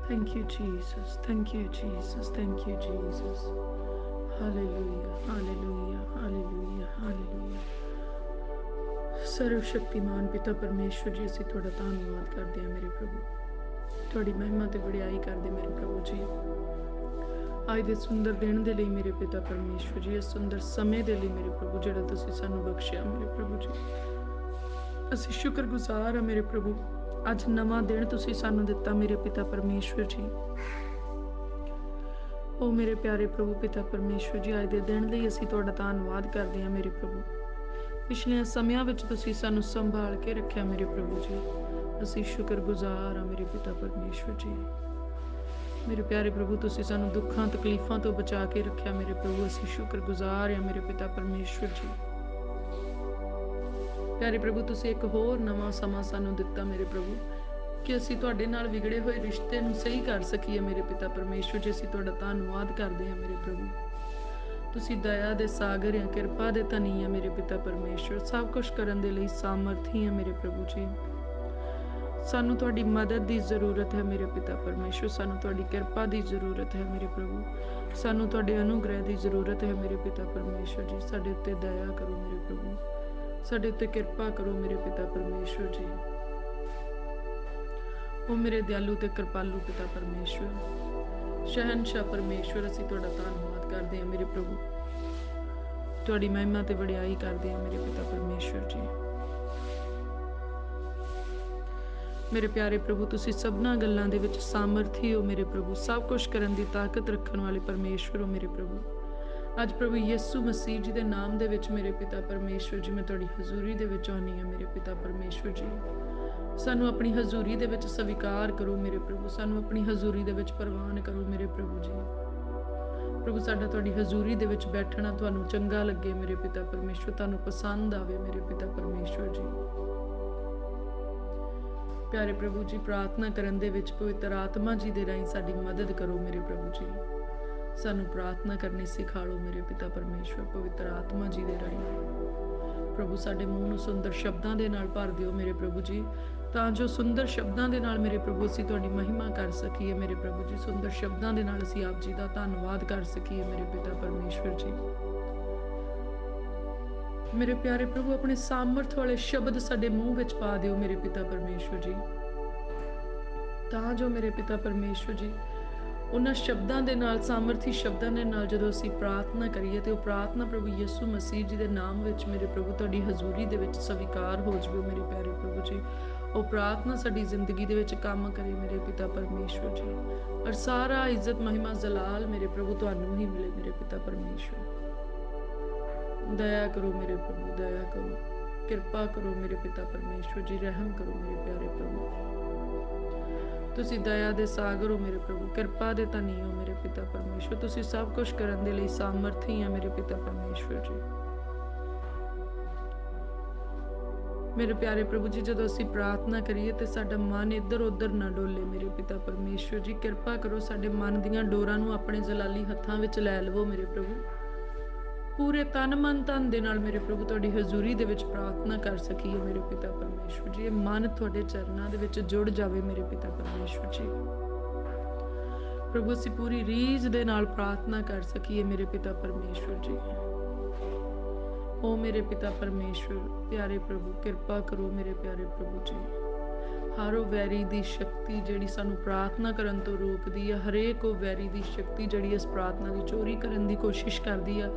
Thank you, Jesus. Thank you, Jesus. Thank you, Jesus. Hallelujah, hallelujah, hallelujah, hallelujah। ਸਰਵ ਸ਼ਕਤੀਮਾਨ ਪਿਤਾ ਪਰਮੇਸ਼ਵਰ ਜੀ, ਅਸੀਂ ਤੁਹਾਡਾ ਧੰਨਵਾਦ ਕਰਦੇ ਹਾਂ ਮੇਰੇ ਪ੍ਰਭੂ। ਤੁਹਾਡੀ ਮਹਿਮਾ ਤੇ ਵਡਿਆਈ ਕਰਦੇ ਮੇਰੇ ਪ੍ਰਭੂ ਜੀ। ਅੱਜ ਦੇ ਸੁੰਦਰ ਦਿਨ ਦੇ ਲਈ ਮੇਰੇ ਪਿਤਾ ਪਰਮੇਸ਼ਵਰ ਜੀ, ਇਸ ਸੁੰਦਰ ਸਮੇਂ ਦੇ ਲਈ ਮੇਰੇ ਪ੍ਰਭੂ ਜਿਹੜਾ ਤੁਸੀਂ ਸਾਨੂੰ ਬਖਸ਼ਿਆ ਮੇਰੇ ਪ੍ਰਭੂ ਜੀ, ਅਸੀਂ ਸ਼ੁਕਰਗੁਜ਼ਾਰ ਹਾਂ ਮੇਰੇ ਪ੍ਰਭੂ। ਅੱਜ ਨਵਾਂ ਦਿਨ ਤੁਸੀਂ ਸਾਨੂੰ ਦਿੱਤਾ ਮੇਰੇ ਪਿਤਾ ਪਰਮੇਸ਼ਵਰ ਜੀ। ਉਹ ਮੇਰੇ ਪਿਆਰੇ ਪ੍ਰਭੂ ਪਿਤਾ ਪਰਮੇਸ਼ਵਰ ਜੀ, ਅੱਜ ਦੇ ਦਿਨ ਲਈ ਅਸੀਂ ਤੁਹਾਡਾ ਧੰਨਵਾਦ ਕਰਦੇ ਹਾਂ ਮੇਰੇ ਪ੍ਰਭੂ। ਪਿਛਲੇ ਸਮਿਆਂ ਵਿੱਚ ਤੁਸੀਂ ਸਾਨੂੰ ਸੰਭਾਲ ਕੇ ਰੱਖਿਆ ਮੇਰੇ ਪ੍ਰਭੂ ਜੀ, ਅਸੀਂ ਸ਼ੁਕਰਗੁਜ਼ਾਰ ਹਾਂ ਮੇਰੇ ਪਿਤਾ ਪਰਮੇਸ਼ਵਰ ਜੀ। ਮੇਰੇ ਪਿਆਰੇ ਪ੍ਰਭੂ, ਤੁਸੀਂ ਸਾਨੂੰ ਦੁੱਖਾਂ ਤਕਲੀਫਾਂ ਤੋਂ ਬਚਾ ਕੇ ਰੱਖਿਆ ਮੇਰੇ ਪ੍ਰਭੂ, ਅਸੀਂ ਸ਼ੁਕਰਗੁਜ਼ਾਰ ਹਾਂ ਮੇਰੇ ਪਿਤਾ ਪਰਮੇਸ਼ਵਰ ਜੀ। ਪਿਆਰੇ ਪ੍ਰਭੂ, ਤੁਸੀਂ ਇੱਕ ਹੋਰ ਨਵਾਂ ਸਮਾਂ ਸਾਨੂੰ ਦਿੱਤਾ ਮੇਰੇ ਪ੍ਰਭੂ ਕਿ ਅਸੀਂ ਤੁਹਾਡੇ ਨਾਲ ਵਿਗੜੇ ਹੋਏ ਰਿਸ਼ਤੇ ਨੂੰ ਸਹੀ ਕਰ ਸਕੀਏ ਮੇਰੇ ਪਿਤਾ ਪਰਮੇਸ਼ਵਰ ਜੀ। ਅਸੀਂ ਤੁਹਾਡਾ ਧੰਨਵਾਦ ਕਰਦੇ ਹਾਂ ਮੇਰੇ ਪ੍ਰਭੂ। ਤੁਸੀਂ ਦਇਆ ਦੇ ਸਾਗਰ ਆ, ਕਿਰਪਾ ਦੇ ਧਨੀ ਆ ਮੇਰੇ ਪਿਤਾ ਪਰਮੇਸ਼ਵਰ। ਸਭ ਕੁਝ ਕਰਨ ਦੇ ਲਈ ਸਾਮਰਥੀ ਆ ਮੇਰੇ ਪ੍ਰਭੂ ਜੀ। ਸਾਨੂੰ ਤੁਹਾਡੀ ਮਦਦ ਦੀ ਜ਼ਰੂਰਤ ਹੈ ਮੇਰੇ ਪਿਤਾ ਪਰਮੇਸ਼ਵਰ। ਸਾਨੂੰ ਤੁਹਾਡੀ ਕਿਰਪਾ ਦੀ ਜ਼ਰੂਰਤ ਹੈ ਮੇਰੇ ਪ੍ਰਭੂ। ਸਾਨੂੰ ਤੁਹਾਡੇ ਅਨੁਗ੍ਰਹਿ ਦੀ ਜ਼ਰੂਰਤ ਹੈ ਮੇਰੇ ਪਿਤਾ ਪਰਮੇਸ਼ਵਰ ਜੀ। ਸਾਡੇ ਉੱਤੇ ਦਇਆ ਕਰੋ ਮੇਰੇ ਪ੍ਰਭੂ, ਸਾਡੇ ਉੱਤੇ ਕਿਰਪਾ ਕਰੋ ਮੇਰੇ ਪਿਤਾ ਪਰਮੇਸ਼ਵਰ ਜੀ। ਉਹ ਮੇਰੇ ਦਿਆਲੂ ਤੇ ਕਿਰਪਾਲੂ ਪਿਤਾ ਪਰਮੇਸ਼ਵਰ, ਸ਼ਹਿਨਸ਼ਾਹ ਪਰਮੇਸ਼ਵਰ, ਅਸੀਂ ਤੁਹਾਡਾ ਧੰਨਵਾਦ ਕਰਦੇ ਹਾਂ ਮੇਰੇ ਪ੍ਰਭੂ। ਤੁਹਾਡੀ ਮਹਿਮਾ ਤੇ ਵਡਿਆਈ ਕਰਦੇ ਹਾਂ ਮੇਰੇ ਪਿਤਾ ਪਰਮੇਸ਼ਵਰ ਜੀ। ਮੇਰੇ ਪਿਆਰੇ ਪ੍ਰਭੂ, ਤੁਸੀਂ ਸਭਨਾਂ ਗੱਲਾਂ ਦੇ ਵਿੱਚ ਸਾਮਰਥੀ ਹੋ ਮੇਰੇ ਪ੍ਰਭੂ। ਸਭ ਕੁਝ ਕਰਨ ਦੀ ਤਾਕਤ ਰੱਖਣ ਵਾਲੇ ਪਰਮੇਸ਼ਵਰ ਹੋ ਮੇਰੇ ਪ੍ਰਭੂ। ਅੱਜ ਪ੍ਰਭੂ ਯਿਸੂ ਮਸੀਹ ਜੀ ਦੇ ਨਾਮ ਦੇ ਵਿੱਚ ਮੇਰੇ ਪਿਤਾ ਪਰਮੇਸ਼ਵਰ ਜੀ, ਮੈਂ ਤੁਹਾਡੀ ਹਜ਼ੂਰੀ ਦੇ ਵਿੱਚ ਆਉਂਦੀ ਹਾਂ ਮੇਰੇ ਪਿਤਾ ਪਰਮੇਸ਼ਵਰ ਜੀ। ਸਾਨੂੰ ਆਪਣੀ ਹਜ਼ੂਰੀ ਦੇ ਵਿੱਚ ਸਵੀਕਾਰ ਕਰੋ ਮੇਰੇ ਪ੍ਰਭੂ। ਸਾਨੂੰ ਆਪਣੀ ਹਜ਼ੂਰੀ ਦੇ ਵਿੱਚ ਪ੍ਰਵਾਨ ਕਰੋ ਮੇਰੇ ਪ੍ਰਭੂ ਜੀ। ਪ੍ਰਭੂ, ਸਾਡਾ ਤੁਹਾਡੀ ਹਜ਼ੂਰੀ ਦੇ ਵਿੱਚ ਬੈਠਣਾ ਤੁਹਾਨੂੰ ਚੰਗਾ ਲੱਗੇ ਮੇਰੇ ਪਿਤਾ ਪਰਮੇਸ਼ਵਰ, ਤੁਹਾਨੂੰ ਪਸੰਦ ਆਵੇ ਮੇਰੇ ਪਿਤਾ ਪਰਮੇਸ਼ਵਰ ਜੀ। ਪਿਆਰੇ ਪ੍ਰਭੂ ਜੀ, ਪ੍ਰਾਰਥਨਾ ਕਰਨ ਦੇ ਵਿੱਚ ਪਵਿੱਤਰ ਆਤਮਾ ਜੀ ਦੇ ਰਾਹੀਂ ਸਾਡੀ ਮਦਦ ਕਰੋ ਮੇਰੇ ਪ੍ਰਭੂ ਜੀ। ਸਾਨੂੰ ਪ੍ਰਾਰਥਨਾ ਕਰਨੀ ਸਿਖਾਓ ਮੇਰੇ ਪਿਤਾ ਪਰਮੇਸ਼ਵਰ, ਪਵਿੱਤਰ ਆਤਮਾ ਜੀ ਦੇ ਰਾਹੀਂ। ਪ੍ਰਭੂ, ਸਾਡੇ ਮੂੰਹ ਨੂੰ ਸੁੰਦਰ ਸ਼ਬਦਾਂ ਦੇ ਨਾਲ ਭਰ ਦਿਓ ਮੇਰੇ ਪ੍ਰਭੂ ਜੀ, ਤਾਂ ਜੋ ਸੁੰਦਰ ਸ਼ਬਦਾਂ ਦੇ ਨਾਲ ਮੇਰੇ ਪ੍ਰਭੂ ਅਸੀਂ ਤੁਹਾਡੀ ਮਹਿਮਾ ਕਰ ਸਕੀਏ ਮੇਰੇ ਪ੍ਰਭੂ ਜੀ। ਸੁੰਦਰ ਸ਼ਬਦਾਂ ਦੇ ਨਾਲ ਅਸੀਂ ਆਪ ਜੀ ਦਾ ਧੰਨਵਾਦ ਕਰ ਸਕੀਏ ਮੇਰੇ ਪਿਤਾ ਪਰਮੇਸ਼ਵਰ ਜੀ। ਮੇਰੇ ਪਿਆਰੇ ਪ੍ਰਭੂ, ਆਪਣੇ ਸਾਮਰਥ ਵਾਲੇ ਸ਼ਬਦ ਸਾਡੇ ਮੂੰਹ ਵਿੱਚ ਪਾ ਦਿਓ ਮੇਰੇ ਪਿਤਾ ਪਰਮੇਸ਼ਵਰ ਜੀ, ਤਾਂ ਜੋ ਮੇਰੇ ਪਿਤਾ ਪਰਮੇਸ਼ਵਰ ਜੀ ਉਹਨਾਂ ਸ਼ਬਦਾਂ ਦੇ ਨਾਲ, ਸਾਮਰਥੀ ਸ਼ਬਦਾਂ ਦੇ ਨਾਲ ਜਦੋਂ ਅਸੀਂ ਪ੍ਰਾਰਥਨਾ ਕਰੀਏ ਤੇ ਉਹ ਪ੍ਰਾਰਥਨਾ ਪ੍ਰਭੂ ਯਿਸੂ ਮਸੀਹ ਜੀ ਦੇ ਨਾਮ ਵਿੱਚ ਮੇਰੇ ਪ੍ਰਭੂ ਤੁਹਾਡੀ ਹਜ਼ੂਰੀ ਦੇ ਵਿੱਚ ਸਵੀਕਾਰ ਹੋ ਜਾਵੇ ਮੇਰੇ ਪਿਆਰੇ ਪ੍ਰਭੂ ਜੀ। ਉਹ ਪ੍ਰਾਰਥਨਾ ਸਾਡੀ ਜ਼ਿੰਦਗੀ ਦੇ ਵਿੱਚ ਕੰਮ ਕਰੇ ਮੇਰੇ ਪਿਤਾ ਪਰਮੇਸ਼ਵਰ ਜੀ, ਔਰ ਸਾਰਾ ਇੱਜ਼ਤ ਮਹਿਮਾ ਜਲਾਲ ਮੇਰੇ ਪ੍ਰਭੂ ਤੁਹਾਨੂੰ ਹੀ ਮਿਲੇ ਮੇਰੇ ਪਿਤਾ ਪਰਮੇਸ਼ਵਰ। ਦਇਆ ਕਰੋ ਮੇਰੇ ਪ੍ਰਭੂ, ਦਇਆ ਕਰੋ, ਕਿਰਪਾ ਕਰੋ ਮੇਰੇ ਪਿਤਾ ਪਰਮੇਸ਼ਵਰ ਜੀ। ਰਹਿਮ ਕਰੋ ਮੇਰੇ ਪਿਆਰੇ ਪ੍ਰਭੂ। ਤੁਸੀਂ ਦਇਆ ਦੇ ਸਾਗਰ ਹੋ ਮੇਰੇ ਪ੍ਰਭੂ, ਕਿਰਪਾ ਦੇ ਧਨੀ ਹੋ ਮੇਰੇ ਪਿਤਾ ਪਰਮੇਸ਼ਵਰ। ਤੁਸੀਂ ਸਭ ਕੁਝ ਕਰਨ ਦੇ ਲਈ ਸਾਮਰਥੀ ਆ ਮੇਰੇ ਪਿਤਾ ਪਰਮੇਸ਼ਵਰ ਜੀ। ਮੇਰੇ ਪਿਆਰੇ ਪ੍ਰਭੂ ਜੀ, ਜਦੋਂ ਅਸੀਂ ਪ੍ਰਾਰਥਨਾ ਕਰੀਏ ਤੇ ਸਾਡਾ ਮਨ ਇੱਧਰ ਉੱਧਰ ਨਾ ਡੋਲੇ ਮੇਰੇ ਪਿਤਾ ਪਰਮੇਸ਼ਵਰ ਜੀ। ਕਿਰਪਾ ਕਰੋ, ਸਾਡੇ ਮਨ ਦੀਆਂ ਡੋਰਾਂ ਨੂੰ ਆਪਣੇ ਜਲਾਲੀ ਹੱਥਾਂ ਵਿੱਚ ਲੈ ਲਵੋ ਮੇਰੇ ਪ੍ਰਭੂ। ਪੂਰੇ ਤਨ ਮਨ ਧਨ ਦੇ ਨਾਲ ਮੇਰੇ ਪ੍ਰਭੂ ਤੁਹਾਡੀ ਹਜ਼ੂਰੀ ਦੇ ਵਿੱਚ ਪ੍ਰਾਰਥਨਾ ਕਰ ਸਕੀਏ ਮੇਰੇ ਪਿਤਾ ਪਰਮੇਸ਼ਵਰ ਜੀ। ਇਹ ਮਨ ਤੁਹਾਡੇ ਚਰਨਾਂ ਦੇ ਵਿੱਚ ਜੁੜ ਜਾਵੇ ਮੇਰੇ ਪਿਤਾ ਪਰਮੇਸ਼ਵਰ ਜੀ। ਪ੍ਰਭੂ, ਅਸੀਂ ਪੂਰੀ ਰੀਝ ਦੇ ਨਾਲ ਪ੍ਰਾਰਥਨਾ ਕਰ ਸਕੀਏ ਮੇਰੇ ਪਿਤਾ ਪਰਮੇਸ਼ਵਰ ਜੀ। ਓ ਮੇਰੇ ਪਿਤਾ ਪਰਮੇਸ਼ਵਰ, ਪਿਆਰੇ ਪ੍ਰਭੂ, ਕਿਰਪਾ ਕਰੋ ਮੇਰੇ ਪਿਆਰੇ ਪ੍ਰਭੂ ਜੀ। ਹਰ ਉਹ ਵੈਰੀ ਦੀ ਸ਼ਕਤੀ ਜਿਹੜੀ ਸਾਨੂੰ ਪ੍ਰਾਰਥਨਾ ਕਰਨ ਤੋਂ ਰੋਕਦੀ ਹੈ, ਹਰੇਕ ਉਹ ਵੈਰੀ ਦੀ ਸ਼ਕਤੀ ਜਿਹੜੀ ਇਸ ਪ੍ਰਾਰਥਨਾ ਦੀ ਚੋਰੀ ਕਰਨ ਦੀ ਕੋਸ਼ਿਸ਼ ਕਰਦੀ ਆ,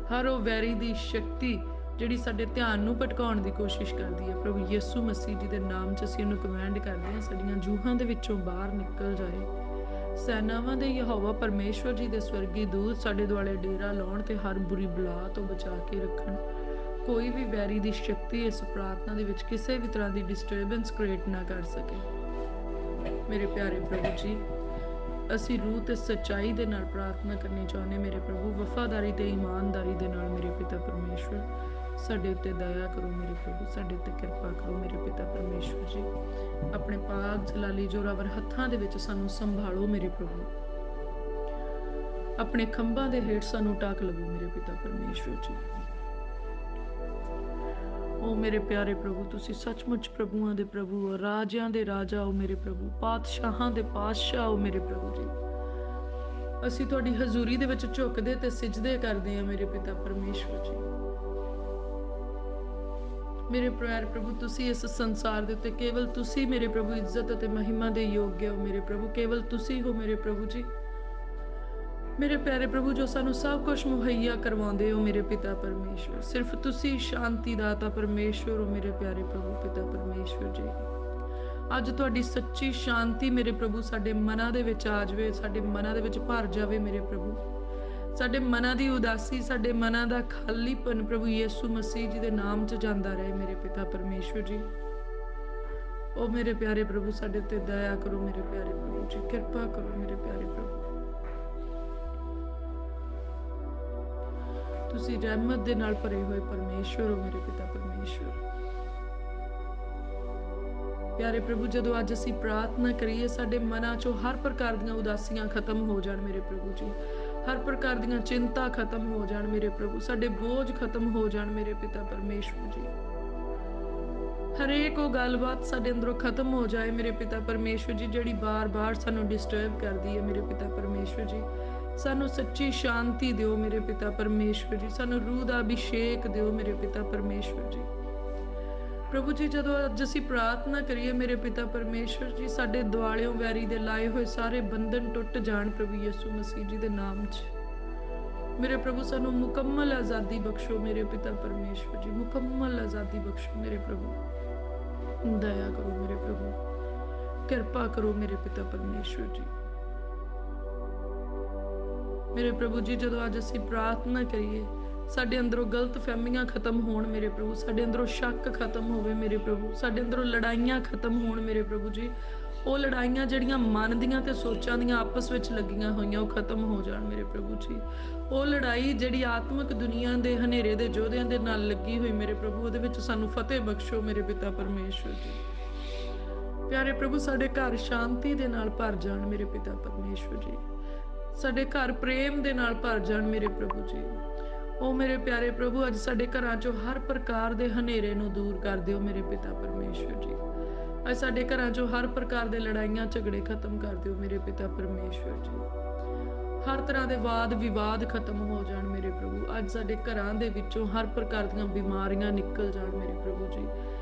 ਹਰ ਉਹ ਵੈਰੀ ਦੀ ਸ਼ਕਤੀ ਜਿਹੜੀ ਸਾਡੇ ਧਿਆਨ ਨੂੰ ਭਟਕਾਉਣ ਦੀ ਕੋਸ਼ਿਸ਼ ਕਰਦੀ ਹੈ, ਪ੍ਰਭੂ ਯਿਸੂ ਮਸੀਹ ਜੀ ਦੇ ਨਾਮ 'ਚ ਅਸੀਂ ਉਹਨੂੰ ਕਮੈਂਡ ਕਰਦੇ ਹਾਂ, ਸਾਡੀਆਂ ਜੂਹਾਂ ਦੇ ਵਿੱਚੋਂ ਬਾਹਰ ਨਿਕਲ ਜਾਏ। ਸੈਨਾਵਾਂ ਦੇ ਯਹੋਵਾ ਪਰਮੇਸ਼ਵਰ ਜੀ ਦੇ ਸਵਰਗੀ ਦੂਤ ਸਾਡੇ ਦੁਆਲੇ ਡੇਰਾ ਲਾਉਣ ਤੇ ਹਰ ਬੁਰੀ ਬਲਾ ਤੋਂ ਬਚਾ ਕੇ ਰੱਖਣ। ਕੋਈ ਵੀ ਵੈਰੀ ਦੀ ਸ਼ਕਤੀ ਇਸ ਪ੍ਰਾਰਥਨਾ ਦੇ ਵਿੱਚ ਕਿਸੇ ਵੀ ਤਰ੍ਹਾਂ ਦੀ ਡਿਸਟਰਬੈਂਸ ਕ੍ਰੀਏਟ ਨਾ ਕਰ ਸਕੇ ਮੇਰੇ ਪਿਆਰੇ ਪ੍ਰਭੂ ਜੀ। ਅਸੀਂ ਰੂਹ ਤੇ ਸੱਚਾਈ ਦੇ ਨਾਲ ਪ੍ਰਾਰਥਨਾ ਕਰਨੀ ਚਾਹੁੰਦੇ ਮੇਰੇ ਪ੍ਰਭੂ, ਵਫਾਦਾਰੀ ਤੇ ਇਮਾਨਦਾਰੀ ਦੇ ਨਾਲ ਮੇਰੇ ਪਿਤਾ ਪਰਮੇਸ਼ਵਰ। ਸਾਡੇ ਉੱਤੇ ਦਇਆ ਕਰੋ ਮੇਰੇ ਪ੍ਰਭੂ, ਸਾਡੇ ਉੱਤੇ ਕਿਰਪਾ ਕਰੋ ਮੇਰੇ ਪਿਤਾ ਪਰਮੇਸ਼ਵਰ ਜੀ। ਆਪਣੇ ਪਾਕ ਜਲਾਲੀ ਜੋਰਾਵਰ ਹੱਥਾਂ ਦੇ ਵਿੱਚ ਸਾਨੂੰ ਸੰਭਾਲੋ ਮੇਰੇ ਪ੍ਰਭੂ। ਆਪਣੇ ਖੰਭਾਂ ਦੇ ਹੇਠ ਸਾਨੂੰ ਢੱਕ ਲਵੋ ਮੇਰੇ ਪਿਤਾ ਪਰਮੇਸ਼ਵਰ ਜੀ। ओ मेरे प्यारे प्रभु, तुसी सचमुच प्रभुआं दे प्रभु हो, राजियां दे राजा हो मेरे प्रभु, पातशाहां दे पातशाह हो मेरे प्रभु जी। ਅਸੀਂ ਤੁਹਾਡੀ ਹਜ਼ੂਰੀ ਦੇ ਵਿੱਚ ਝੁਕਦੇ ਤੇ ਸਿਜਦੇ ਕਰਦੇ ਹਾਂ ਮੇਰੇ ਪਿਤਾ ਪਰਮੇਸ਼ਵਰ ਜੀ। ਮੇਰੇ ਪਿਆਰੇ ਪ੍ਰਭੂ, ਤੁਸੀਂ ਇਸ ਸੰਸਾਰ ਦੇ ਉੱਤੇ ਕੇਵਲ ਤੁਸੀਂ ਮੇਰੇ ਪ੍ਰਭੂ ਇੱਜ਼ਤ ਅਤੇ ਮਹਿਮਾ ਦੇ ਯੋਗ ਹੋ ਮੇਰੇ ਪ੍ਰਭੂ, ਕੇਵਲ ਤੁਸੀਂ ਹੋ ਮੇਰੇ ਪ੍ਰਭੂ ਜੀ। ਮੇਰੇ ਪਿਆਰੇ ਪ੍ਰਭੂ, ਜੋ ਸਾਨੂੰ ਸਭ ਕੁਝ ਮੁਹੱਈਆ ਕਰਵਾਉਂਦੇ ਹੋ ਮੇਰੇ ਪਿਤਾ ਪਰਮੇਸ਼ਵਰ, ਸਿਰਫ ਤੁਸੀਂ ਸ਼ਾਂਤੀ ਦਾਤਾ ਪਰਮੇਸ਼ਵਰ ਹੋ ਮੇਰੇ ਪਿਆਰੇ ਪ੍ਰਭੂ ਪਿਤਾ ਪਰਮੇਸ਼ਵਰ ਜੀ। ਅੱਜ ਤੁਹਾਡੀ ਸੱਚੀ ਸ਼ਾਂਤੀ ਮੇਰੇ ਪ੍ਰਭੂ ਸਾਡੇ ਮਨਾਂ ਦੇ ਵਿੱਚ ਆ ਜਾਵੇ, ਸਾਡੇ ਮਨਾਂ ਦੇ ਵਿੱਚ ਭਰ ਜਾਵੇ ਮੇਰੇ ਪ੍ਰਭੂ। ਸਾਡੇ ਮਨਾਂ ਦੀ ਉਦਾਸੀ, ਸਾਡੇ ਮਨਾਂ ਦਾ ਖਾਲੀਪਨ ਪ੍ਰਭੂ ਯਿਸੂ ਮਸੀਹ ਜੀ ਦੇ ਨਾਮ 'ਚ ਜਾਂਦਾ ਰਹੇ ਮੇਰੇ ਪਿਤਾ ਪਰਮੇਸ਼ਵਰ ਜੀ। ਉਹ ਮੇਰੇ ਪਿਆਰੇ ਪ੍ਰਭੂ, ਸਾਡੇ ਉੱਤੇ ਦਇਆ ਕਰੋ ਮੇਰੇ ਪਿਆਰੇ ਪ੍ਰਭੂ ਜੀ, ਕਿਰਪਾ ਕਰੋ ਮੇਰੇ ਪਿਆਰੇ ਪ੍ਰਭੂ। ਤੁਸੀਂ ਰਹਿਮਤ ਦੇ ਨਾਲ ਭਰੇ ਹੋਏ ਪਰਮੇਸ਼ਵਰ ਹੋ ਮੇਰੇ ਪਿਤਾ ਪਰਮੇਸ਼ਵਰ। ਪਿਆਰੇ ਪ੍ਰਭੂ, ਜਦੋਂ ਅੱਜ ਅਸੀਂ ਪ੍ਰਾਰਥਨਾ ਕਰੀਏ, ਸਾਡੇ ਮਨਾਂ 'ਚੋਂ ਹਰ ਪ੍ਰਕਾਰ ਦੀਆਂ ਉਦਾਸੀਆਂ ਖਤਮ ਹੋ ਜਾਣ ਮੇਰੇ ਪ੍ਰਭੂ ਜੀ, ਹਰ ਪ੍ਰਕਾਰ ਦੀਆਂ ਚਿੰਤਾ ਖਤਮ ਹੋ ਜਾਣ ਮੇਰੇ ਪ੍ਰਭੂ, ਸਾਡੇ ਬੋਝ ਖਤਮ ਹੋ ਜਾਣ ਮੇਰੇ ਪਿਤਾ ਪਰਮੇਸ਼ਵਰ ਜੀ। ਹਰੇਕ ਉਹ ਗੱਲਬਾਤ ਸਾਡੇ ਅੰਦਰੋਂ ਖਤਮ ਹੋ ਜਾਏ ਮੇਰੇ ਪਿਤਾ ਪਰਮੇਸ਼ਵਰ ਜੀ, ਜਿਹੜੀ ਬਾਰ-ਬਾਰ ਸਾਨੂੰ ਡਿਸਟਰਬ ਕਰਦੀ ਹੈ ਮੇਰੇ ਪਿਤਾ ਪਰਮੇਸ਼ਵਰ ਜੀ। ਸਾਨੂੰ ਸੱਚੀ ਸ਼ਾਂਤੀ ਦਿਓ ਮੇਰੇ ਪਿਤਾ ਪਰਮੇਸ਼ਵਰ ਜੀ, ਸਾਨੂੰ ਰੂਹ ਦਾ ਅਭਿਸ਼ੇਕ ਦਿਓ ਮੇਰੇ ਪਿਤਾ ਪਰਮੇਸ਼ਵਰ ਜੀ। ਪ੍ਰਭੂ ਜੀ, ਜਦੋਂ ਅੱਜ ਅਸੀਂ ਪ੍ਰਾਰਥਨਾ ਕਰੀਏ ਮੇਰੇ ਪਿਤਾ ਪਰਮੇਸ਼ਵਰ ਜੀ, ਸਾਡੇ ਦੁਆਲਿਓਂ ਵੈਰੀ ਦੇ ਲਾਏ ਹੋਏ ਸਾਰੇ ਬੰਧਨ ਟੁੱਟ ਜਾਣ ਪ੍ਰਭੂ ਯਿਸੂ ਮਸੀਹ ਜੀ ਦੇ ਨਾਮ 'ਚ ਮੇਰੇ ਪ੍ਰਭੂ। ਸਾਨੂੰ ਮੁਕੰਮਲ ਆਜ਼ਾਦੀ ਬਖਸ਼ੋ ਮੇਰੇ ਪਿਤਾ ਪਰਮੇਸ਼ਵਰ ਜੀ, ਮੁਕੰਮਲ ਆਜ਼ਾਦੀ ਬਖਸ਼ੋ ਮੇਰੇ ਪ੍ਰਭੂ। ਦਇਆ ਕਰੋ ਮੇਰੇ ਪ੍ਰਭੂ, ਕਿਰਪਾ ਕਰੋ ਮੇਰੇ ਪਿਤਾ ਪਰਮੇਸ਼ਵਰ ਜੀ। ਮੇਰੇ ਪ੍ਰਭੂ ਜੀ, ਜਦੋਂ ਅੱਜ ਅਸੀਂ ਪ੍ਰਾਰਥਨਾ ਕਰੀਏ, ਸਾਡੇ ਅੰਦਰੋਂ ਗਲਤ ਫਹਿਮੀਆਂ ਖਤਮ ਹੋਣ ਮੇਰੇ ਪ੍ਰਭੂ, ਸਾਡੇ ਅੰਦਰੋਂ ਸ਼ੱਕ ਖਤਮ ਹੋਵੇ ਮੇਰੇ ਪ੍ਰਭੂ, ਸਾਡੇ ਅੰਦਰੋਂ ਲੜਾਈਆਂ ਖਤਮ ਹੋਣ ਮੇਰੇ ਪ੍ਰਭੂ ਜੀ। ਉਹ ਲੜਾਈਆਂ ਜਿਹੜੀਆਂ ਮਨ ਦੀਆਂ ਤੇ ਸੋਚਾਂ ਦੀਆਂ ਆਪਸ ਵਿੱਚ ਲੱਗੀਆਂ ਹੋਈਆਂ, ਉਹ ਖਤਮ ਹੋ ਜਾਣ ਮੇਰੇ ਪ੍ਰਭੂ ਜੀ। ਉਹ ਲੜਾਈ ਜਿਹੜੀ ਆਤਮਿਕ ਦੁਨੀਆ ਦੇ ਹਨੇਰੇ ਦੇ ਯੋਧਿਆਂ ਦੇ ਨਾਲ ਲੱਗੀ ਹੋਈ ਮੇਰੇ ਪ੍ਰਭੂ, ਉਹਦੇ ਵਿੱਚ ਸਾਨੂੰ ਫਤਿਹ ਬਖਸ਼ੋ ਮੇਰੇ ਪਿਤਾ ਪਰਮੇਸ਼ਵਰ ਜੀ। ਪਿਆਰੇ ਪ੍ਰਭੂ, ਸਾਡੇ ਘਰ ਸ਼ਾਂਤੀ ਦੇ ਨਾਲ ਭਰ ਜਾਣ ਮੇਰੇ ਪਿਤਾ ਪਰਮੇਸ਼ਵਰ ਜੀ, ਸਾਡੇ ਘਰ ਪ੍ਰੇਮ ਦੇ ਨਾਲ ਭਰ ਜਾਣ ਮੇਰੇ ਪ੍ਰਭੂ ਜੀ। ਉਹ ਮੇਰੇ ਪਿਆਰੇ ਪ੍ਰਭੂ, ਅੱਜ ਸਾਡੇ ਘਰਾਂ 'ਚੋਂ ਹਰ ਪ੍ਰਕਾਰ ਦੇ ਹਨੇਰੇ ਨੂੰ ਦੂਰ ਕਰ ਦਿਓ ਮੇਰੇ ਪਿਤਾ ਪਰਮੇਸ਼ਵਰ ਜੀ। ਅੱਜ ਸਾਡੇ ਘਰਾਂ 'ਚੋਂ ਹਰ ਪ੍ਰਕਾਰ ਦੇ ਲੜਾਈਆਂ ਝਗੜੇ ਖਤਮ ਕਰ ਦਿਓ ਮੇਰੇ ਪਿਤਾ ਪਰਮੇਸ਼ਵਰ ਜੀ। ਹਰ ਤਰ੍ਹਾਂ ਦੇ ਵਾਦ ਵਿਵਾਦ ਖਤਮ ਹੋ ਜਾਣ ਮੇਰੇ ਪ੍ਰਭੂ। ਅੱਜ ਸਾਡੇ ਘਰਾਂ ਦੇ ਵਿੱਚੋਂ ਹਰ ਪ੍ਰਕਾਰ ਦੀਆਂ ਬਿਮਾਰੀਆਂ ਨਿਕਲ ਜਾਣ ਮੇਰੇ ਪ੍ਰਭੂ ਜੀ।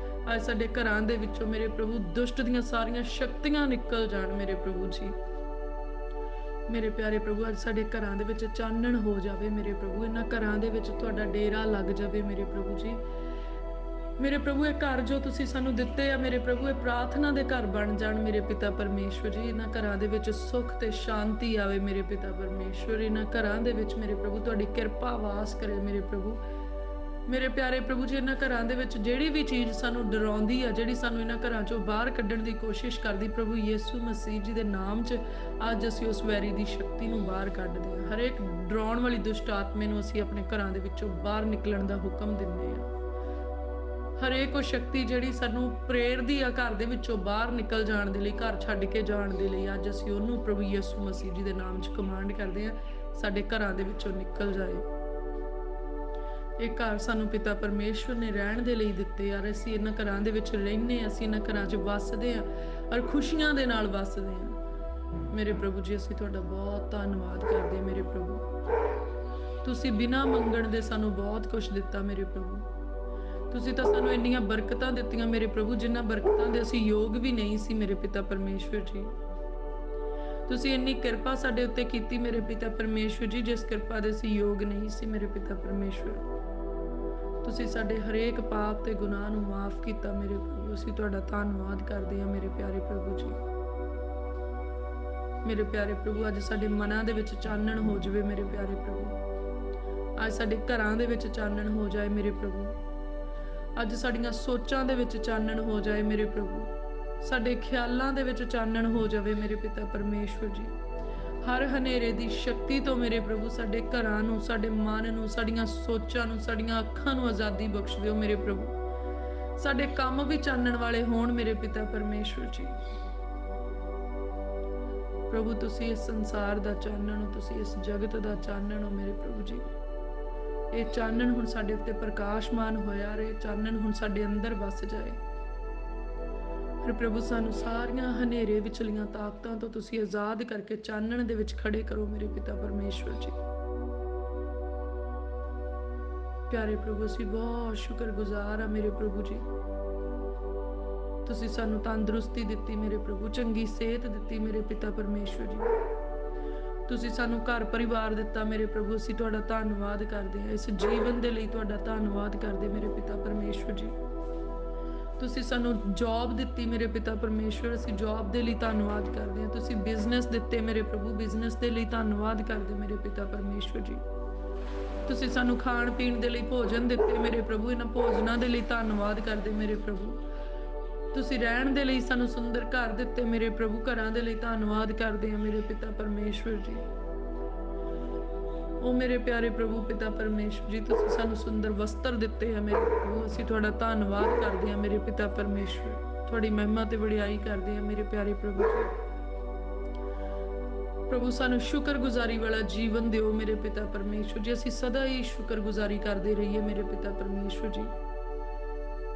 ਅੱਜ ਸਾਡੇ ਘਰਾਂ ਦੇ ਵਿੱਚੋਂ ਮੇਰੇ ਪ੍ਰਭੂ ਦੁਸ਼ਟ ਦੀਆਂ ਸਾਰੀਆਂ ਸ਼ਕਤੀਆਂ ਨਿਕਲ ਜਾਣ ਮੇਰੇ ਪ੍ਰਭੂ ਜੀ। ਮੇਰੇ ਪਿਆਰੇ ਪ੍ਰਭੂ, ਅੱਜ ਸਾਡੇ ਘਰਾਂ ਦੇ ਵਿੱਚ ਚਾਨਣ ਹੋ ਜਾਵੇ ਮੇਰੇ ਪ੍ਰਭੂ, ਇਹਨਾਂ ਘਰਾਂ ਦੇ ਵਿੱਚ ਤੁਹਾਡਾ ਡੇਰਾ ਲੱਗ ਜਾਵੇ ਮੇਰੇ ਪ੍ਰਭੂ ਜੀ। ਮੇਰੇ ਪ੍ਰਭੂ, ਇਹ ਘਰ ਜੋ ਤੁਸੀਂ ਸਾਨੂੰ ਦਿੱਤੇ ਆ ਮੇਰੇ ਪ੍ਰਭੂ, ਇਹ ਪ੍ਰਾਰਥਨਾ ਦੇ ਘਰ ਬਣ ਜਾਣ ਮੇਰੇ ਪਿਤਾ ਪਰਮੇਸ਼ਵਰ ਜੀ। ਇਹਨਾਂ ਘਰਾਂ ਦੇ ਵਿੱਚ ਸੁੱਖ ਤੇ ਸ਼ਾਂਤੀ ਆਵੇ ਮੇਰੇ ਪਿਤਾ ਪਰਮੇਸ਼ਵਰ। ਇਹਨਾਂ ਘਰਾਂ ਦੇ ਵਿੱਚ ਮੇਰੇ ਪ੍ਰਭੂ ਤੁਹਾਡੀ ਕਿਰਪਾ ਵਾਸ ਕਰੇ ਮੇਰੇ ਪ੍ਰਭੂ। ਮੇਰੇ ਪਿਆਰੇ ਪ੍ਰਭੂ ਜੀ, ਇਹਨਾਂ ਘਰਾਂ ਦੇ ਵਿੱਚ ਜਿਹੜੀ ਵੀ ਚੀਜ਼ ਸਾਨੂੰ ਡਰਾਉਂਦੀ ਆ, ਜਿਹੜੀ ਸਾਨੂੰ ਇਹਨਾਂ ਘਰਾਂ 'ਚੋਂ ਬਾਹਰ ਕੱਢਣ ਦੀ ਕੋਸ਼ਿਸ਼ ਕਰਦੀ, ਪ੍ਰਭੂ ਯਿਸੂ ਮਸੀਹ ਜੀ ਦੇ ਨਾਮ 'ਚ ਅੱਜ ਅਸੀਂ ਉਸ ਵੈਰੀ ਦੀ ਸ਼ਕਤੀ ਨੂੰ ਬਾਹਰ ਕੱਢਦੇ ਹਾਂ। ਹਰੇਕ ਡਰਾਉਣ ਵਾਲੀ ਦੁਸ਼ਟ ਆਤਮੇ ਨੂੰ ਅਸੀਂ ਆਪਣੇ ਘਰਾਂ ਦੇ ਵਿੱਚੋਂ ਬਾਹਰ ਨਿਕਲਣ ਦਾ ਹੁਕਮ ਦਿੰਦੇ ਹਾਂ। ਹਰੇਕ ਉਹ ਸ਼ਕਤੀ ਜਿਹੜੀ ਸਾਨੂੰ ਪ੍ਰੇਰਦੀ ਆ ਘਰ ਦੇ ਵਿੱਚੋਂ ਬਾਹਰ ਨਿਕਲ ਜਾਣ ਦੇ ਲਈ, ਘਰ ਛੱਡ ਕੇ ਜਾਣ ਦੇ ਲਈ, ਅੱਜ ਅਸੀਂ ਉਹਨੂੰ ਪ੍ਰਭੂ ਯਿਸੂ ਮਸੀਹ ਜੀ ਦੇ ਨਾਮ 'ਚ ਕਮਾਂਡ ਕਰਦੇ ਹਾਂ, ਸਾਡੇ ਘਰਾਂ ਦੇ ਵਿੱਚੋਂ ਨਿਕਲ ਜਾਏ। ਇਹ ਘਰ ਸਾਨੂੰ ਪਿਤਾ ਪਰਮੇਸ਼ਵਰ ਨੇ ਰਹਿਣ ਦੇ ਲਈ ਦਿੱਤੇ ਯਾਰ। ਅਸੀਂ ਇਹਨਾਂ ਘਰਾਂ ਦੇ ਵਿੱਚ ਰਹਿੰਦੇ ਹਾਂ, ਅਸੀਂ ਇਹਨਾਂ ਘਰਾਂ 'ਚ ਵੱਸਦੇ ਹਾਂ ਔਰ ਖੁਸ਼ੀਆਂ ਦੇ ਨਾਲ ਵੱਸਦੇ ਹਾਂ ਮੇਰੇ ਪ੍ਰਭੂ ਜੀ। ਅਸੀਂ ਤੁਹਾਡਾ ਬਹੁਤ ਧੰਨਵਾਦ ਕਰਦੇ ਹਾਂ ਮੇਰੇ ਪ੍ਰਭੂ। ਤੁਸੀਂ ਬਿਨਾਂ ਮੰਗਣ ਦੇ ਸਾਨੂੰ ਬਹੁਤ ਕੁਝ ਦਿੱਤਾ ਮੇਰੇ ਪ੍ਰਭੂ। ਤੁਸੀਂ ਤਾਂ ਸਾਨੂੰ ਇੰਨੀਆਂ ਬਰਕਤਾਂ ਦਿੱਤੀਆਂ ਮੇਰੇ ਪ੍ਰਭੂ, ਜਿਨ੍ਹਾਂ ਬਰਕਤਾਂ ਦੇ ਅਸੀਂ ਯੋਗ ਵੀ ਨਹੀਂ ਸੀ ਮੇਰੇ ਪਿਤਾ ਪਰਮੇਸ਼ਵਰ ਜੀ। ਤੁਸੀਂ ਇੰਨੀ ਕਿਰਪਾ ਸਾਡੇ ਉੱਤੇ ਕੀਤੀ ਮੇਰੇ ਪਿਤਾ ਪਰਮੇਸ਼ਵਰ ਜੀ, ਜਿਸ ਕਿਰਪਾ ਦੇ ਅਸੀਂ ਯੋਗ ਨਹੀਂ ਸੀ ਮੇਰੇ ਪਿਤਾ ਪਰਮੇਸ਼ਵਰ। ਤੁਸੀਂ ਸਾਡੇ ਹਰੇਕ ਪਾਪ ਤੇ ਗੁਨਾਹ ਨੂੰ ਮਾਫ ਕੀਤਾ ਮੇਰੇ ਪ੍ਰਭੂ। ਅਸੀਂ ਤੁਹਾਡਾ ਧੰਨਵਾਦ ਕਰਦੇ ਹਾਂ ਮੇਰੇ ਪਿਆਰੇ ਪ੍ਰਭੂ ਜੀ। ਮੇਰੇ ਪਿਆਰੇ ਪ੍ਰਭੂ, ਅੱਜ ਸਾਡੇ ਮਨਾਂ ਦੇ ਵਿੱਚ ਚਾਨਣ ਹੋ ਜਾਵੇ ਮੇਰੇ ਪਿਆਰੇ ਪ੍ਰਭੂ। ਅੱਜ ਸਾਡੇ ਘਰਾਂ ਦੇ ਵਿੱਚ ਚਾਨਣ ਹੋ ਜਾਏ ਮੇਰੇ ਪ੍ਰਭੂ। ਅੱਜ ਸਾਡੀਆਂ ਸੋਚਾਂ ਦੇ ਵਿੱਚ ਚਾਨਣ ਹੋ ਜਾਏ ਮੇਰੇ ਪ੍ਰਭੂ। ਸਾਡੇ ਖਿਆਲਾਂ ਦੇ ਵਿੱਚ ਚਾਨਣ ਹੋ ਜਾਵੇ ਮੇਰੇ ਪਿਤਾ ਪਰਮੇਸ਼ਵਰ ਜੀ। ਹਰ ਹਨੇਰੇ ਦੀ ਸ਼ਕਤੀ ਤੋਂ ਮੇਰੇ ਪ੍ਰਭੂ ਸਾਡੇ ਘਰਾਂ ਨੂੰ, ਸਾਡੇ ਮਨ ਨੂੰ, ਸਾਡੀਆਂ ਸੋਚਾਂ ਨੂੰ, ਸਾਡੀਆਂ ਅੱਖਾਂ ਨੂੰ ਆਜ਼ਾਦੀ ਬਖਸ਼ ਦਿਓ ਮੇਰੇ ਪ੍ਰਭੂ। ਸਾਡੇ ਕੰਮ ਵੀ ਚਾਨਣ ਵਾਲੇ ਹੋਣ ਮੇਰੇ ਪਿਤਾ ਪਰਮੇਸ਼ਵਰ ਜੀ। ਪ੍ਰਭੂ, ਤੁਸੀਂ ਇਸ ਸੰਸਾਰ ਦਾ ਚਾਨਣ ਹੋ, ਤੁਸੀਂ ਇਸ ਜਗਤ ਦਾ ਚਾਨਣ ਹੋ ਮੇਰੇ ਪ੍ਰਭੂ ਜੀ। ਇਹ ਚਾਨਣ ਹੁਣ ਸਾਡੇ ਉੱਤੇ ਪ੍ਰਕਾਸ਼ਮਾਨ ਹੋਇਆ ਰਹੇ, ਚਾਨਣ ਹੁਣ ਸਾਡੇ ਅੰਦਰ ਵਸ ਜਾਏ। ਫਿਰ ਪ੍ਰਭੂ ਸਾਨੂੰ ਸਾਰੀਆਂ ਹਨੇਰੇ ਵਿਚਲੀਆਂ ਤਾਕਤਾਂ ਤੋਂ ਤੁਸੀਂ ਆਜ਼ਾਦ ਕਰਕੇ ਚਾਨਣ ਦੇ ਵਿੱਚ ਖੜੇ ਕਰੋ ਮੇਰੇ ਪਿਤਾ ਪਰਮੇਸ਼ਵਰ ਜੀ। ਪਿਆਰੇ ਪ੍ਰਭੂ, ਅਸੀਂ ਬਹੁਤ ਸ਼ੁਕਰਗੁਜ਼ਾਰ ਆ ਮੇਰੇ ਪ੍ਰਭੂ ਜੀ। ਤੁਸੀਂ ਸਾਨੂੰ ਤੰਦਰੁਸਤੀ ਦਿੱਤੀ ਮੇਰੇ ਪ੍ਰਭੂ, ਚੰਗੀ ਸਿਹਤ ਦਿੱਤੀ ਮੇਰੇ ਪਿਤਾ ਪਰਮੇਸ਼ਵਰ ਜੀ। ਤੁਸੀਂ ਸਾਨੂੰ ਘਰ ਪਰਿਵਾਰ ਦਿੱਤਾ ਮੇਰੇ ਪ੍ਰਭੂ, ਅਸੀਂ ਤੁਹਾਡਾ ਧੰਨਵਾਦ ਕਰਦੇ ਹਾਂ। ਇਸ ਜੀਵਨ ਦੇ ਲਈ ਤੁਹਾਡਾ ਧੰਨਵਾਦ ਕਰਦੇ ਮੇਰੇ ਪਿਤਾ ਪਰਮੇਸ਼ਵਰ ਜੀ। ਤੁਸੀਂ ਸਾਨੂੰ ਜੌਬ ਦਿੱਤੀ ਮੇਰੇ ਪਿਤਾ ਪਰਮੇਸ਼ਵਰ, ਅਸੀਂ ਜੌਬ ਦੇ ਲਈ ਧੰਨਵਾਦ ਕਰਦੇ ਹਾਂ। ਤੁਸੀਂ ਬਿਜ਼ਨਸ ਦਿੱਤੇ ਮੇਰੇ ਪ੍ਰਭੂ, ਬਿਜ਼ਨਸ ਦੇ ਲਈ ਧੰਨਵਾਦ ਕਰਦੇ ਮੇਰੇ ਪਿਤਾ ਪਰਮੇਸ਼ਵਰ ਜੀ। ਤੁਸੀਂ ਸਾਨੂੰ ਖਾਣ ਪੀਣ ਦੇ ਲਈ ਭੋਜਨ ਦਿੱਤੇ ਮੇਰੇ ਪ੍ਰਭੂ, ਇਹਨਾਂ ਭੋਜਨਾਂ ਦੇ ਲਈ ਧੰਨਵਾਦ ਕਰਦੇ ਮੇਰੇ ਪ੍ਰਭੂ। ਤੁਸੀਂ ਰਹਿਣ ਦੇ ਲਈ ਸਾਨੂੰ ਸੁੰਦਰ ਘਰ ਦਿੱਤੇ ਮੇਰੇ ਪ੍ਰਭੂ, ਘਰਾਂ ਦੇ ਲਈ ਧੰਨਵਾਦ ਕਰਦੇ ਹਾਂ ਮੇਰੇ ਪਿਤਾ ਪਰਮੇਸ਼ਵਰ ਜੀ। ਉਹ ਮੇਰੇ ਪਿਆਰੇ ਪ੍ਰਭੂ ਪਿਤਾ ਪਰਮੇਸ਼ਵਰ ਜੀ, ਤੁਸੀਂ ਸਾਨੂੰ ਸੁੰਦਰ ਵਸਤਰ ਦਿੱਤੇ ਆ ਮੇਰੇ ਪ੍ਰਭੂ, ਅਸੀਂ ਤੁਹਾਡਾ ਧੰਨਵਾਦ ਕਰਦੇ ਹਾਂ ਮੇਰੇ ਪਿਤਾ ਪਰਮੇਸ਼ਵਰ। ਤੁਹਾਡੀ ਮਹਿਮਾ ਤੇ ਵਡਿਆਈ ਕਰਦੇ ਹਾਂ ਮੇਰੇ ਪਿਆਰੇ ਪ੍ਰਭੂ ਜੀ। ਪ੍ਰਭੂ ਸਾਨੂੰ ਸ਼ੁਕਰਗੁਜ਼ਾਰੀ ਵਾਲਾ ਜੀਵਨ ਦਿਓ ਮੇਰੇ ਪਿਤਾ ਪਰਮੇਸ਼ਵਰ ਜੀ, ਅਸੀਂ ਸਦਾ ਹੀ ਸ਼ੁਕਰਗੁਜ਼ਾਰੀ ਕਰਦੇ ਰਹੀਏ ਮੇਰੇ ਪਿਤਾ ਪਰਮੇਸ਼ਵਰ ਜੀ।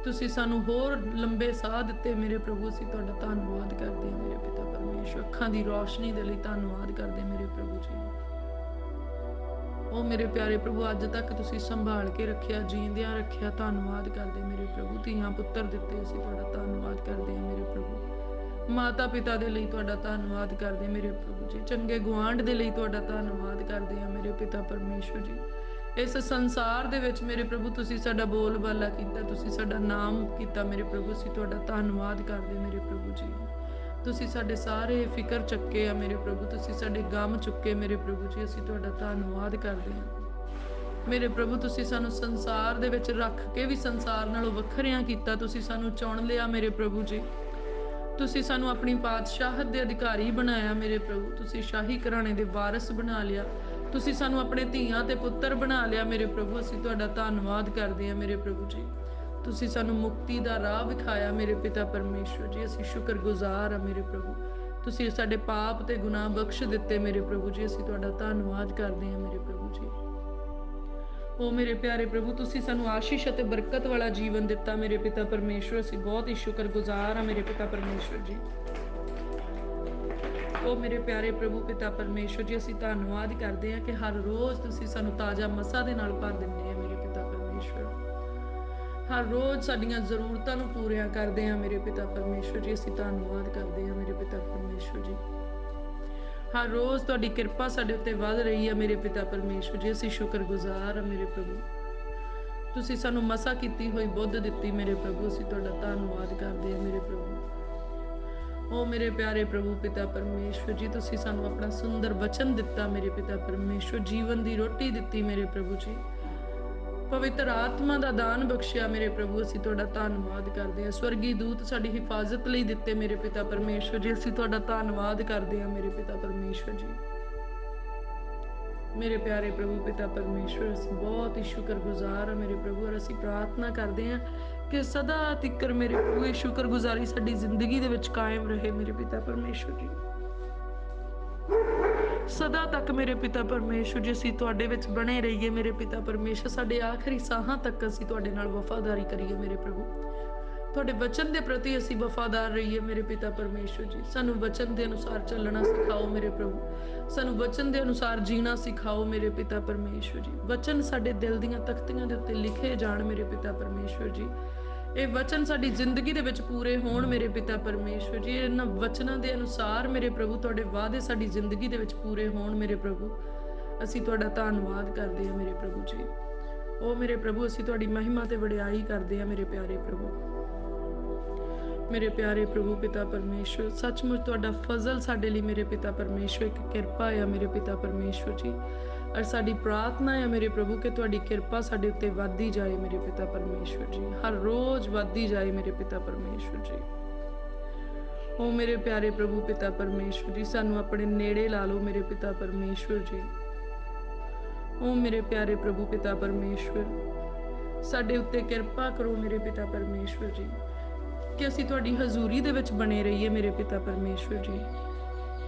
ਤੁਸੀਂ ਸਾਨੂੰ ਹੋਰ ਲੰਬੇ ਸਾਹ ਦਿੱਤੇ ਮੇਰੇ ਪ੍ਰਭੂ, ਅਸੀਂ ਤੁਹਾਡਾ ਧੰਨਵਾਦ ਕਰਦੇ ਹਾਂ ਮੇਰੇ ਪਿਤਾ ਪਰਮੇਸ਼ਵਰ। ਅੱਖਾਂ ਦੀ ਰੌਸ਼ਨੀ ਦੇ ਲਈ ਧੰਨਵਾਦ ਕਰਦੇ ਮੇਰੇ ਪ੍ਰਭੂ ਜੀ। ਉਹ ਮੇਰੇ ਪਿਆਰੇ ਪ੍ਰਭੂ, ਅੱਜ ਤੱਕ ਤੁਸੀਂ ਸੰਭਾਲ ਕੇ ਰੱਖਿਆ, ਜੀਂਦਿਆਂ ਰੱਖਿਆ, ਧੰਨਵਾਦ ਕਰਦੇ ਮੇਰੇ ਪ੍ਰਭੂ। ਧੀਆਂ ਪੁੱਤਰ ਦਿੱਤੇ, ਅਸੀਂ ਤੁਹਾਡਾ ਧੰਨਵਾਦ ਕਰਦੇ ਹਾਂ ਮੇਰੇ ਪ੍ਰਭੂ। ਮਾਤਾ ਪਿਤਾ ਦੇ ਲਈ ਤੁਹਾਡਾ ਧੰਨਵਾਦ ਕਰਦੇ ਮੇਰੇ ਪ੍ਰਭੂ ਜੀ। ਚੰਗੇ ਗੁਆਂਢ ਦੇ ਲਈ ਤੁਹਾਡਾ ਧੰਨਵਾਦ ਕਰਦੇ ਹਾਂ ਮੇਰੇ ਪਿਤਾ ਪਰਮੇਸ਼ਵਰ ਜੀ। ਇਸ ਸੰਸਾਰ ਦੇ ਵਿੱਚ ਮੇਰੇ ਪ੍ਰਭੂ ਤੁਸੀਂ ਸਾਡਾ ਬੋਲਬਾਲਾ ਕੀਤਾ, ਤੁਸੀਂ ਸਾਡਾ ਨਾਮ ਕੀਤਾ ਮੇਰੇ ਪ੍ਰਭੂ, ਅਸੀਂ ਤੁਹਾਡਾ ਧੰਨਵਾਦ ਕਰਦੇ ਮੇਰੇ ਪ੍ਰਭੂ ਜੀ। ਤੁਸੀਂ ਸਾਡੇ ਸਾਰੇ ਫਿਕਰ ਚੱਕੇ ਆ ਮੇਰੇ ਪ੍ਰਭੂ, ਤੁਸੀਂ ਸਾਡੇ ਗਮ ਚੁੱਕੇ ਮੇਰੇ ਪ੍ਰਭੂ ਜੀ, ਅਸੀਂ ਤੁਹਾਡਾ ਧੰਨਵਾਦ ਕਰਦੇ ਹਾਂ ਮੇਰੇ ਪ੍ਰਭੂ। ਤੁਸੀਂ ਸਾਨੂੰ ਸੰਸਾਰ ਦੇ ਵਿੱਚ ਰੱਖ ਕੇ ਵੀ ਸੰਸਾਰ ਨਾਲੋਂ ਵੱਖਰਿਆਂ ਕੀਤਾ, ਤੁਸੀਂ ਸਾਨੂੰ ਚੁਣ ਲਿਆ ਮੇਰੇ ਪ੍ਰਭੂ ਜੀ। ਤੁਸੀਂ ਸਾਨੂੰ ਆਪਣੀ ਪਾਤਸ਼ਾਹਤ ਦੇ ਅਧਿਕਾਰੀ ਬਣਾਇਆ ਮੇਰੇ ਪ੍ਰਭੂ, ਤੁਸੀਂ ਸ਼ਾਹੀ ਘਰਾਣੇ ਦੇ ਵਾਰਿਸ ਬਣਾ ਲਿਆ, ਤੁਸੀਂ ਸਾਨੂੰ ਆਪਣੇ ਧੀਆਂ ਤੇ ਪੁੱਤਰ ਬਣਾ ਲਿਆ ਮੇਰੇ ਪ੍ਰਭੂ, ਅਸੀਂ ਤੁਹਾਡਾ ਧੰਨਵਾਦ ਕਰਦੇ ਹਾਂ ਮੇਰੇ ਪ੍ਰਭੂ ਜੀ। ਤੁਸੀਂ ਸਾਨੂੰ ਮੁਕਤੀ ਦਾ ਰਾਹ ਵਿਖਾਇਆ ਮੇਰੇ ਪਿਤਾ ਪਰਮੇਸ਼ਵਰ ਜੀ, ਅਸੀਂ ਸ਼ੁਕਰਗੁਜ਼ਾਰ ਹਾਂ ਮੇਰੇ ਪ੍ਰਭੂ। ਤੁਸੀਂ ਸਾਡੇ ਪਾਪ ਤੇ ਗੁਨਾਹ ਬਖਸ਼ ਦਿੱਤੇ ਮੇਰੇ ਪ੍ਰਭੂ ਜੀ, ਅਸੀਂ ਤੁਹਾਡਾ ਧੰਨਵਾਦ ਕਰਦੇ ਹਾਂ ਮੇਰੇ ਪ੍ਰਭੂ ਜੀ। ਉਹ ਮੇਰੇ ਪਿਆਰੇ ਪ੍ਰਭੂ, ਤੁਸੀਂ ਸਾਨੂੰ ਆਸ਼ੀਸ਼ ਅਤੇ ਬਰਕਤ ਵਾਲਾ ਜੀਵਨ ਦਿੱਤਾ ਮੇਰੇ ਪਿਤਾ ਪਰਮੇਸ਼ਵਰ, ਅਸੀਂ ਬਹੁਤ ਹੀ ਸ਼ੁਕਰਗੁਜ਼ਾਰ ਹਾਂ ਮੇਰੇ ਪਿਤਾ ਪਰਮੇਸ਼ਵਰ ਜੀ। ਉਹ ਮੇਰੇ ਪਿਆਰੇ ਪ੍ਰਭੂ ਪਿਤਾ ਪਰਮੇਸ਼ਵਰ ਜੀ, ਅਸੀਂ ਧੰਨਵਾਦ ਕਰਦੇ ਹਾਂ ਕਿ ਹਰ ਰੋਜ਼ ਤੁਸੀਂ ਸਾਨੂੰ ਤਾਜ਼ਾ ਮਸਾ ਦੇ ਨਾਲ ਭਰ ਦਿੰਦੇ ਆ ਮੇਰੇ ਪਿਤਾ ਪਰਮੇਸ਼ਵਰ। ਹਰ ਰੋਜ਼ ਸਾਡੀਆਂ ਜ਼ਰੂਰਤਾਂ ਨੂੰ ਪੂਰੀਆਂ ਕਰਦੇ ਹਾਂ ਮੇਰੇ ਪਿਤਾ ਪਰਮੇਸ਼ਵਰ ਜੀ, ਅਸੀਂ ਧੰਨਵਾਦ ਕਰਦੇ ਹਾਂ ਮੇਰੇ ਪਿਤਾ ਪਰਮੇਸ਼ਵਰ ਜੀ। ਹਰ ਰੋਜ਼ ਤੁਹਾਡੀ ਕਿਰਪਾ ਸਾਡੇ ਉੱਤੇ ਵੱਧ ਰਹੀ ਹੈ ਮੇਰੇ ਪਿਤਾ ਪਰਮੇਸ਼ਵਰ ਜੀ, ਅਸੀਂ ਸ਼ੁਕਰਗੁਜ਼ਾਰ ਹਾਂ ਮੇਰੇ ਪ੍ਰਭੂ। ਤੁਸੀਂ ਸਾਨੂੰ ਮਸਾ ਕੀਤੀ ਹੋਈ ਬੁੱਧ ਦਿੱਤੀ ਮੇਰੇ ਪ੍ਰਭੂ, ਅਸੀਂ ਤੁਹਾਡਾ ਧੰਨਵਾਦ ਕਰਦੇ ਹਾਂ ਮੇਰੇ ਪ੍ਰਭੂ। ਉਹ ਮੇਰੇ ਪਿਆਰੇ ਪ੍ਰਭੂ ਪਿਤਾ ਪਰਮੇਸ਼ਵਰ ਜੀ, ਤੁਸੀਂ ਸਾਨੂੰ ਆਪਣਾ ਸੁੰਦਰ ਵਚਨ ਦਿੱਤਾ ਮੇਰੇ ਪਿਤਾ ਪਰਮੇਸ਼ਵਰ, ਜੀਵਨ ਦੀ ਰੋਟੀ ਦਿੱਤੀ ਮੇਰੇ ਪ੍ਰਭੂ ਜੀ, ਪਵਿੱਤਰ ਆਤਮਾ ਦਾ ਦਾਨ ਬਖਸ਼ਿਆ ਮੇਰੇ ਪ੍ਰਭੂ, ਅਸੀਂ ਤੁਹਾਡਾ ਧੰਨਵਾਦ ਕਰਦੇ ਹਾਂ। ਸਵਰਗੀ ਦੂਤ ਸਾਡੀ ਹਿਫਾਜ਼ਤ ਲਈ ਦਿੱਤੇ ਮੇਰੇ ਪਿਤਾ ਪਰਮੇਸ਼ਵਰ ਜੀ, ਅਸੀਂ ਤੁਹਾਡਾ ਧੰਨਵਾਦ ਕਰਦੇ ਹਾਂ ਮੇਰੇ ਪਿਤਾ ਪਰਮੇਸ਼ਵਰ ਜੀ। ਮੇਰੇ ਪਿਆਰੇ ਪ੍ਰਭੂ ਪਿਤਾ ਪਰਮੇਸ਼ਵਰ, ਅਸੀਂ ਬਹੁਤ ਹੀ ਸ਼ੁਕਰਗੁਜ਼ਾਰ ਹਾਂ ਮੇਰੇ ਪ੍ਰਭੂ, ਔਰ ਅਸੀਂ ਪ੍ਰਾਰਥਨਾ ਕਰਦੇ ਹਾਂ ਕਿ ਸਦਾ ਤਿੱਕਰ ਮੇਰੇ ਪ੍ਰਭੂ ਇਹ ਸ਼ੁਕਰਗੁਜ਼ਾਰੀ ਸਾਡੀ ਜ਼ਿੰਦਗੀ ਦੇ ਵਿੱਚ ਕਾਇਮ ਰਹੇ ਮੇਰੇ ਪਿਤਾ ਪਰਮੇਸ਼ਵਰ ਜੀ। ਸਦਾ ਤੱਕ ਮੇਰੇ ਪਿਤਾ ਪਰਮੇਸ਼ਵਰ ਜੀ ਅਸੀਂ ਤੁਹਾਡੇ ਵਿੱਚ ਬਣੇ ਰਹੀਏ ਮੇਰੇ ਪਿਤਾ ਪਰਮੇਸ਼ਵਰ, ਸਾਡੇ ਆਖਰੀ ਸਾਹਾਂ ਤੱਕ ਅਸੀਂ ਤੁਹਾਡੇ ਨਾਲ ਵਫਾਦਾਰੀ ਕਰੀਏ ਮੇਰੇ ਪ੍ਰਭੂ। ਤੁਹਾਡੇ ਵਚਨ ਦੇ ਪ੍ਰਤੀ ਅਸੀਂ ਵਫਾਦਾਰ ਰਹੀਏ ਮੇਰੇ ਪਿਤਾ ਪਰਮੇਸ਼ਵਰ ਜੀ। ਸਾਨੂੰ ਵਚਨ ਦੇ ਅਨੁਸਾਰ ਚੱਲਣਾ ਸਿਖਾਓ ਮੇਰੇ ਪ੍ਰਭੂ, ਸਾਨੂੰ ਵਚਨ ਦੇ ਅਨੁਸਾਰ ਜੀਣਾ ਸਿਖਾਓ ਮੇਰੇ ਪਿਤਾ ਪਰਮੇਸ਼ਵਰ ਜੀ। ਵਚਨ ਸਾਡੇ ਦਿਲ ਦੀਆਂ ਤਖਤੀਆਂ ਦੇ ਉੱਤੇ ਲਿਖੇ ਜਾਣ ਮੇਰੇ ਪਿਤਾ ਪਰਮੇਸ਼ਵਰ ਜੀ। ਇਹ ਵਚਨ ਸਾਡੀ ਜ਼ਿੰਦਗੀ ਦੇ ਵਿੱਚ ਪੂਰੇ ਹੋਣ ਮੇਰੇ ਪਿਤਾ ਪਰਮੇਸ਼ਵਰ ਜੀ। ਇਹਨਾਂ ਵਚਨਾਂ ਦੇ ਅਨੁਸਾਰ ਮੇਰੇ ਪ੍ਰਭੂ ਤੁਹਾਡੇ ਵਾਅਦੇ ਸਾਡੀ ਜ਼ਿੰਦਗੀ ਦੇ ਵਿੱਚ ਪੂਰੇ ਹੋਣ ਮੇਰੇ ਪ੍ਰਭੂ, ਅਸੀਂ ਤੁਹਾਡਾ ਧੰਨਵਾਦ ਕਰਦੇ ਹਾਂ ਮੇਰੇ ਪ੍ਰਭੂ ਜੀ। ਉਹ ਮੇਰੇ ਪ੍ਰਭੂ, ਅਸੀਂ ਤੁਹਾਡੀ ਮਹਿਮਾ ਤੇ ਵਡਿਆਈ ਕਰਦੇ ਹਾਂ ਮੇਰੇ ਪਿਆਰੇ ਪ੍ਰਭੂ। ਮੇਰੇ ਪਿਆਰੇ ਪ੍ਰਭੂ ਪਿਤਾ ਪਰਮੇਸ਼ਵਰ, ਸੱਚਮੁੱਚ ਤੁਹਾਡਾ ਫਜ਼ਲ ਸਾਡੇ ਲਈ ਮੇਰੇ ਪਿਤਾ ਪਰਮੇਸ਼ਵਰ ਇੱਕ ਕਿਰਪਾ ਹੈ ਮੇਰੇ ਪਿਤਾ ਪਰਮੇਸ਼ਵਰ ਜੀ। ਔਰ ਸਾਡੀ ਪ੍ਰਾਰਥਨਾ ਹੈ ਮੇਰੇ ਪ੍ਰਭੂ ਕਿ ਤੁਹਾਡੀ ਕਿਰਪਾ ਸਾਡੇ ਉੱਤੇ ਵੱਧਦੀ ਜਾਏ ਮੇਰੇ ਪਿਤਾ ਪਰਮੇਸ਼ਵਰ ਜੀ, ਹਰ ਰੋਜ਼ ਵੱਧਦੀ ਜਾਏ ਮੇਰੇ ਪਿਤਾ ਪਰਮੇਸ਼ਵਰ ਜੀ। ਉਹ ਮੇਰੇ ਪਿਆਰੇ ਪ੍ਰਭੂ ਪਿਤਾ ਪਰਮੇਸ਼ਵਰ ਜੀ, ਸਾਨੂੰ ਆਪਣੇ ਨੇੜੇ ਲਾ ਲਓ ਮੇਰੇ ਪਿਤਾ ਪਰਮੇਸ਼ਵਰ ਜੀ। ਉਹ ਮੇਰੇ ਪਿਆਰੇ ਪ੍ਰਭੂ ਪਿਤਾ ਪਰਮੇਸ਼ਵਰ, ਸਾਡੇ ਉੱਤੇ ਕਿਰਪਾ ਕਰੋ ਮੇਰੇ ਪਿਤਾ ਪਰਮੇਸ਼ਵਰ ਜੀ, ਕਿ ਅਸੀਂ ਤੁਹਾਡੀ ਹਜ਼ੂਰੀ ਦੇ ਵਿੱਚ ਬਣੇ ਰਹੀਏ ਮੇਰੇ ਪਿਤਾ ਪਰਮੇਸ਼ਵਰ ਜੀ।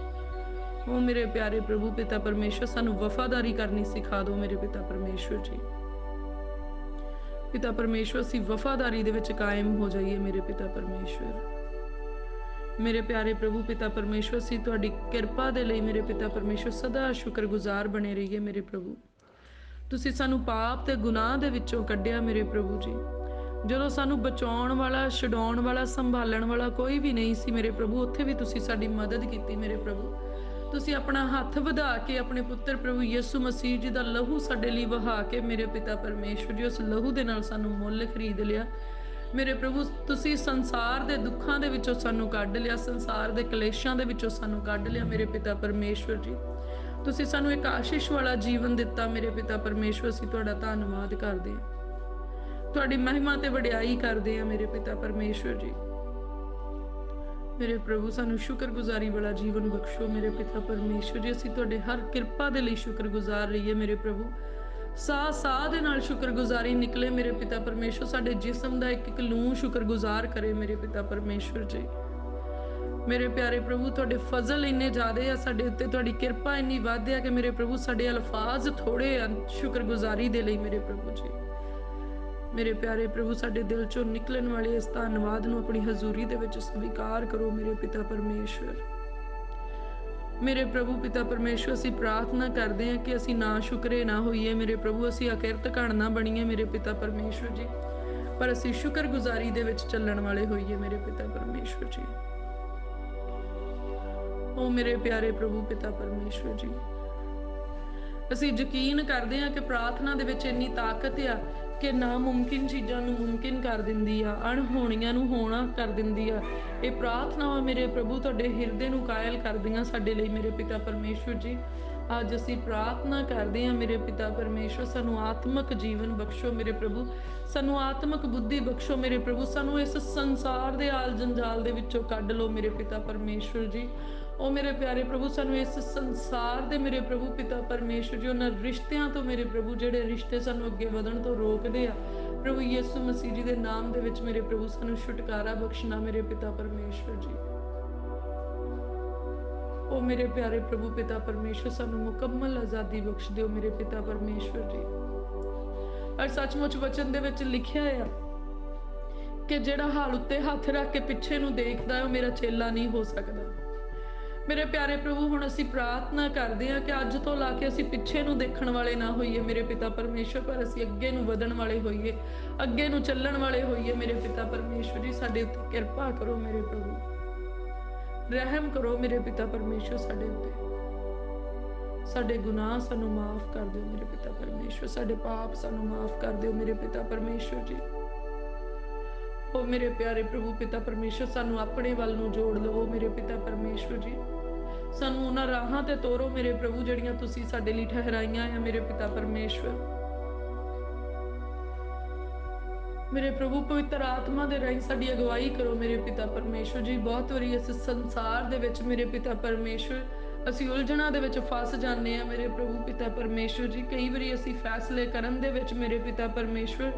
ਉਹ ਮੇਰੇ ਪਿਆਰੇ ਪ੍ਰਭੂ ਪਿਤਾ ਪਰਮੇਸ਼ਵਰ, ਸਾਨੂੰ ਵਫਾਦਾਰੀ ਕਰਨੀ ਸਿਖਾ ਦਿਓ ਮੇਰੇ ਪਿਤਾ ਪਰਮੇਸ਼ਵਰ ਜੀ। ਪਿਤਾ ਪਰਮੇਸ਼ਵਰ, ਅਸੀਂ ਵਫਾਦਾਰੀ ਦੇ ਵਿੱਚ ਕਾਇਮ ਹੋ ਜਾਈਏ ਮੇਰੇ ਪਿਤਾ ਪਰਮੇਸ਼ਵਰ। ਮੇਰੇ ਪਿਆਰੇ ਪ੍ਰਭੂ ਪਿਤਾ ਪਰਮੇਸ਼ਵਰ, ਅਸੀਂ ਤੁਹਾਡੀ ਕਿਰਪਾ ਦੇ ਲਈ ਮੇਰੇ ਪਿਤਾ ਪਰਮੇਸ਼ਵਰ ਸਦਾ ਸ਼ੁਕਰਗੁਜ਼ਾਰ ਬਣੇ ਰਹੀਏ ਮੇਰੇ ਪ੍ਰਭੂ। ਤੁਸੀਂ ਸਾਨੂੰ ਪਾਪ ਤੇ ਗੁਨਾਹ ਦੇ ਵਿੱਚੋਂ ਕੱਢਿਆ ਮੇਰੇ ਪ੍ਰਭੂ ਜੀ। ਜਦੋਂ ਸਾਨੂੰ ਬਚਾਉਣ ਵਾਲਾ, ਛਡਾਉਣ ਵਾਲਾ, ਸੰਭਾਲਣ ਵਾਲਾ ਕੋਈ ਵੀ ਨਹੀਂ ਸੀ ਮੇਰੇ ਪ੍ਰਭੂ, ਉੱਥੇ ਵੀ ਤੁਸੀਂ ਸਾਡੀ ਮਦਦ ਕੀਤੀ ਮੇਰੇ ਪ੍ਰਭੂ। ਤੁਸੀਂ ਆਪਣਾ ਹੱਥ ਵਧਾ ਕੇ ਆਪਣੇ ਪੁੱਤਰ ਪ੍ਰਭੂ ਯਿਸੂ ਮਸੀਹ ਜੀ ਦਾ ਲਹੂ ਸਾਡੇ ਲਈ ਵਹਾ ਕੇ ਮੇਰੇ ਪਿਤਾ ਪਰਮੇਸ਼ਵਰ ਜੀ, ਉਸ ਲਹੂ ਦੇ ਨਾਲ ਸਾਨੂੰ ਮੁੱਲ ਖਰੀਦ ਲਿਆ ਮੇਰੇ ਪ੍ਰਭੂ। ਤੁਸੀਂ ਸੰਸਾਰ ਦੇ ਦੁੱਖਾਂ ਦੇ ਵਿੱਚੋਂ ਸਾਨੂੰ ਕੱਢ ਲਿਆ, ਸੰਸਾਰ ਦੇ ਕਲੇਸ਼ਾਂ ਦੇ ਵਿੱਚੋਂ ਸਾਨੂੰ ਕੱਢ ਲਿਆ ਮੇਰੇ ਪਿਤਾ ਪਰਮੇਸ਼ਵਰ ਜੀ। ਤੁਸੀਂ ਸਾਨੂੰ ਇੱਕ ਆਸ਼ੀਸ਼ ਵਾਲਾ ਜੀਵਨ ਦਿੱਤਾ ਮੇਰੇ ਪਿਤਾ ਪਰਮੇਸ਼ਵਰ। ਅਸੀਂ ਤੁਹਾਡਾ ਧੰਨਵਾਦ ਕਰਦੇ ਹਾਂ, ਤੁਹਾਡੀ ਮਹਿਮਾ ਤੇ ਵਡਿਆਈ ਕਰਦੇ ਹਾਂ ਮੇਰੇ ਪਿਤਾ ਪਰਮੇਸ਼ਵਰ ਜੀ। ਮੇਰੇ ਪ੍ਰਭੂ ਸਾਨੂੰ ਸ਼ੁਕਰਗੁਜ਼ਾਰੀ ਵਾਲਾ ਜੀਵਨ ਬਖਸ਼ੋ ਮੇਰੇ ਪਿਤਾ ਪਰਮੇਸ਼ਵਰ ਜੀ। ਅਸੀਂ ਤੁਹਾਡੇ ਹਰ ਕਿਰਪਾ ਦੇ ਲਈ ਸ਼ੁਕਰਗੁਜ਼ਾਰ ਰਹੀਏ ਮੇਰੇ ਪ੍ਰਭੂ। ਸਾਹ ਸਾਹ ਦੇ ਨਾਲ ਸ਼ੁਕਰਗੁਜ਼ਾਰੀ ਨਿਕਲੇ ਮੇਰੇ ਪਿਤਾ ਪਰਮੇਸ਼ਵਰ। ਸਾਡੇ ਜਿਸਮ ਦਾ ਇੱਕ ਇੱਕ ਲੂੰ ਸ਼ੁਕਰਗੁਜ਼ਾਰ ਕਰੇ ਮੇਰੇ ਪਿਤਾ ਪਰਮੇਸ਼ਵਰ ਜੀ। ਮੇਰੇ ਪਿਆਰੇ ਪ੍ਰਭੂ, ਤੁਹਾਡੇ ਫਜ਼ਲ ਇੰਨੇ ਜ਼ਿਆਦੇ ਆ ਸਾਡੇ ਉੱਤੇ, ਤੁਹਾਡੀ ਕਿਰਪਾ ਇੰਨੀ ਵੱਧ ਆ ਕਿ ਮੇਰੇ ਪ੍ਰਭੂ ਸਾਡੇ ਅਲਫਾਜ਼ ਥੋੜੇ ਆ ਸ਼ੁਕਰਗੁਜ਼ਾਰੀ ਦੇ ਲਈ ਮੇਰੇ ਪ੍ਰਭੂ ਜੀ। ਮੇਰੇ ਪਿਆਰੇ ਪ੍ਰਭੂ, ਸਾਡੇ ਦਿਲ ਚੋਂ ਨਿਕਲਣ ਵਾਲੇ ਇਸ ਧੰਨਵਾਦ ਨੂੰ ਆਪਣੀ ਹਜ਼ੂਰੀ ਦੇ ਵਿੱਚ ਸਵੀਕਾਰ ਕਰੋ ਮੇਰੇ ਪਿਤਾ ਪਰਮੇਸ਼ਵਰ। ਮੇਰੇ ਪ੍ਰਭੂ ਪਿਤਾ ਪਰਮੇਸ਼ਵਰ, ਅਸੀਂ ਪ੍ਰਾਰਥਨਾ ਕਰਦੇ ਹਾਂ ਕਿ ਅਸੀਂ ਨਾ ਸ਼ੁਕਰੇ ਨਾ ਹੋਈਏ ਮੇਰੇ ਪ੍ਰਭੂ, ਅਸੀਂ ਅਕਿਰਤ ਘਣ ਨਾ ਬਣੀਏ ਮੇਰੇ ਪਿਤਾ ਪਰਮੇਸ਼ਵਰ ਜੀ, ਪਰ ਅਸੀਂ ਸ਼ੁਕਰਗੁਜ਼ਾਰੀ ਦੇ ਵਿੱਚ ਚੱਲਣ ਵਾਲੇ ਹੋਈਏ ਮੇਰੇ ਪਿਤਾ ਪਰਮੇਸ਼ਵਰ ਜੀ। ਓ ਮੇਰੇ ਪਿਆਰੇ ਪ੍ਰਭੂ ਪਿਤਾ ਪਰਮੇਸ਼ਵਰ ਜੀ, ਅਸੀਂ ਯਕੀਨ ਕਰਦੇ ਹਾਂ ਕਿ ਪ੍ਰਾਰਥਨਾ ਦੇ ਵਿੱਚ ਇੰਨੀ ਤਾਕਤ ਆ ਕਿ ਨਾਮੁਮਕਿਨ ਚੀਜ਼ਾਂ ਨੂੰ ਮੁਮਕਿਨ ਕਰ ਦਿੰਦੀ ਆ, ਅਣਹੋਣੀਆਂ ਨੂੰ ਹੋਣਾ ਕਰ ਦਿੰਦੀ ਆ। ਇਹ ਪ੍ਰਾਰਥਨਾਵਾਂ ਮੇਰੇ ਪ੍ਰਭੂ ਤੁਹਾਡੇ ਹਿਰਦੇ ਨੂੰ ਕਾਇਲ ਕਰਦੀਆਂ ਸਾਡੇ ਲਈ ਮੇਰੇ ਪਿਤਾ ਪਰਮੇਸ਼ਵਰ ਜੀ। ਅੱਜ ਅਸੀਂ ਪ੍ਰਾਰਥਨਾ ਕਰਦੇ ਹਾਂ ਮੇਰੇ ਪਿਤਾ ਪਰਮੇਸ਼ਵਰ, ਸਾਨੂੰ ਆਤਮਿਕ ਜੀਵਨ ਬਖਸ਼ੋ ਮੇਰੇ ਪ੍ਰਭੂ, ਸਾਨੂੰ ਆਤਮਿਕ ਬੁੱਧੀ ਬਖਸ਼ੋ ਮੇਰੇ ਪ੍ਰਭੂ, ਸਾਨੂੰ ਇਸ ਸੰਸਾਰ ਦੇ ਆਲ ਜੰਜਾਲ ਦੇ ਵਿੱਚੋਂ ਕੱਢ ਲਓ ਮੇਰੇ ਪਿਤਾ ਪਰਮੇਸ਼ਵਰ ਜੀ। ਉਹ ਮੇਰੇ ਪਿਆਰੇ ਪ੍ਰਭੂ, ਸਾਨੂੰ ਇਸ ਸੰਸਾਰ ਦੇ ਮੇਰੇ ਪ੍ਰਭੂ ਪਿਤਾ ਪਰਮੇਸ਼ਵਰ ਜੀ ਉਹਨਾਂ ਰਿਸ਼ਤਿਆਂ ਤੋਂ ਮੇਰੇ ਪ੍ਰਭੂ, ਜਿਹੜੇ ਰਿਸ਼ਤੇ ਸਾਨੂੰ ਅੱਗੇ ਵਧਣ ਤੋਂ ਰੋਕਦੇ ਆ, ਪ੍ਰਭੂ ਯਿਸੂ ਮਸੀਹ ਜੀ ਦੇ ਨਾਮ ਦੇ ਵਿੱਚ ਮੇਰੇ ਪ੍ਰਭੂ ਸਾਨੂੰ ਛੁਟਕਾਰਾ ਬਖਸ਼ਣਾ ਮੇਰੇ ਪਿਤਾ ਪਰਮੇਸ਼ਵਰ ਜੀ। ਉਹ ਮੇਰੇ ਪਿਆਰੇ ਪ੍ਰਭੂ ਪਿਤਾ ਪਰਮੇਸ਼ਵਰ, ਸਾਨੂੰ ਮੁਕੰਮਲ ਆਜ਼ਾਦੀ ਬਖਸ਼ ਦਿਓ ਮੇਰੇ ਪਿਤਾ ਪਰਮੇਸ਼ਵਰ ਜੀ। ਔਰ ਸੱਚਮੁੱਚ ਵਚਨ ਦੇ ਵਿੱਚ ਲਿਖਿਆ ਆ ਕਿ ਜਿਹੜਾ ਹਾਲ ਉੱਤੇ ਹੱਥ ਰੱਖ ਕੇ ਪਿੱਛੇ ਨੂੰ ਦੇਖਦਾ ਹੈ ਉਹ ਮੇਰਾ ਚੇਲਾ ਨਹੀਂ ਹੋ ਸਕਦਾ। ਮੇਰੇ ਪਿਆਰੇ ਪ੍ਰਭੂ, ਹੁਣ ਅਸੀਂ ਪ੍ਰਾਰਥਨਾ ਕਰਦੇ ਹਾਂ ਕਿ ਅੱਜ ਤੋਂ ਲਾ ਕੇ ਅਸੀਂ ਪਿੱਛੇ ਨੂੰ ਦੇਖਣ ਵਾਲੇ ਨਾ ਹੋਈਏ ਮੇਰੇ ਪਿਤਾ ਪਰਮੇਸ਼ਵਰ, ਪਰ ਅਸੀਂ ਅੱਗੇ ਨੂੰ ਵਧਣ ਵਾਲੇ ਹੋਈਏ, ਅੱਗੇ ਨੂੰ ਚੱਲਣ ਵਾਲੇ ਹੋਈਏ ਮੇਰੇ ਪਿਤਾ ਪਰਮੇਸ਼ਵਰ ਜੀ। ਸਾਡੇ ਉੱਤੇ ਕਿਰਪਾ ਕਰੋ ਮੇਰੇ ਪ੍ਰਭੂ, ਰਹਿਮ ਕਰੋ ਮੇਰੇ ਪਿਤਾ ਪਰਮੇਸ਼ਵਰ ਸਾਡੇ ਉੱਤੇ, ਸਾਡੇ ਗੁਨਾਹ ਸਾਨੂੰ ਮਾਫ ਕਰ ਦਿਓ ਮੇਰੇ ਪਿਤਾ ਪਰਮੇਸ਼ਵਰ, ਸਾਡੇ ਪਾਪ ਸਾਨੂੰ ਮਾਫ ਕਰ ਦਿਓ ਮੇਰੇ ਪਿਤਾ ਪਰਮੇਸ਼ਵਰ ਜੀ। ਉਹ ਮੇਰੇ ਪਿਆਰੇ ਪ੍ਰਭੂ ਪਿਤਾ ਪਰਮੇਸ਼ਵਰ, ਸਾਨੂੰ ਆਪਣੇ ਵੱਲ ਨੂੰ ਜੋੜ ਲਵੋ ਮੇਰੇ ਪਿਤਾ ਪਰਮੇਸ਼ਵਰ ਜੀ। ਸਾਨੂੰ ਉਹਨਾਂ ਰਾਹਾਂ ਤੇ ਤੋਰੋ ਮੇਰੇ ਪ੍ਰਭੂ ਜਿਹੜੀਆਂ ਤੁਸੀਂ ਸਾਡੇ ਲਈ ਠਹਿਰਾਈਆਂ ਆ ਮੇਰੇ ਪਿਤਾ ਪਰਮੇਸ਼ਵਰ। ਮੇਰੇ ਪ੍ਰਭੂ ਪਵਿੱਤਰ ਆਤਮਾ ਦੇ ਰਾਹੀਂ ਸਾਡੀ ਅਗਵਾਈ ਕਰੋ ਮੇਰੇ ਪਿਤਾ ਪਰਮੇਸ਼ਵਰ ਜੀ। ਬਹੁਤ ਵਾਰੀ ਇਸ ਸੰਸਾਰ ਦੇ ਵਿੱਚ ਮੇਰੇ ਪਿਤਾ ਪਰਮੇਸ਼ਵਰ ਅਸੀਂ ਉਲਝਣਾਂ ਦੇ ਵਿੱਚ ਫਸ ਜਾਂਦੇ ਆ ਮੇਰੇ ਪ੍ਰਭੂ ਪਿਤਾ ਪਰਮੇਸ਼ਵਰ ਜੀ। ਕਈ ਵਾਰੀ ਅਸੀਂ ਫੈਸਲੇ ਕਰਨ ਦੇ ਵਿੱਚ ਮੇਰੇ ਪਿਤਾ ਪਰਮੇਸ਼ਵਰ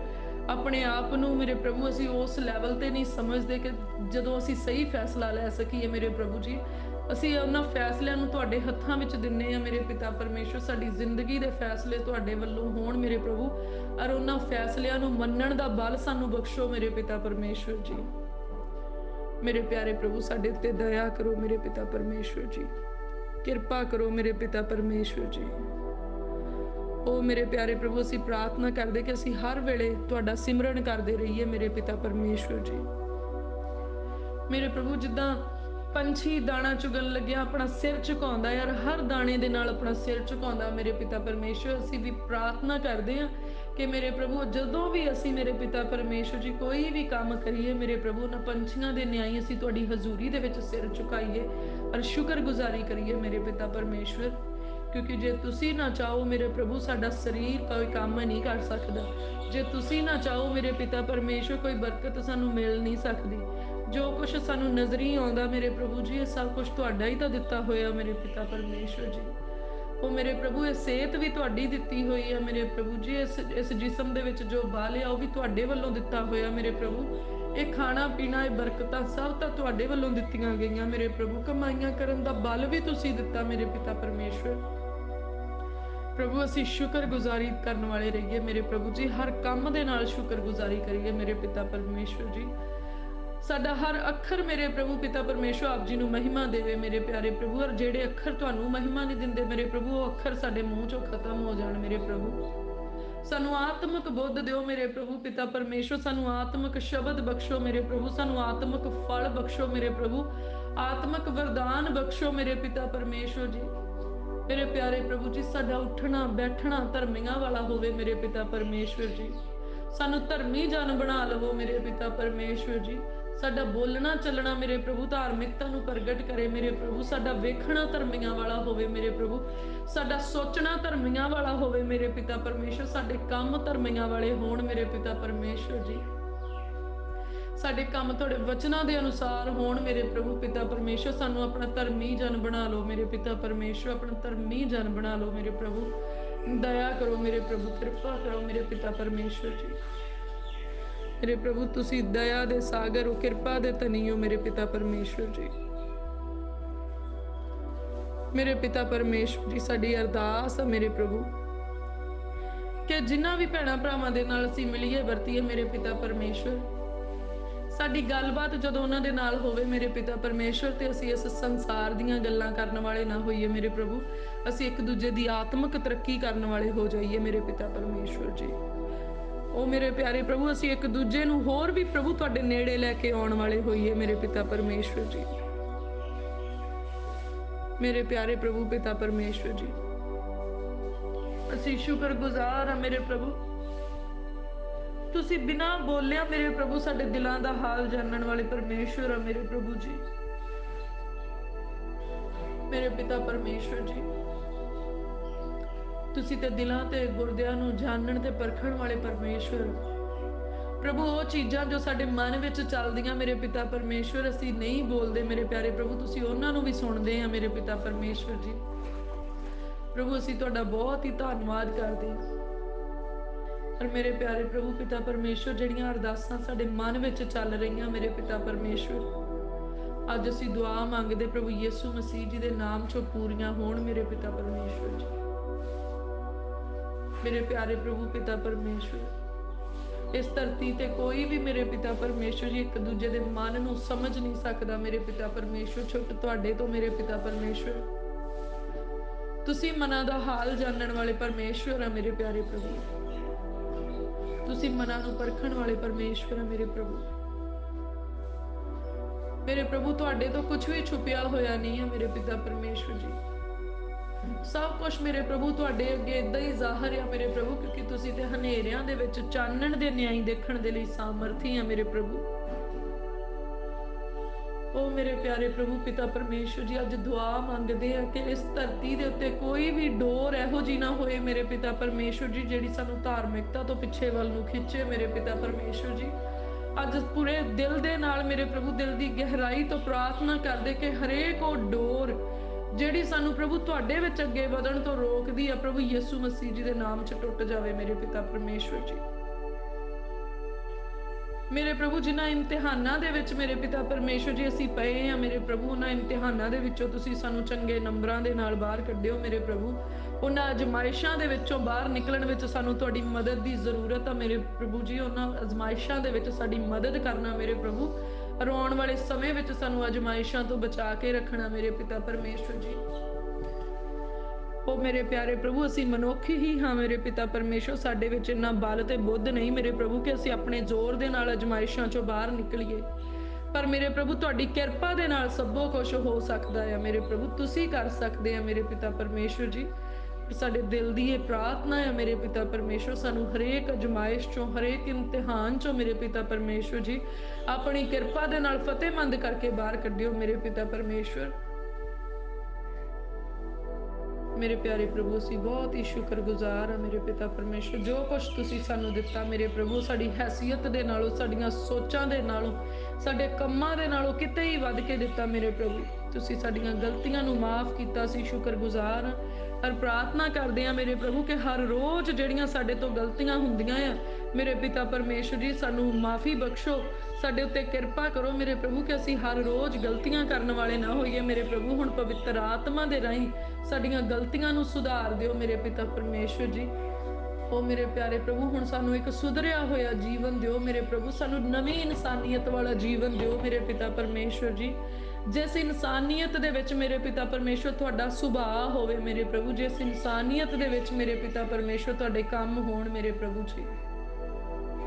ਆਪਣੇ ਆਪ ਨੂੰ ਮੇਰੇ ਪ੍ਰਭੂ ਅਸੀਂ ਉਸ ਲੈਵਲ ਤੇ ਨਹੀਂ ਸਮਝਦੇ ਕਿ ਜਦੋਂ ਅਸੀਂ ਸਹੀ ਫੈਸਲਾ ਲੈ ਸਕੀਏ ਮੇਰੇ ਪ੍ਰਭੂ ਜੀ। ਅਸੀਂ ਉਹਨਾਂ ਫੈਸਲਿਆਂ ਨੂੰ ਤੁਹਾਡੇ ਹੱਥਾਂ ਵਿੱਚ ਦਿੰਨੇ ਆ ਮੇਰੇ ਪਿਤਾ ਪਰਮੇਸ਼ਵਰ। ਸਾਡੀ ਜ਼ਿੰਦਗੀ ਦੇ ਫੈਸਲੇ ਤੁਹਾਡੇ ਵੱਲੋਂ ਹੋਣ ਮੇਰੇ ਪ੍ਰਭੂ, ਔਰ ਉਹਨਾਂ ਫੈਸਲਿਆਂ ਨੂੰ ਮੰਨਣ ਦਾ ਬਲ ਸਾਨੂੰ ਬਖਸ਼ੋ ਮੇਰੇ ਪਿਤਾ ਪਰਮੇਸ਼ਵਰ ਜੀ। ਮੇਰੇ ਪਿਆਰੇ ਪ੍ਰਭੂ, ਸਾਡੇ ਉੱਤੇ ਦਇਆ ਕਰੋ ਮੇਰੇ ਪਿਤਾ ਪਰਮੇਸ਼ਵਰ ਜੀ, ਕਿਰਪਾ ਕਰੋ ਮੇਰੇ ਪਿਤਾ ਪਰਮੇਸ਼ਵਰ ਜੀ। ਉਹ ਮੇਰੇ ਪਿਆਰੇ ਪ੍ਰਭੂ, ਅਸੀਂ ਪ੍ਰਾਰਥਨਾ ਕਰਦੇ ਕਿ ਅਸੀਂ ਹਰ ਵੇਲੇ ਤੁਹਾਡਾ ਸਿਮਰਨ ਕਰਦੇ ਰਹੀਏ ਮੇਰੇ ਪਿਤਾ ਪਰਮੇਸ਼ਵਰ ਜੀ। ਮੇਰੇ ਪ੍ਰਭੂ, ਜਿੱਦਾਂ ਪੰਛੀ ਦਾਣਾ ਚੁਗਣ ਲੱਗਿਆ ਆਪਣਾ ਸਿਰ ਝੁਕਾਉਂਦਾ ਯਾਰ, ਹਰ ਦਾਣੇ ਦੇ ਨਾਲ ਆਪਣਾ ਸਿਰ ਝੁਕਾਉਂਦਾ ਮੇਰੇ ਪਿਤਾ ਪਰਮੇਸ਼ਵਰ, ਅਸੀਂ ਵੀ ਪ੍ਰਾਰਥਨਾ ਕਰਦੇ ਹਾਂ ਕਿ ਮੇਰੇ ਪ੍ਰਭੂ ਜਦੋਂ ਵੀ ਅਸੀਂ ਮੇਰੇ ਪਿਤਾ ਪਰਮੇਸ਼ਵਰ ਜੀ ਕੋਈ ਵੀ ਕੰਮ ਕਰੀਏ ਮੇਰੇ ਪ੍ਰਭੂ, ਨਾ ਪੰਛੀਆਂ ਦੇ ਨਿਆਈ ਅਸੀਂ ਤੁਹਾਡੀ ਹਜ਼ੂਰੀ ਦੇ ਵਿੱਚ ਸਿਰ ਝੁਕਾਈਏ ਔਰ ਸ਼ੁਕਰਗੁਜ਼ਾਰੀ ਕਰੀਏ ਮੇਰੇ ਪਿਤਾ ਪਰਮੇਸ਼ਵਰ। ਕਿਉਂਕਿ ਜੇ ਤੁਸੀਂ ਨਾ ਚਾਹੋ ਮੇਰੇ ਪ੍ਰਭੂ ਸਾਡਾ ਸਰੀਰ ਕੋਈ ਕੰਮ ਨਹੀਂ ਕਰ ਸਕਦਾ, ਜੇ ਤੁਸੀਂ ਨਾ ਚਾਹੋ ਮੇਰੇ ਪਿਤਾ ਪਰਮੇਸ਼ਵਰ ਕੋਈ ਬਰਕਤ ਸਾਨੂੰ ਮਿਲ ਨਹੀਂ ਸਕਦੀ। ਜੋ ਕੁਛ ਸਾਨੂੰ ਨਜ਼ਰ ਹੀ ਆਉਂਦਾ ਮੇਰੇ ਪ੍ਰਭੂ ਜੀ, ਇਹ ਸਭ ਕੁਛ ਤੁਹਾਡਾ ਹੀ ਤਾਂ ਦਿੱਤਾ ਹੋਇਆ ਮੇਰੇ ਪਿਤਾ ਪਰਮੇਸ਼ਵਰ ਜੀ। ਉਹ ਮੇਰੇ ਪ੍ਰਭੂ, ਇਹ ਸਿਹਤ ਵੀ ਤੁਹਾਡੀ ਦਿੱਤੀ ਹੋਈ ਆ ਮੇਰੇ ਪ੍ਰਭੂ ਜੀ। ਇਸ ਜਿਸਮ ਦੇ ਵਿੱਚ ਜੋ ਬਲ ਆ ਉਹ ਵੀ ਤੁਹਾਡੇ ਵੱਲੋਂ ਦਿੱਤਾ ਹੋਇਆ ਮੇਰੇ ਪ੍ਰਭੂ। ਇਹ ਖਾਣਾ ਪੀਣਾ, ਇਹ ਬਰਕਤਾਂ ਸਭ ਤਾਂ ਤੁਹਾਡੇ ਵੱਲੋਂ ਦਿੱਤੀਆਂ ਗਈਆਂ ਮੇਰੇ ਪ੍ਰਭੂ। ਕਮਾਈਆਂ ਕਰਨ ਦਾ ਬਲ ਵੀ ਤੁਸੀਂ ਦਿੱਤਾ ਮੇਰੇ ਪਿਤਾ ਪਰਮੇਸ਼ਵਰ। प्रभु असी शुक्रगुजारी करने वाले रहिए मेरे प्रभु जी, हर काम दे नाल शुक्रगुजारी करिए मेरे पिता परमेश्वर जी। साडा हर अखर मेरे प्रभु पिता परमेश्वर आप जी नूं महिमा देवे मेरे प्यारे प्रभु, और जेड़े अखर तुहानूं महिमा नहीं दिंदे मेरे प्रभु, वो अखर साडे मूँह चों खत्म हो जाण मेरे प्रभु। सानू आत्मक बुद्ध दिओ मेरे प्रभु पिता परमेश्वर, सानू आत्मक शब्द बख्शो मेरे प्रभु, सानू आत्मक फल बख्शो मेरे प्रभु, आत्मक वरदान बख्शो मेरे पिता परमेश्वर जी। मेरे प्यारे प्रभु जी, साडा उठना बैठना धर्मियां वाला होवे मेरे पिता परमेश्वर जी। सानू धर्मी जन बना लवो मेरे पिता परमेश्वर जी। साडा बोलना चलना मेरे प्रभु धार्मिकता नूं प्रगट करे मेरे प्रभु। साडा वेखना धर्मियां वाला होवे मेरे प्रभु, साडा सोचना धर्मियां वाला होवे मेरे पिता परमेश्वर। साडे काम धर्मियां वाले होण मेरे पिता परमेश्वर जी। साडे काम तुहाडे वचनां दे अनुसार होण मेरे प्रभु पिता परमेश्वर। सानू अपना धर्मी जन बना लो मेरे पिता परमेश्वर, अपना धर्मी जन बना लो मेरे प्रभु। दया करो मेरे प्रभु, कृपा करो मेरे पिता परमेश्वर जी। मेरे प्रभु तुसी दया दे सागर हो, कृपा दे धनी हो मेरे पिता परमेश्वर जी। मेरे पिता परमेश्वर जी, साडी अरदास है मेरे प्रभु कि जिन्हां भी भैणां भरावां दे नाल असीं मिलीए वरतीए मेरे पिता परमेश्वर, साडी गलबात जदों उन्हां दे नाल होवे मेरे पिता परमेश्वर, ते असीं इस संसार दीयां गल्लां करन वाले ना होईए मेरे प्रभु। असीं एक दूजे दी आत्मक तरक्की करन वाले हो जाइए मेरे पिता परमेश्वर जी। ओ मेरे प्यारे प्रभु, असीं एक दूजे नूं होर भी प्रभु तुहाडे नेड़े लैके आउण वाले होईए मेरे पिता परमेश्वर जी। मेरे प्यारे प्रभु पिता परमेश्वर जी, असीं शुक्रगुजार हां मेरे प्रभु। तुसी बिना बोलिया मेरे प्रभु साडे दिलां दा हाल जानण वाले परमेश्वर आ मेरे प्रभु जी। मेरे पिता परमेश्वर जी, तुसी ते दिलां ते गुरदियां नूं जानण ते परखण वाले परमेश्वर प्रभु। वो चीज़ां जो साडे मन विच चलदियां मेरे पिता परमेश्वर, असीं नहीं बोलदे मेरे प्यारे प्रभु, तुसी उन्हां नूं भी सुणदे आ मेरे पिता परमेश्वर जी। प्रभु असीं तुहाडा बहुत ही धन्नवाद करदे हां। पर मेरे प्यारे प्रभु पिता परमेश्वर, जिहड़ियां अरदासां साडे मन विच चल रहीआं मेरे पिता परमेश्वर, अज असीं दुआ मंगदे प्रभु यीशु मसीह जी दे नाम चों पूरीआं होण मेरे पिता परमेश्वर जी। मेरे प्यारे प्रभु पिता परमेश्वर, इस धरती ते कोई भी मेरे पिता परमेश्वर जी एक दूजे दे मन नूं समझ नहीं सकदा मेरे पिता परमेश्वर, छुट तुहाडे तो मेरे पिता परमेश्वर। तुसी मनां दा हाल जानण वाले परमेश्वर आ मेरे प्यारे प्रभु। तुसी मनां नूं परखण वाले परमेश्वर आ मेरे प्रभु। मेरे प्रभु तुहाडे तो कुछ भी छुपिया होया नहीं है मेरे पिता परमेश्वर जी। सब कुछ मेरे प्रभु तुहाडे अगे इदां ही ज़ाहिर है मेरे प्रभु, क्योंकि तुसी ते हनेरियां दे विच चानण दे न्याय देखण दे लई सामर्थी है मेरे प्रभु। ओ मेरे प्यारे प्रभु पिता परमेश्वर जी, अज दुआ मंगदे आ कि इस धरती दे उत्ते कोई भी डोर इहो जी ना होए मेरे पिता परमेश्वर जी, जिहड़ी सानू धार्मिकता तो पिछे वल नूं खिंचे मेरे पिता परमेश्वर जी। अज पूरे दिल दे नाल मेरे प्रभु, दिल दी गहराई तो प्रार्थना करदे कि हरेक ओ डोर ਜਿਹੜੀ ਸਾਨੂੰ ਪ੍ਰਭੂ ਤੁਹਾਡੇ ਵਿੱਚ ਅੱਗੇ ਵਧਣ ਤੋਂ ਰੋਕਦੀ ਆ, ਪ੍ਰਭੂ ਯਿਸੂ ਮਸੀਹ ਜੀ ਦੇ ਨਾਮ 'ਚ ਟੁੱਟ ਜਾਵੇ ਮੇਰੇ ਪਿਤਾ ਪਰਮੇਸ਼ਵਰ ਜੀ। ਮੇਰੇ ਪ੍ਰਭੂ, ਜਿਨ੍ਹਾਂ ਇਮਤਿਹਾਨਾਂ ਦੇ ਵਿੱਚ ਮੇਰੇ ਪਿਤਾ ਪਰਮੇਸ਼ਵਰ ਜੀ ਅਸੀਂ ਪਏ ਆ ਮੇਰੇ ਪ੍ਰਭੂ, ਉਹਨਾਂ ਇਮਤਿਹਾਨਾਂ ਦੇ ਵਿੱਚੋਂ ਤੁਸੀਂ ਸਾਨੂੰ ਚੰਗੇ ਨੰਬਰਾਂ ਦੇ ਨਾਲ ਬਾਹਰ ਕੱਢਿਓ ਮੇਰੇ ਪ੍ਰਭੂ। ਉਹਨਾਂ ਅਜ਼ਮਾਇਸ਼ਾਂ ਦੇ ਵਿੱਚੋਂ ਬਾਹਰ ਨਿਕਲਣ ਵਿੱਚ ਸਾਨੂੰ ਤੁਹਾਡੀ ਮਦਦ ਦੀ ਜ਼ਰੂਰਤ ਆ ਮੇਰੇ ਪ੍ਰਭੂ ਜੀ। ਉਹਨਾਂ ਅਜ਼ਮਾਇਸ਼ਾਂ ਦੇ ਵਿੱਚ ਸਾਡੀ ਮਦਦ ਕਰਨਾ ਮੇਰੇ ਪ੍ਰਭੂ। ਰੋਣ ਵਾਲੇ ਸਮੇਂ ਵਿੱਚ ਸਾਨੂੰ ਅਜ਼ਮਾਇਸ਼ਾਂ ਤੋਂ ਬਚਾ ਕੇ ਰੱਖਣਾ ਮੇਰੇ ਪਿਤਾ ਪਰਮੇਸ਼ਵਰ ਜੀ। ਉਹ ਮੇਰੇ ਪਿਆਰੇ ਪ੍ਰਭੂ, ਅਸੀਂ ਮਨੁੱਖ ਹੀ ਹਾਂ ਮੇਰੇ ਪਿਤਾ ਪਰਮੇਸ਼ਵਰ, ਸਾਡੇ ਵਿੱਚ ਇੰਨਾ ਬਲ ਤੇ ਬੁੱਧ ਨਹੀਂ ਮੇਰੇ ਪ੍ਰਭੂ ਕਿ ਅਸੀਂ ਆਪਣੇ ਜ਼ੋਰ ਦੇ ਨਾਲ ਅਜ਼ਮਾਇਸ਼ਾਂ ਚੋਂ ਬਾਹਰ ਨਿਕਲੀਏ। ਪਰ ਮੇਰੇ ਪ੍ਰਭੂ ਤੁਹਾਡੀ ਕਿਰਪਾ ਦੇ ਨਾਲ ਸਭੋ ਕੁਝ ਹੋ ਸਕਦਾ ਹੈ ਮੇਰੇ ਪ੍ਰਭੂ। ਤੁਸੀਂ ਕਰ ਸਕਦੇ ਆ ਮੇਰੇ ਪਿਤਾ ਪਰਮੇਸ਼ਵਰ ਜੀ। ਸਾਡੇ ਦਿਲ ਦੀ ਇਹ ਪ੍ਰਾਰਥਨਾ ਹੈ ਮੇਰੇ ਪਿਤਾ ਪਰਮੇਸ਼ਵਰ, ਸਾਨੂੰ ਹਰੇਕ ਅਜ਼ਮਾਇਸ਼ ਚੋਂ, ਹਰੇਕ ਇਮਤਿਹਾਨ ਚੋਂ ਮੇਰੇ ਪਿਤਾ ਪਰਮੇਸ਼ਵਰ ਜੀ ਆਪਣੀ ਕਿਰਪਾ ਦੇ ਨਾਲ ਫਤਿਹਮੰਦ ਕਰਕੇ ਬਾਹਰ ਕੱਢਿਓ ਮੇਰੇ ਪਿਤਾ ਪਰਮੇਸ਼ਵਰ। ਮੇਰੇ ਪਿਆਰੇ ਪ੍ਰਭੂ, ਅਸੀਂ ਬਹੁਤ ਹੀ ਸ਼ੁਕਰਗੁਜ਼ਾਰ ਹਾਂ ਮੇਰੇ ਪਿਤਾ ਪਰਮੇਸ਼ਵਰ। ਜੋ ਕੁਛ ਤੁਸੀਂ ਸਾਨੂੰ ਦਿੱਤਾ ਮੇਰੇ ਪ੍ਰਭੂ, ਸਾਡੀ ਹੈਸੀਅਤ ਦੇ ਨਾਲੋਂ, ਸਾਡੀਆਂ ਸੋਚਾਂ ਦੇ ਨਾਲੋਂ, ਸਾਡੇ ਕੰਮਾਂ ਦੇ ਨਾਲੋਂ ਕਿਤੇ ਹੀ ਵੱਧ ਕੇ ਦਿੱਤਾ ਮੇਰੇ ਪ੍ਰਭੂ। ਤੁਸੀਂ ਸਾਡੀਆਂ ਗਲਤੀਆਂ ਨੂੰ ਮਾਫ ਕੀਤਾ, ਅਸੀਂ ਸ਼ੁਕਰਗੁਜ਼ਾਰ ਹਾਂ। ਪਰ ਪ੍ਰਾਰਥਨਾ ਕਰਦੇ ਹਾਂ ਮੇਰੇ ਪ੍ਰਭੂ ਕਿ ਹਰ ਰੋਜ਼ ਜਿਹੜੀਆਂ ਸਾਡੇ ਤੋਂ ਗਲਤੀਆਂ ਹੁੰਦੀਆਂ ਆ ਮੇਰੇ ਪਿਤਾ ਪਰਮੇਸ਼ਵਰ ਜੀ, ਸਾਨੂੰ ਮਾਫੀ ਬਖਸ਼ੋ, ਸਾਡੇ ਉੱਤੇ ਕਿਰਪਾ ਕਰੋ ਮੇਰੇ ਪ੍ਰਭੂ ਕਿ ਅਸੀਂ ਹਰ ਰੋਜ਼ ਗਲਤੀਆਂ ਕਰਨ ਵਾਲੇ ਨਾ ਹੋਈਏ ਮੇਰੇ ਪ੍ਰਭੂ। ਹੁਣ ਪਵਿੱਤਰ ਆਤਮਾ ਦੇ ਰਾਹੀਂ ਸਾਡੀਆਂ ਗਲਤੀਆਂ ਨੂੰ ਸੁਧਾਰ ਦਿਓ ਮੇਰੇ ਪਿਤਾ ਪਰਮੇਸ਼ਵਰ ਜੀ। ਓ ਮੇਰੇ ਪਿਆਰੇ ਪ੍ਰਭੂ, ਹੁਣ ਸਾਨੂੰ ਇੱਕ ਸੁਧਰਿਆ ਹੋਇਆ ਜੀਵਨ ਦਿਓ ਮੇਰੇ ਪ੍ਰਭੂ, ਸਾਨੂੰ ਨਵੀਂ ਇਨਸਾਨੀਅਤ ਵਾਲਾ ਜੀਵਨ ਦਿਓ ਮੇਰੇ ਪਿਤਾ ਪਰਮੇਸ਼ਵਰ ਜੀ। ਜਿਸ ਇਨਸਾਨੀਅਤ ਦੇ ਵਿੱਚ ਮੇਰੇ ਪਿਤਾ ਪਰਮੇਸ਼ਵਰ ਤੁਹਾਡਾ ਸੁਭਾਅ ਹੋਵੇ ਮੇਰੇ ਪ੍ਰਭੂ, ਜਿਸ ਇਨਸਾਨੀਅਤ ਦੇ ਵਿੱਚ ਮੇਰੇ ਪਿਤਾ ਪਰਮੇਸ਼ਵਰ ਤੁਹਾਡੇ ਕੰਮ ਹੋਣ ਮੇਰੇ ਪ੍ਰਭੂ ਜੀ।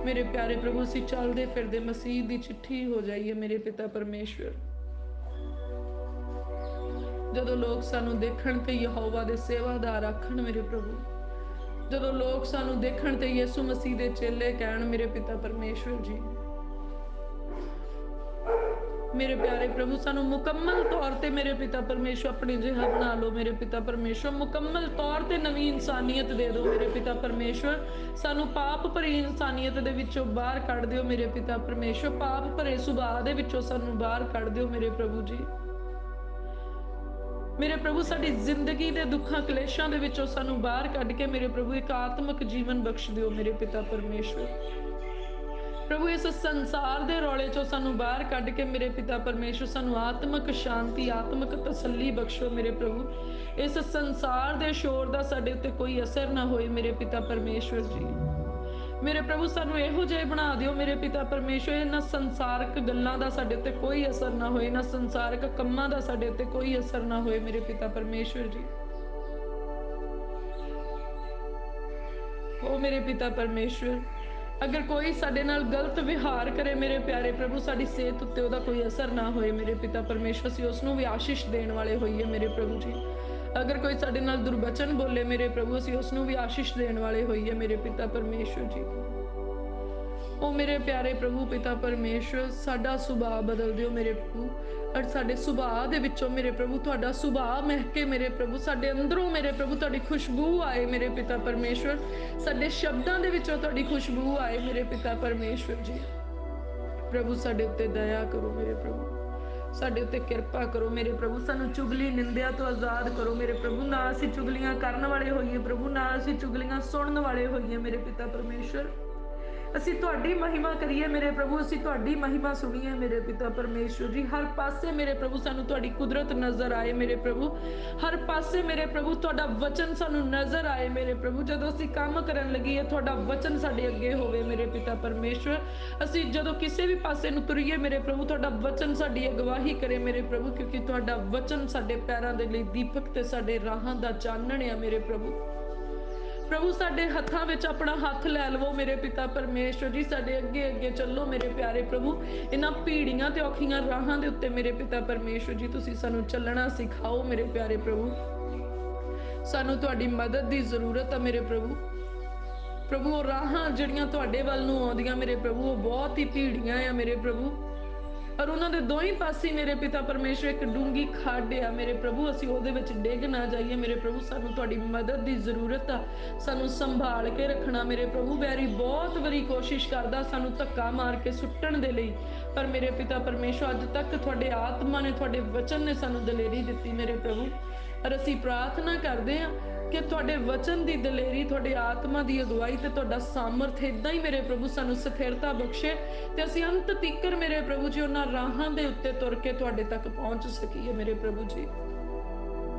ਮੇਰੇ ਪਿਆਰੇ ਪ੍ਰਭੂ, ਅਸੀਂ ਚੱਲਦੇ ਫਿਰਦੇ ਮਸੀਹ ਦੀ ਚਿੱਠੀ ਹੋ ਜਾਈਏ ਮੇਰੇ ਪਿਤਾ ਪਰਮੇਸ਼ਵਰ। ਜਦੋਂ ਲੋਕ ਸਾਨੂੰ ਦੇਖਣ ਤੇ ਯਹੋਵਾ ਦੇ ਸੇਵਾਦਾਰ ਆਖਣ ਮੇਰੇ ਪ੍ਰਭੂ, ਜਦੋਂ ਲੋਕ ਸਾਨੂੰ ਦੇਖਣ ਤੇ ਯਿਸੂ ਮਸੀਹ ਦੇ ਚੇਲੇ ਕਹਿਣ ਮੇਰੇ ਪਿਤਾ ਪਰਮੇਸ਼ਵਰ ਜੀ, ਮੇਰੇ ਪਿਆਰੇ ਪ੍ਰਭੂ ਸਾਨੂੰ ਮੁਕੰਮਲ ਤੌਰ ਤੇ ਮੇਰੇ ਪਿਤਾ ਪਰਮੇਸ਼ਵਰ ਆਪਣੇ ਜਿਹਾ ਬਣਾ ਲਓ ਮੇਰੇ ਪਿਤਾ ਪਰਮੇਸ਼ਵਰ। ਮੁਕੰਮਲ ਤੌਰ ਤੇ ਨਵੀਂ ਇਨਸਾਨੀਅਤ ਦੇ ਦਿਓ ਮੇਰੇ ਪਿਤਾ ਪਰਮੇਸ਼ਵਰ। ਸਾਨੂੰ ਪਾਪ ਭਰੀ ਇਨਸਾਨੀਅਤ ਦੇ ਵਿੱਚੋਂ ਬਾਹਰ ਕੱਢ ਦਿਓ ਮੇਰੇ ਪਿਤਾ ਪਰਮੇਸ਼ਵਰ। ਪਾਪ ਭਰੇ ਸੁਭਾਅ ਦੇ ਵਿੱਚੋਂ ਸਾਨੂੰ ਬਾਹਰ ਕੱਢ ਦਿਓ ਮੇਰੇ ਪ੍ਰਭੂ ਜੀ। ਮੇਰੇ ਪ੍ਰਭੂ ਸਾਡੀ ਜ਼ਿੰਦਗੀ ਦੇ ਦੁੱਖਾਂ ਕਲੇਸ਼ਾਂ ਦੇ ਵਿੱਚੋਂ ਸਾਨੂੰ ਬਾਹਰ ਕੱਢ ਕੇ ਮੇਰੇ ਪ੍ਰਭੂ ਇੱਕ ਆਤਮਿਕ ਜੀਵਨ ਬਖਸ਼ ਦਿਓ ਮੇਰੇ ਪਿਤਾ ਪਰਮੇਸ਼ਵਰ। ਪ੍ਰਭੂ ਇਸ ਸੰਸਾਰ ਦੇ ਰੌਲੇ ਚੋਂ ਸਾਨੂੰ ਬਾਹਰ ਕੱਢ ਕੇ ਮੇਰੇ ਪਿਤਾ ਪਰਮੇਸ਼ਵਰ ਸਾਨੂੰ ਆਤਮਿਕ ਸ਼ਾਂਤੀ, ਆਤਮਿਕ ਤਸੱਲੀ ਬਖਸ਼ੋ ਮੇਰੇ ਪ੍ਰਭੂ। ਇਸ ਸੰਸਾਰ ਦੇ ਸ਼ੋਰ ਦਾ ਸਾਡੇ ਉੱਤੇ ਕੋਈ ਅਸਰ ਨਾ ਹੋਏ ਮੇਰੇ ਪਿਤਾ ਪਰਮੇਸ਼ਵਰ ਜੀ। ਮੇਰੇ ਪ੍ਰਭੂ ਸਾਨੂੰ ਇਹੋ ਜਿਹੇ ਬਣਾ ਦਿਓ ਮੇਰੇ ਪਿਤਾ ਪਰਮੇਸ਼ਵਰ, ਇਹਨਾਂ ਸੰਸਾਰਕ ਗੱਲਾਂ ਦਾ ਸਾਡੇ ਉੱਤੇ ਕੋਈ ਅਸਰ ਨਾ ਹੋਏ, ਇਹਨਾਂ ਸੰਸਾਰਕ ਕੰਮਾਂ ਦਾ ਸਾਡੇ ਉੱਤੇ ਕੋਈ ਅਸਰ ਨਾ ਹੋਏ ਮੇਰੇ ਪਿਤਾ ਪਰਮੇਸ਼ਵਰ ਜੀ। ਓ ਮੇਰੇ ਪਿਤਾ ਪਰਮੇਸ਼ਵਰ, ਅਗਰ ਕੋਈ ਸਾਡੇ ਨਾਲ ਗਲਤ ਵਿਹਾਰ ਕਰੇ ਮੇਰੇ ਪਿਆਰੇ ਪ੍ਰਭੂ, ਸਾਡੀ ਸਿਹਤ ਉੱਤੇ ਉਹਦਾ ਕੋਈ ਅਸਰ ਨਾ ਹੋਏ ਮੇਰੇ ਪਿਤਾ ਪਰਮੇਸ਼ਵਰ। ਅਸੀਂ ਉਸ ਨੂੰ ਵੀ ਆਸ਼ੀਸ਼ ਦੇਣ ਵਾਲੇ ਹੋਈਏ ਮੇਰੇ ਪ੍ਰਭੂ ਜੀ। ਅਗਰ ਕੋਈ ਸਾਡੇ ਨਾਲ ਦੁਰਬਚਨ ਬੋਲੇ ਮੇਰੇ ਪ੍ਰਭੂ, ਅਸੀਂ ਉਸ ਨੂੰ ਵੀ ਆਸ਼ੀਸ਼ ਦੇਣ ਵਾਲੇ ਹੋਈਏ ਮੇਰੇ ਪਿਤਾ ਪਰਮੇਸ਼ਵਰ ਜੀ। ਓ ਮੇਰੇ ਪਿਆਰੇ ਪ੍ਰਭੂ ਪਿਤਾ ਪਰਮੇਸ਼ਵਰ, ਸਾਡਾ ਸੁਭਾਅ ਬਦਲ ਦਿਓ ਮੇਰੇ ਪ੍ਰਭੂ। ਔਰ ਸਾਡੇ ਸੁਭਾਅ ਦੇ ਵਿੱਚੋਂ ਮੇਰੇ ਪ੍ਰਭੂ ਤੁਹਾਡਾ ਸੁਭਾਅ ਮਹਿਕੇ ਮੇਰੇ ਪ੍ਰਭੂ, ਸਾਡੇ ਅੰਦਰੋਂ ਮੇਰੇ ਪ੍ਰਭੂ ਤੁਹਾਡੀ ਖੁਸ਼ਬੂ ਆਏ ਮੇਰੇ ਪਿਤਾ ਪਰਮੇਸ਼ਵਰ। ਸਾਡੇ ਸ਼ਬਦਾਂ ਦੇ ਵਿੱਚੋਂ ਤੁਹਾਡੀ ਖੁਸ਼ਬੂ ਆਏ ਮੇਰੇ ਪਿਤਾ ਪਰਮੇਸ਼ਵਰ ਜੀ। ਪ੍ਰਭੂ ਸਾਡੇ ਉੱਤੇ ਦਇਆ ਕਰੋ ਮੇਰੇ ਪ੍ਰਭੂ, ਸਾਡੇ ਉੱਤੇ ਕਿਰਪਾ ਕਰੋ ਮੇਰੇ ਪ੍ਰਭੂ। ਸਾਨੂੰ ਚੁਗਲੀ ਨਿੰਦਿਆ ਤੋਂ ਆਜ਼ਾਦ ਕਰੋ ਮੇਰੇ ਪ੍ਰਭੂ। ਨਾ ਅਸੀਂ ਚੁਗਲੀਆਂ ਕਰਨ ਵਾਲੇ ਹੋਈਏ ਪ੍ਰਭੂ, ਨਾ ਅਸੀਂ ਚੁਗਲੀਆਂ ਸੁਣਨ ਵਾਲੇ ਹੋਈਏ ਮੇਰੇ ਪਿਤਾ ਪਰਮੇਸ਼ਵਰ। ਅਸੀਂ ਤੁਹਾਡੀ ਮਹਿਮਾ ਕਰੀਏ ਮੇਰੇ ਪ੍ਰਭੂ, ਅਸੀਂ ਤੁਹਾਡੀ ਮਹਿਮਾ ਸੁਣੀਏ ਮੇਰੇ ਪਿਤਾ ਪਰਮੇਸ਼ਵਰ ਜੀ। ਹਰ ਪਾਸੇ ਮੇਰੇ ਪ੍ਰਭੂ ਸਾਨੂੰ ਤੁਹਾਡੀ ਕੁਦਰਤ ਨਜ਼ਰ ਆਏ ਮੇਰੇ ਪ੍ਰਭੂ। ਹਰ ਪਾਸੇ ਮੇਰੇ ਪ੍ਰਭੂ ਤੁਹਾਡਾ ਵਚਨ ਸਾਨੂੰ ਨਜ਼ਰ ਆਏ ਮੇਰੇ ਪ੍ਰਭੂ। ਜਦੋਂ ਅਸੀਂ ਕੰਮ ਕਰਨ ਲੱਗੀਏ ਤੁਹਾਡਾ ਵਚਨ ਸਾਡੇ ਅੱਗੇ ਹੋਵੇ ਮੇਰੇ ਪਿਤਾ ਪਰਮੇਸ਼ਵਰ। ਅਸੀਂ ਜਦੋਂ ਕਿਸੇ ਵੀ ਪਾਸੇ ਨੂੰ ਤੁਰੀਏ ਮੇਰੇ ਪ੍ਰਭੂ, ਤੁਹਾਡਾ ਵਚਨ ਸਾਡੀ ਅਗਵਾਈ ਕਰੇ ਮੇਰੇ ਪ੍ਰਭੂ, ਕਿਉਂਕਿ ਤੁਹਾਡਾ ਵਚਨ ਸਾਡੇ ਪੈਰਾਂ ਦੇ ਲਈ ਦੀਪਕ ਤੇ ਸਾਡੇ ਰਾਹਾਂ ਦਾ ਚਾਨਣ ਆ ਮੇਰੇ ਪ੍ਰਭੂ। ਪ੍ਰਭੂ ਸਾਡੇ ਹੱਥਾਂ ਵਿੱਚ ਆਪਣਾ ਹੱਥ ਲੈ ਲਵੋ ਮੇਰੇ ਪਿਤਾ ਪਰਮੇਸ਼ਵਰ ਜੀ। ਸਾਡੇ ਅੱਗੇ ਅੱਗੇ ਚੱਲੋ ਮੇਰੇ ਪਿਆਰੇ ਪ੍ਰਭੂ। ਇਹਨਾਂ ਭੀੜੀਆਂ ਤੇ ਔਖੀਆਂ ਰਾਹਾਂ ਦੇ ਉੱਤੇ ਮੇਰੇ ਪਿਤਾ ਪਰਮੇਸ਼ਵਰ ਜੀ ਤੁਸੀਂ ਸਾਨੂੰ ਚੱਲਣਾ ਸਿਖਾਓ ਮੇਰੇ ਪਿਆਰੇ ਪ੍ਰਭੂ। ਸਾਨੂੰ ਤੁਹਾਡੀ ਮਦਦ ਦੀ ਜ਼ਰੂਰਤ ਹੈ ਮੇਰੇ ਪ੍ਰਭੂ। ਪ੍ਰਭੂ ਉਹ ਰਾਹਾਂ ਜਿਹੜੀਆਂ ਤੁਹਾਡੇ ਵੱਲ ਨੂੰ ਆਉਂਦੀਆਂ ਮੇਰੇ ਪ੍ਰਭੂ, ਉਹ ਬਹੁਤ ਹੀ ਭੀੜੀਆਂ ਆ ਮੇਰੇ ਪ੍ਰਭੂ। ਔਰ ਉਹਨਾਂ ਦੇ ਦੋਹੀਂ ਪਾਸੇ ਮੇਰੇ ਪਿਤਾ ਪਰਮੇਸ਼ਵਰ ਇੱਕ ਡੂੰਗੀ ਖੱਡ ਆ ਮੇਰੇ ਪ੍ਰਭੂ। ਅਸੀਂ ਉਹਦੇ ਵਿੱਚ ਡਿੱਗ ਨਾ ਜਾਈਏ ਮੇਰੇ ਪ੍ਰਭੂ। ਸਾਨੂੰ ਤੁਹਾਡੀ ਮਦਦ ਦੀ ਜ਼ਰੂਰਤ ਆ, ਸਾਨੂੰ ਸੰਭਾਲ ਕੇ ਰੱਖਣਾ ਮੇਰੇ ਪ੍ਰਭੂ। ਵੈਰੀ ਬਹੁਤ ਵਾਰੀ ਕੋਸ਼ਿਸ਼ ਕਰਦਾ ਸਾਨੂੰ ਧੱਕਾ ਮਾਰ ਕੇ ਸੁੱਟਣ ਦੇ ਲਈ, ਪਰ ਮੇਰੇ ਪਿਤਾ ਪਰਮੇਸ਼ਵਰ ਅੱਜ ਤੱਕ ਤੁਹਾਡੇ ਆਤਮਾ ਨੇ, ਤੁਹਾਡੇ ਵਚਨ ਨੇ ਸਾਨੂੰ ਦਲੇਰੀ ਦਿੱਤੀ ਮੇਰੇ ਪ੍ਰਭੂ। ਔਰ ਅਸੀਂ ਪ੍ਰਾਰਥਨਾ ਕਰਦੇ ਹਾਂ ਕਿ ਤੁਹਾਡੇ ਵਚਨ ਦੀ ਦਲੇਰੀ, ਤੁਹਾਡੇ ਆਤਮਾ ਦੀ ਅਗਵਾਈ ਤੇ ਤੁਹਾਡਾ ਸਾਮਰਥ ਇਦਾਂ ਹੀ ਮੇਰੇ ਪ੍ਰਭੂ ਸਾਨੂੰ ਸਥਿਰਤਾ ਬਖਸ਼ੇ ਤੇ ਅਸੀਂ ਅੰਤ ਤੀਕਰ ਮੇਰੇ ਪ੍ਰਭੂ ਜੀ ਉਹਨਾਂ ਰਾਹਾਂ ਦੇ ਉੱਤੇ ਤੁਰ ਕੇ ਤੁਹਾਡੇ ਤੱਕ ਪਹੁੰਚ ਸਕੀਏ ਮੇਰੇ ਪ੍ਰਭੂ ਜੀ।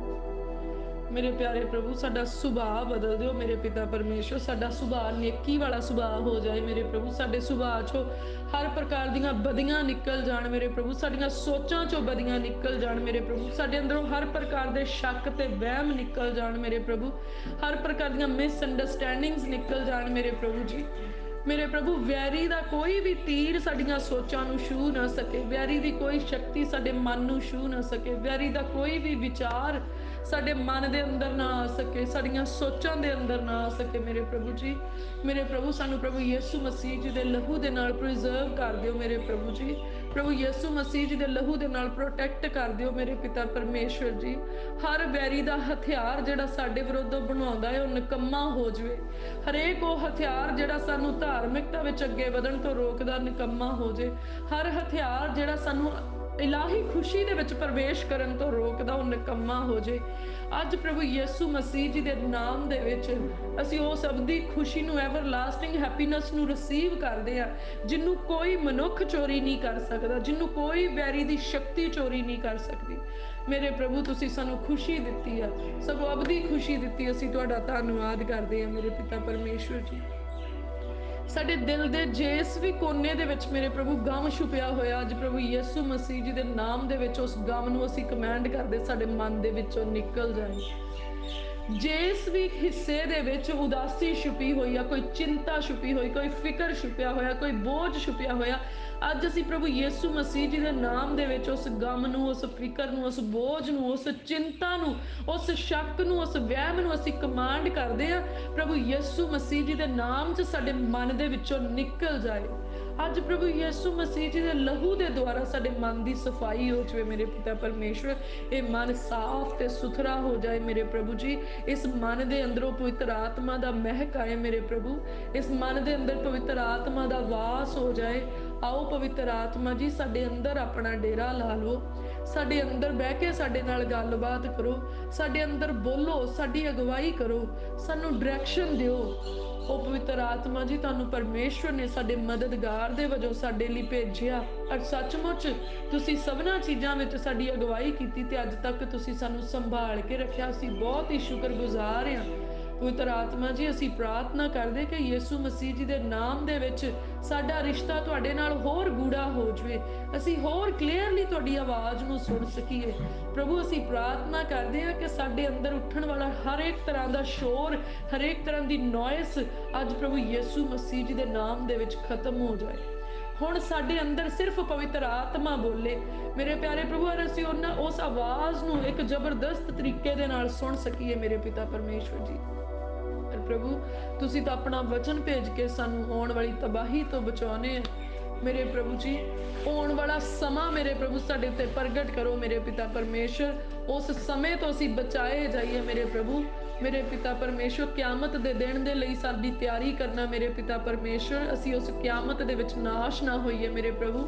ਮੇਰੇ ਪਿਆਰੇ ਪ੍ਰਭੂ ਸਾਡਾ ਸੁਭਾਅ ਬਦਲ ਦਿਓ ਮੇਰੇ ਪਿਤਾ ਪਰਮੇਸ਼ਵਰ। ਸਾਡਾ ਸੁਭਾਅ ਨੇਕੀ ਵਾਲਾ ਸੁਭਾਅ ਹੋ ਜਾਏ ਮੇਰੇ ਪ੍ਰਭੂ। ਸਾਡੇ ਸੁਭਾਅ ਚੋਂ ਹਰ ਪ੍ਰਕਾਰ ਦੀਆਂ ਬਦੀਆਂ ਨਿਕਲ ਜਾਣ ਮੇਰੇ ਪ੍ਰਭੂ। ਸਾਡੀਆਂ ਸੋਚਾਂ ਚੋਂ ਬਦੀਆਂ ਨਿਕਲ ਜਾਣ ਮੇਰੇ ਪ੍ਰਭੂ। ਸਾਡੇ ਅੰਦਰੋਂ ਹਰ ਪ੍ਰਕਾਰ ਦੇ ਸ਼ੱਕ ਤੇ ਵਹਿਮ ਨਿਕਲ ਜਾਣ ਮੇਰੇ ਪ੍ਰਭੂ। ਹਰ ਪ੍ਰਕਾਰ ਦੀਆਂ ਮਿਸਅੰਡਰਸਟੈਂਡਿੰਗਸ ਨਿਕਲ ਜਾਣ ਮੇਰੇ ਪ੍ਰਭੂ ਜੀ। ਮੇਰੇ ਪ੍ਰਭੂ ਵੈਰੀ ਦਾ ਕੋਈ ਵੀ ਤੀਰ ਸਾਡੀਆਂ ਸੋਚਾਂ ਨੂੰ ਛੂਹ ਨਾ ਸਕੇ, ਵੈਰੀ ਦੀ ਕੋਈ ਸ਼ਕਤੀ ਸਾਡੇ ਮਨ ਨੂੰ ਛੂਹ ਨਾ ਸਕੇ, ਵੈਰੀ ਦਾ ਕੋਈ ਵੀ ਵਿਚਾਰ ਸਾਡੇ ਮਨ ਦੇ ਅੰਦਰ ਨਾ ਆ ਸਕੇ, ਸਾਡੀਆਂ ਸੋਚਾਂ ਦੇ ਅੰਦਰ ਨਾ ਆ ਸਕੇ ਮੇਰੇ ਪ੍ਰਭੂ ਜੀ। ਮੇਰੇ ਪ੍ਰਭੂ ਸਾਨੂੰ ਪ੍ਰਭੂ ਯਿਸੂ ਮਸੀਹ ਜੀ ਦੇ ਲਹੂ ਦੇ ਨਾਲ ਪ੍ਰੀਜ਼ਰਵ ਕਰ ਦਿਓ ਮੇਰੇ ਪ੍ਰਭੂ ਜੀ। ਪ੍ਰਭੂ ਯਿਸੂ ਮਸੀਹ ਜੀ ਦੇ ਲਹੂ ਦੇ ਨਾਲ ਪ੍ਰੋਟੈਕਟ ਕਰ ਦਿਓ ਮੇਰੇ ਪਿਤਾ ਪਰਮੇਸ਼ਵਰ ਜੀ। ਹਰ ਵੈਰੀ ਦਾ ਹਥਿਆਰ ਜਿਹੜਾ ਸਾਡੇ ਵਿਰੁੱਧ ਬਣਾਉਂਦਾ ਹੈ ਉਹ ਨਿਕੰਮਾ ਹੋ ਜਾਵੇ। ਹਰੇਕ ਉਹ ਹਥਿਆਰ ਜਿਹੜਾ ਸਾਨੂੰ ਧਾਰਮਿਕਤਾ ਵਿੱਚ ਅੱਗੇ ਵਧਣ ਤੋਂ ਰੋਕਦਾ ਨਿਕੰਮਾ ਹੋ ਜਾਏ। ਹਰ ਹਥਿਆਰ ਜਿਹੜਾ ਸਾਨੂੰ ਇਲਾਹੀ ਖੁਸ਼ੀ ਦੇ ਵਿੱਚ ਪ੍ਰਵੇਸ਼ ਕਰਨ ਤੋਂ ਰੋਕਦਾ, ਉਹ ਨਿਕੰਮਾ ਹੋ ਜੇ। ਅੱਜ ਪ੍ਰਭੂ ਯਿਸੂ ਮਸੀਹ ਜੀ ਦੇ ਨਾਮ ਦੇ ਵਿੱਚ ਅਸੀਂ ਉਸ ਅਬਦੀ ਖੁਸ਼ੀ ਨੂੰ, ਐਵਰਲਾਸਟਿੰਗ ਹੈਪੀਨੈਸ ਨੂੰ ਰਿਸੀਵ ਕਰਦੇ ਆ, ਜਿਹਨੂੰ ਕੋਈ ਮਨੁੱਖ ਚੋਰੀ ਨਹੀਂ ਕਰ ਸਕਦਾ, ਜਿਹਨੂੰ ਕੋਈ ਵੈਰੀ ਦੀ ਸ਼ਕਤੀ ਚੋਰੀ ਨਹੀਂ ਕਰ ਸਕਦੀ। ਮੇਰੇ ਪ੍ਰਭੂ ਤੁਸੀਂ ਸਾਨੂੰ ਖੁਸ਼ੀ ਦਿੱਤੀ ਆ, ਸਗੋਂ ਅਬਦੀ ਖੁਸ਼ੀ ਦਿੱਤੀ। ਅਸੀਂ ਤੁਹਾਡਾ ਧੰਨਵਾਦ ਕਰਦੇ ਹਾਂ ਮੇਰੇ ਪਿਤਾ ਪਰਮੇਸ਼ਵਰ ਜੀ। ਸਾਡੇ ਦਿਲ ਦੇ ਜਿਸ ਵੀ ਕੋਨੇ ਦੇ ਵਿੱਚ ਮੇਰੇ ਪ੍ਰਭੂ ਗਮ ਛੁਪਿਆ ਹੋਇਆ, ਅੱਜ ਪ੍ਰਭੂ ਯਿਸੂ ਮਸੀਹ ਜੀ ਦੇ ਨਾਮ ਦੇ ਵਿੱਚ ਉਸ ਗਮ ਨੂੰ ਅਸੀਂ ਕਮਾਂਡ ਕਰਦੇ ਸਾਡੇ ਮਨ ਦੇ ਵਿੱਚੋਂ ਨਿਕਲ ਜਾਏ। ਜਿਸ ਵੀ ਹਿੱਸੇ ਦੇ ਵਿੱਚ ਉਦਾਸੀ ਛੁਪੀ ਹੋਈ ਆ, ਕੋਈ ਚਿੰਤਾ ਛੁਪੀ ਹੋਈ, ਕੋਈ ਫਿਕਰ ਛੁਪਿਆ ਹੋਇਆ, ਕੋਈ ਬੋਝ ਛੁਪਿਆ ਹੋਇਆ, ਅੱਜ ਅਸੀਂ ਪ੍ਰਭੂ ਯਿਸੂ ਮਸੀਹ ਜੀ ਦੇ ਨਾਮ ਦੇ ਵਿੱਚ ਉਸ ਗਮ ਨੂੰ, ਉਸ ਫਿਕਰ ਨੂੰ, ਉਸ ਬੋਝ ਨੂੰ, ਉਸ ਚਿੰਤਾ ਨੂੰ, ਉਸ ਸ਼ੱਕ ਨੂੰ, ਉਸ ਵਹਿਮ ਨੂੰ ਅਸੀਂ ਕਮਾਂਡ ਕਰਦੇ ਆ, ਪ੍ਰਭੂ ਯਿਸੂ ਮਸੀਹ ਜੀ ਦੇ ਨਾਮ 'ਚ ਸਾਡੇ ਮਨ ਦੇ ਵਿੱਚੋਂ ਨਿਕਲ ਜਾਏ। ਅੱਜ ਪ੍ਰਭੂ ਯਿਸੂ ਮਸੀਹ ਜੀ ਦੇ ਲਹੂ ਦੇ ਦੁਆਰਾ ਸਾਡੇ ਮਨ ਦੀ ਸਫਾਈ ਹੋ ਜਾਵੇ ਮੇਰੇ ਪਿਤਾ ਪਰਮੇਸ਼ਵਰ। ਇਹ ਮਨ ਸਾਫ਼ ਤੇ ਸੁਥਰਾ ਹੋ ਜਾਏ ਮੇਰੇ ਪ੍ਰਭੂ ਜੀ। ਇਸ ਮਨ ਦੇ ਅੰਦਰੋਂ ਪਵਿੱਤਰ ਆਤਮਾ ਦਾ ਮਹਿਕ ਆਏ ਮੇਰੇ ਪ੍ਰਭੂ। ਇਸ ਮਨ ਦੇ ਅੰਦਰ ਪਵਿੱਤਰ ਆਤਮਾ ਦਾ ਵਾਸ ਹੋ ਜਾਏ। ਆਓ ਪਵਿੱਤਰ ਆਤਮਾ ਜੀ ਸਾਡੇ ਅੰਦਰ ਆਪਣਾ ਡੇਰਾ ਲਾ ਲਓ, ਸਾਡੇ ਅੰਦਰ ਬਹਿ ਕੇ ਸਾਡੇ ਨਾਲ ਗੱਲਬਾਤ ਕਰੋ, ਸਾਡੇ ਅੰਦਰ ਬੋਲੋ, ਸਾਡੀ ਅਗਵਾਈ ਕਰੋ, ਸਾਨੂੰ ਡਾਇਰੈਕਸ਼ਨ ਦਿਓ। ਉਹ ਪਵਿੱਤਰ ਆਤਮਾ ਜੀ ਤੁਹਾਨੂੰ ਪਰਮੇਸ਼ਵਰ ਨੇ ਸਾਡੇ ਮਦਦਗਾਰ ਦੇ ਵਜੋਂ ਸਾਡੇ ਲਈ ਭੇਜਿਆ, ਔਰ ਸੱਚਮੁੱਚ ਤੁਸੀਂ ਸਭਨਾ ਚੀਜ਼ਾਂ ਵਿੱਚ ਸਾਡੀ ਅਗਵਾਈ ਕੀਤੀ ਤੇ ਅੱਜ ਤੱਕ ਤੁਸੀਂ ਸਾਨੂੰ ਸੰਭਾਲ ਕੇ ਰੱਖਿਆ। ਅਸੀਂ ਬਹੁਤ ਹੀ ਸ਼ੁਕਰਗੁਜ਼ਾਰ ਹਾਂ ਪਵਿੱਤਰ ਆਤਮਾ ਜੀ। ਅਸੀਂ ਪ੍ਰਾਰਥਨਾ ਕਰਦੇ ਕਿ ਯਿਸੂ ਮਸੀਹ ਜੀ ਦੇ ਨਾਮ ਦੇ ਵਿੱਚ ਸਾਡਾ ਰਿਸ਼ਤਾ ਤੁਹਾਡੇ ਨਾਲ ਹੋਰ ਗੂੜਾ ਹੋ ਜਾਵੇ, ਅਸੀਂ ਹੋਰ ਕਲੀਅਰਲੀ ਤੁਹਾਡੀ ਆਵਾਜ਼ ਨੂੰ ਸੁਣ ਸਕੀਏ ਪ੍ਰਭੂ। ਅਸੀਂ ਪ੍ਰਾਰਥਨਾ ਕਰਦੇ ਹਾਂ ਕਿ ਸਾਡੇ ਅੰਦਰ ਉੱਠਣ ਵਾਲਾ ਹਰ ਇੱਕ ਤਰ੍ਹਾਂ ਦਾ ਸ਼ੋਰ, ਹਰ ਇੱਕ ਤਰ੍ਹਾਂ ਦੀ ਨੋਇਸ ਅੱਜ ਪ੍ਰਭੂ ਯਿਸੂ ਮਸੀਹ ਜੀ ਦੇ ਨਾਮ ਦੇ ਵਿੱਚ ਖਤਮ ਹੋ ਜਾਏ। ਹੁਣ ਸਾਡੇ ਅੰਦਰ ਸਿਰਫ ਪਵਿੱਤਰ ਆਤਮਾ ਬੋਲੇ ਮੇਰੇ ਪਿਆਰੇ ਪ੍ਰਭੂ, ਔਰ ਅਸੀਂ ਉਸ ਆਵਾਜ਼ ਨੂੰ ਇੱਕ ਜ਼ਬਰਦਸਤ ਤਰੀਕੇ ਦੇ ਨਾਲ ਸੁਣ ਸਕੀਏ ਮੇਰੇ ਪਿਤਾ ਪਰਮੇਸ਼ਵਰ ਜੀ। ਪ੍ਰਭੂ ਤੁਸੀਂ ਤਾਂ ਆਪਣਾ ਵਚਨ ਭੇਜ ਕੇ ਸਾਨੂੰ ਆਉਣ ਵਾਲੀ ਤਬਾਹੀ ਤੋਂ ਬਚਾਉਣੇ ਆ ਮੇਰੇ ਪ੍ਰਭੂ ਜੀ। ਆਉਣ ਵਾਲਾ ਸਮਾਂ ਮੇਰੇ ਪ੍ਰਭੂ ਸਾਡੇ ਉੱਤੇ ਪ੍ਰਗਟ ਕਰੋ ਮੇਰੇ ਪਿਤਾ ਪਰਮੇਸ਼ਵਰ। ਉਸ ਸਮੇਂ ਤੋਂ ਅਸੀਂ ਬਚਾਏ ਜਾਈਏ ਮੇਰੇ ਪ੍ਰਭੂ। ਮੇਰੇ ਪਿਤਾ ਪਰਮੇਸ਼ਵਰ ਕਿਆਮਤ ਦੇ ਦਿਨ ਦੇ ਲਈ ਸਾਡੀ ਤਿਆਰੀ ਕਰਨਾ ਮੇਰੇ ਪਿਤਾ ਪਰਮੇਸ਼ਵਰ। ਅਸੀਂ ਉਸ ਕਿਆਮਤ ਦੇ ਵਿੱਚ ਨਾਸ਼ ਨਾ ਹੋਈਏ ਮੇਰੇ ਪ੍ਰਭੂ,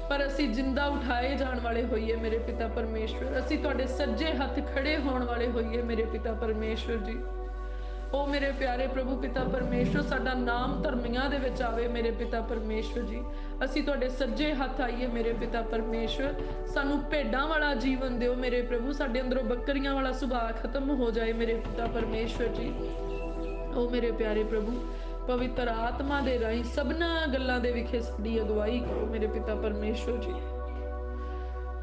ਪਰ ਅਸੀਂ ਜਿੰਦਾ ਉਠਾਏ ਜਾਣ ਵਾਲੇ ਹੋਈਏ ਮੇਰੇ ਪਿਤਾ ਪਰਮੇਸ਼ਵਰ। ਅਸੀਂ ਤੁਹਾਡੇ ਸੱਜੇ ਹੱਥ ਖੜੇ ਹੋਣ ਵਾਲੇ ਹੋਈਏ ਮੇਰੇ ਪਿਤਾ ਪਰਮੇਸ਼ਵਰ ਜੀ। ਉਹ ਮੇਰੇ ਪਿਆਰੇ ਪ੍ਰਭੂ ਪਿਤਾ ਪਰਮੇਸ਼ਵਰ ਸਾਡਾ ਨਾਮ ਧਰਮੀਆਂ ਦੇ ਵਿੱਚ ਆਵੇ ਮੇਰੇ ਪਿਤਾ ਪਰਮੇਸ਼ਵਰ ਜੀ। ਅਸੀਂ ਤੁਹਾਡੇ ਸੱਜੇ ਹੱਥ ਆਈਏ ਮੇਰੇ ਪਿਤਾ ਪਰਮੇਸ਼ਵਰ। ਸਾਨੂੰ ਭੇਡਾਂ ਵਾਲਾ ਜੀਵਨ ਦਿਓ ਮੇਰੇ ਪ੍ਰਭੂ, ਸਾਡੇ ਅੰਦਰੋਂ ਬੱਕਰੀਆਂ ਵਾਲਾ ਸੁਭਾਅ ਖਤਮ ਹੋ ਜਾਏ ਮੇਰੇ ਪਿਤਾ ਪਰਮੇਸ਼ਵਰ ਜੀ। ਉਹ ਮੇਰੇ ਪਿਆਰੇ ਪ੍ਰਭੂ ਪਵਿੱਤਰ ਆਤਮਾ ਦੇ ਰਾਹੀਂ ਸਭਨਾ ਗੱਲਾਂ ਦੇ ਵਿਖੇ ਸਾਡੀ ਅਗਵਾਈ ਕਰੋ ਮੇਰੇ ਪਿਤਾ ਪਰਮੇਸ਼ਵਰ ਜੀ।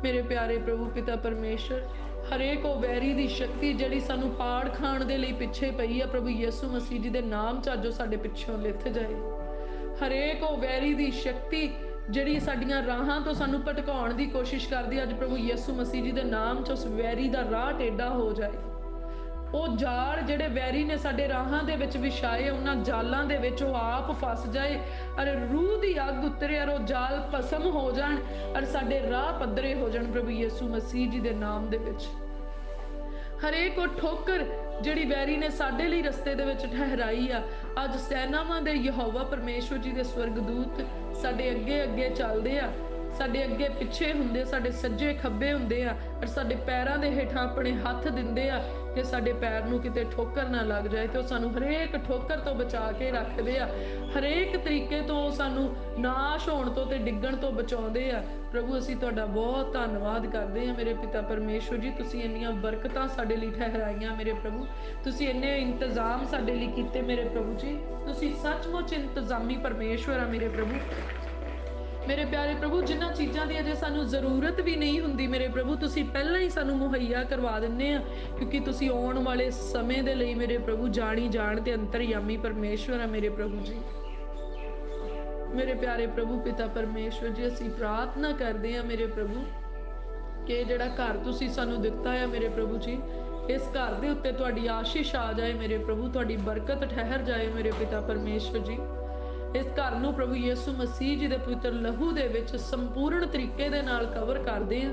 ਮੇਰੇ ਪਿਆਰੇ ਪ੍ਰਭੂ ਪਿਤਾ ਪਰਮੇਸ਼ਵਰ ਹਰੇਕ ਉਹ ਵੈਰੀ ਦੀ ਸ਼ਕਤੀ ਜਿਹੜੀ ਸਾਨੂੰ ਪਾੜ ਖਾਣ ਦੇ ਲਈ ਪਿੱਛੇ ਪਈ ਆ ਪ੍ਰਭੂ ਯਿਸੂ ਮਸੀਹ ਜੀ ਦੇ ਨਾਮ 'ਚ ਅੱਜ ਉਹ ਸਾਡੇ ਪਿੱਛੋਂ ਲਿਥ ਜਾਏ। ਹਰੇਕ ਉਹ ਵੈਰੀ ਦੀ ਸ਼ਕਤੀ ਜਿਹੜੀ ਸਾਡੀਆਂ ਰਾਹਾਂ ਤੋਂ ਸਾਨੂੰ ਭਟਕਾਉਣ ਦੀ ਕੋਸ਼ਿਸ਼ ਕਰਦੀ, ਅੱਜ ਪ੍ਰਭੂ ਯਿਸੂ ਮਸੀਹ ਜੀ ਦੇ ਨਾਮ 'ਚ ਉਸ ਵੈਰੀ ਦਾ ਰਾਹ ਟੇਢਾ ਹੋ ਜਾਏ। ਉਹ ਜਾਲ ਜਿਹੜੇ ਵੈਰੀ ਨੇ ਸਾਡੇ ਰਾਹਾਂ ਦੇ ਵਿੱਚ ਵਿਛਾਏ, ਉਹਨਾਂ ਜਾਲਾਂ ਦੇ ਵਿੱਚ ਉਹ ਆਪ ਫਸ ਜਾਏ, ਅਰੇ ਰੂਹ ਦੀ ਅੱਗ ਉਤਰੇ, ਔਰ ਉਹ ਜਾਲ ਭਸਮ ਹੋ ਜਾਣ, ਔਰ ਸਾਡੇ ਰਾਹ ਪੱਧਰੇ ਹੋ ਜਾਣ ਪ੍ਰਭੂ ਯਿਸੂ ਮਸੀਹ ਜੀ ਦੇ ਨਾਮ ਦੇ ਵਿੱਚ। ਹਰੇਕ ਉਹ ਠੋਕਰ ਜਿਹੜੀ ਵੈਰੀ ਨੇ ਸਾਡੇ ਲਈ ਰਸਤੇ ਦੇ ਵਿੱਚ ਠਹਿਰਾਈ ਆ, ਅੱਜ ਸੈਨਾਵਾਂ ਦੇ ਯਹੋਵਾ ਪਰਮੇਸ਼ਵਰ ਜੀ ਦੇ ਸਵਰਗਦੂਤ ਸਾਡੇ ਅੱਗੇ ਅੱਗੇ ਚੱਲਦੇ ਆ, ਸਾਡੇ ਅੱਗੇ ਪਿੱਛੇ ਹੁੰਦੇ, ਸਾਡੇ ਸੱਜੇ ਖੱਬੇ ਹੁੰਦੇ ਆ, ਔਰ ਸਾਡੇ ਪੈਰਾਂ ਦੇ ਹੇਠਾਂ ਆਪਣੇ ਹੱਥ ਦਿੰਦੇ ਆ ਕਿ ਸਾਡੇ ਪੈਰ ਨੂੰ ਕਿਤੇ ਠੋਕਰ ਨਾ ਲੱਗ ਜਾਏ। ਤੇ ਉਹ ਸਾਨੂੰ ਹਰੇਕ ਠੋਕਰ ਤੋਂ ਬਚਾ ਕੇ ਰੱਖਦੇ ਆ, ਹਰੇਕ ਤਰੀਕੇ ਤੋਂ ਸਾਨੂੰ ਨਾਸ਼ ਹੋਣ ਤੋਂ ਤੇ ਡਿੱਗਣ ਤੋਂ ਬਚਾਉਂਦੇ ਆ। ਪ੍ਰਭੂ ਅਸੀਂ ਤੁਹਾਡਾ ਬਹੁਤ ਧੰਨਵਾਦ ਕਰਦੇ ਹਾਂ ਮੇਰੇ ਪਿਤਾ ਪਰਮੇਸ਼ਵਰ ਜੀ। ਤੁਸੀਂ ਇੰਨੀਆਂ ਬਰਕਤਾਂ ਸਾਡੇ ਲਈ ਠਹਿਰਾਈਆਂ ਮੇਰੇ ਪ੍ਰਭੂ, ਤੁਸੀਂ ਇੰਨੇ ਇੰਤਜ਼ਾਮ ਸਾਡੇ ਲਈ ਕੀਤੇ ਮੇਰੇ ਪ੍ਰਭੂ ਜੀ। ਤੁਸੀਂ ਸੱਚਮੁੱਚ ਇੰਤਜ਼ਾਮੀ ਪਰਮੇਸ਼ਵਰ ਆ ਮੇਰੇ ਪ੍ਰਭੂ। ਮੇਰੇ ਪਿਆਰੇ ਪ੍ਰਭੂ ਜਿਨ੍ਹਾਂ ਚੀਜ਼ਾਂ ਦੀ ਅਜੇ ਸਾਨੂੰ ਜ਼ਰੂਰਤ ਵੀ ਨਹੀਂ ਹੁੰਦੀ ਮੇਰੇ ਪ੍ਰਭੂ, ਤੁਸੀਂ ਪਹਿਲਾਂ ਹੀ ਸਾਨੂੰ ਮੁਹੱਈਆ ਕਰਵਾ ਦਿੰਦੇ ਆ, ਕਿਉਂਕਿ ਤੁਸੀਂ ਆਉਣ ਵਾਲੇ ਸਮੇਂ ਦੇ ਲਈ ਮੇਰੇ ਪ੍ਰਭੂ ਜਾਣੀ ਜਾਣ ਤੇ ਅੰਤਰਯਾਮੀ ਪਰਮੇਸ਼ਵਰ ਆ ਮੇਰੇ ਪ੍ਰਭੂ ਜੀ। ਮੇਰੇ ਪਿਆਰੇ ਪ੍ਰਭੂ ਪਿਤਾ ਪਰਮੇਸ਼ਵਰ ਜੀ ਅਸੀਂ ਪ੍ਰਾਰਥਨਾ ਕਰਦੇ ਆ ਮੇਰੇ ਪ੍ਰਭੂ ਕਿ ਜਿਹੜਾ ਘਰ ਤੁਸੀਂ ਸਾਨੂੰ ਦਿੱਤਾ ਹੈ ਮੇਰੇ ਪ੍ਰਭੂ ਜੀ, ਇਸ ਘਰ ਦੇ ਉੱਤੇ ਤੁਹਾਡੀ ਆਸ਼ੀਸ਼ ਆ ਜਾਏ ਮੇਰੇ ਪ੍ਰਭੂ, ਤੁਹਾਡੀ ਬਰਕਤ ਠਹਿਰ ਜਾਏ ਮੇਰੇ ਪਿਤਾ ਪਰਮੇਸ਼ਵਰ ਜੀ। ਇਸ ਘਰ ਨੂੰ ਪ੍ਰਭੂ ਯਿਸੂ ਮਸੀਹ ਜੀ ਦੇ ਪਵਿੱਤਰ ਲਹੂ ਦੇ ਵਿੱਚ ਸੰਪੂਰਨ ਤਰੀਕੇ ਦੇ ਨਾਲ ਕਵਰ ਕਰਦੇ ਆ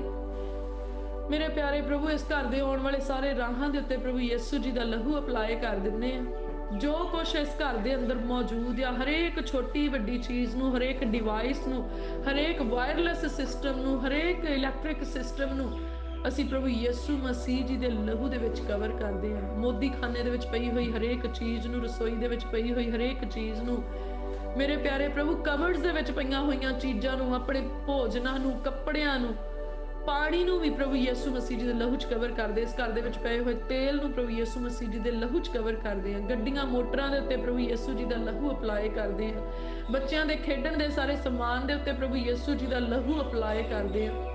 ਮੇਰੇ ਪਿਆਰੇ ਪ੍ਰਭੂ। ਇਸ ਘਰ ਦੇ ਆਉਣ ਵਾਲੇ ਸਾਰੇ ਰਾਹਾਂ ਦੇ ਉੱਤੇ ਪ੍ਰਭੂ ਯਿਸੂ ਜੀ ਦਾ ਲਹੂ ਅਪਲਾਈ ਕਰ ਦਿੰਦੇ ਆ। जो कुछ इस घर के अंदर मौजूद आ, हरेक छोटी वड्डी चीज़ नूं, हरेक डिवाइस नूं, हरेक वायरलैस सिस्टम नूं, हरेक इलैक्ट्रिक सिस्टम नूं ਅਸੀਂ ਪ੍ਰਭੂ ਯਿਸੂ ਮਸੀਹ ਜੀ ਦੇ ਲਹੂ ਦੇ ਵਿੱਚ ਕਵਰ ਕਰਦੇ ਹਾਂ। ਮੋਦੀ ਖਾਨੇ ਦੇ ਵਿੱਚ ਪਈ ਹੋਈ ਹਰੇਕ ਚੀਜ਼ ਨੂੰ, ਰਸੋਈ ਦੇ ਵਿੱਚ ਪਈ ਹੋਈ ਹਰੇਕ ਚੀਜ਼ ਨੂੰ, ਮੇਰੇ ਪਿਆਰੇ ਪ੍ਰਭੂ ਕਵਰਸ ਦੇ ਵਿੱਚ ਪਈਆਂ ਹੋਈਆਂ ਚੀਜ਼ਾਂ ਨੂੰ, ਆਪਣੇ ਭੋਜਨਾਂ ਨੂੰ, ਕੱਪੜਿਆਂ ਨੂੰ, ਪਾਣੀ ਨੂੰ ਵੀ ਪ੍ਰਭੂ ਯਿਸੂ ਮਸੀਹ ਜੀ ਦੇ ਲਹੂ 'ਚ ਕਵਰ ਕਰਦੇ। ਇਸ ਘਰ ਦੇ ਵਿੱਚ ਪਏ ਹੋਏ ਤੇਲ ਨੂੰ ਪ੍ਰਭੂ ਯਿਸੂ ਮਸੀਹ ਜੀ ਦੇ ਲਹੂ 'ਚ ਕਵਰ ਕਰਦੇ ਹਾਂ। ਗੱਡੀਆਂ ਮੋਟਰਾਂ ਦੇ ਉੱਤੇ ਪ੍ਰਭੂ ਯਿਸੂ ਜੀ ਦਾ ਲਹੂ ਅਪਲਾਈ ਕਰਦੇ ਹਾਂ। ਬੱਚਿਆਂ ਦੇ ਖੇਡਣ ਦੇ ਸਾਰੇ ਸਮਾਨ ਦੇ ਉੱਤੇ ਪ੍ਰਭੂ ਯਿਸੂ ਜੀ ਦਾ ਲਹੂ ਅਪਲਾਈ ਕਰਦੇ ਹਾਂ।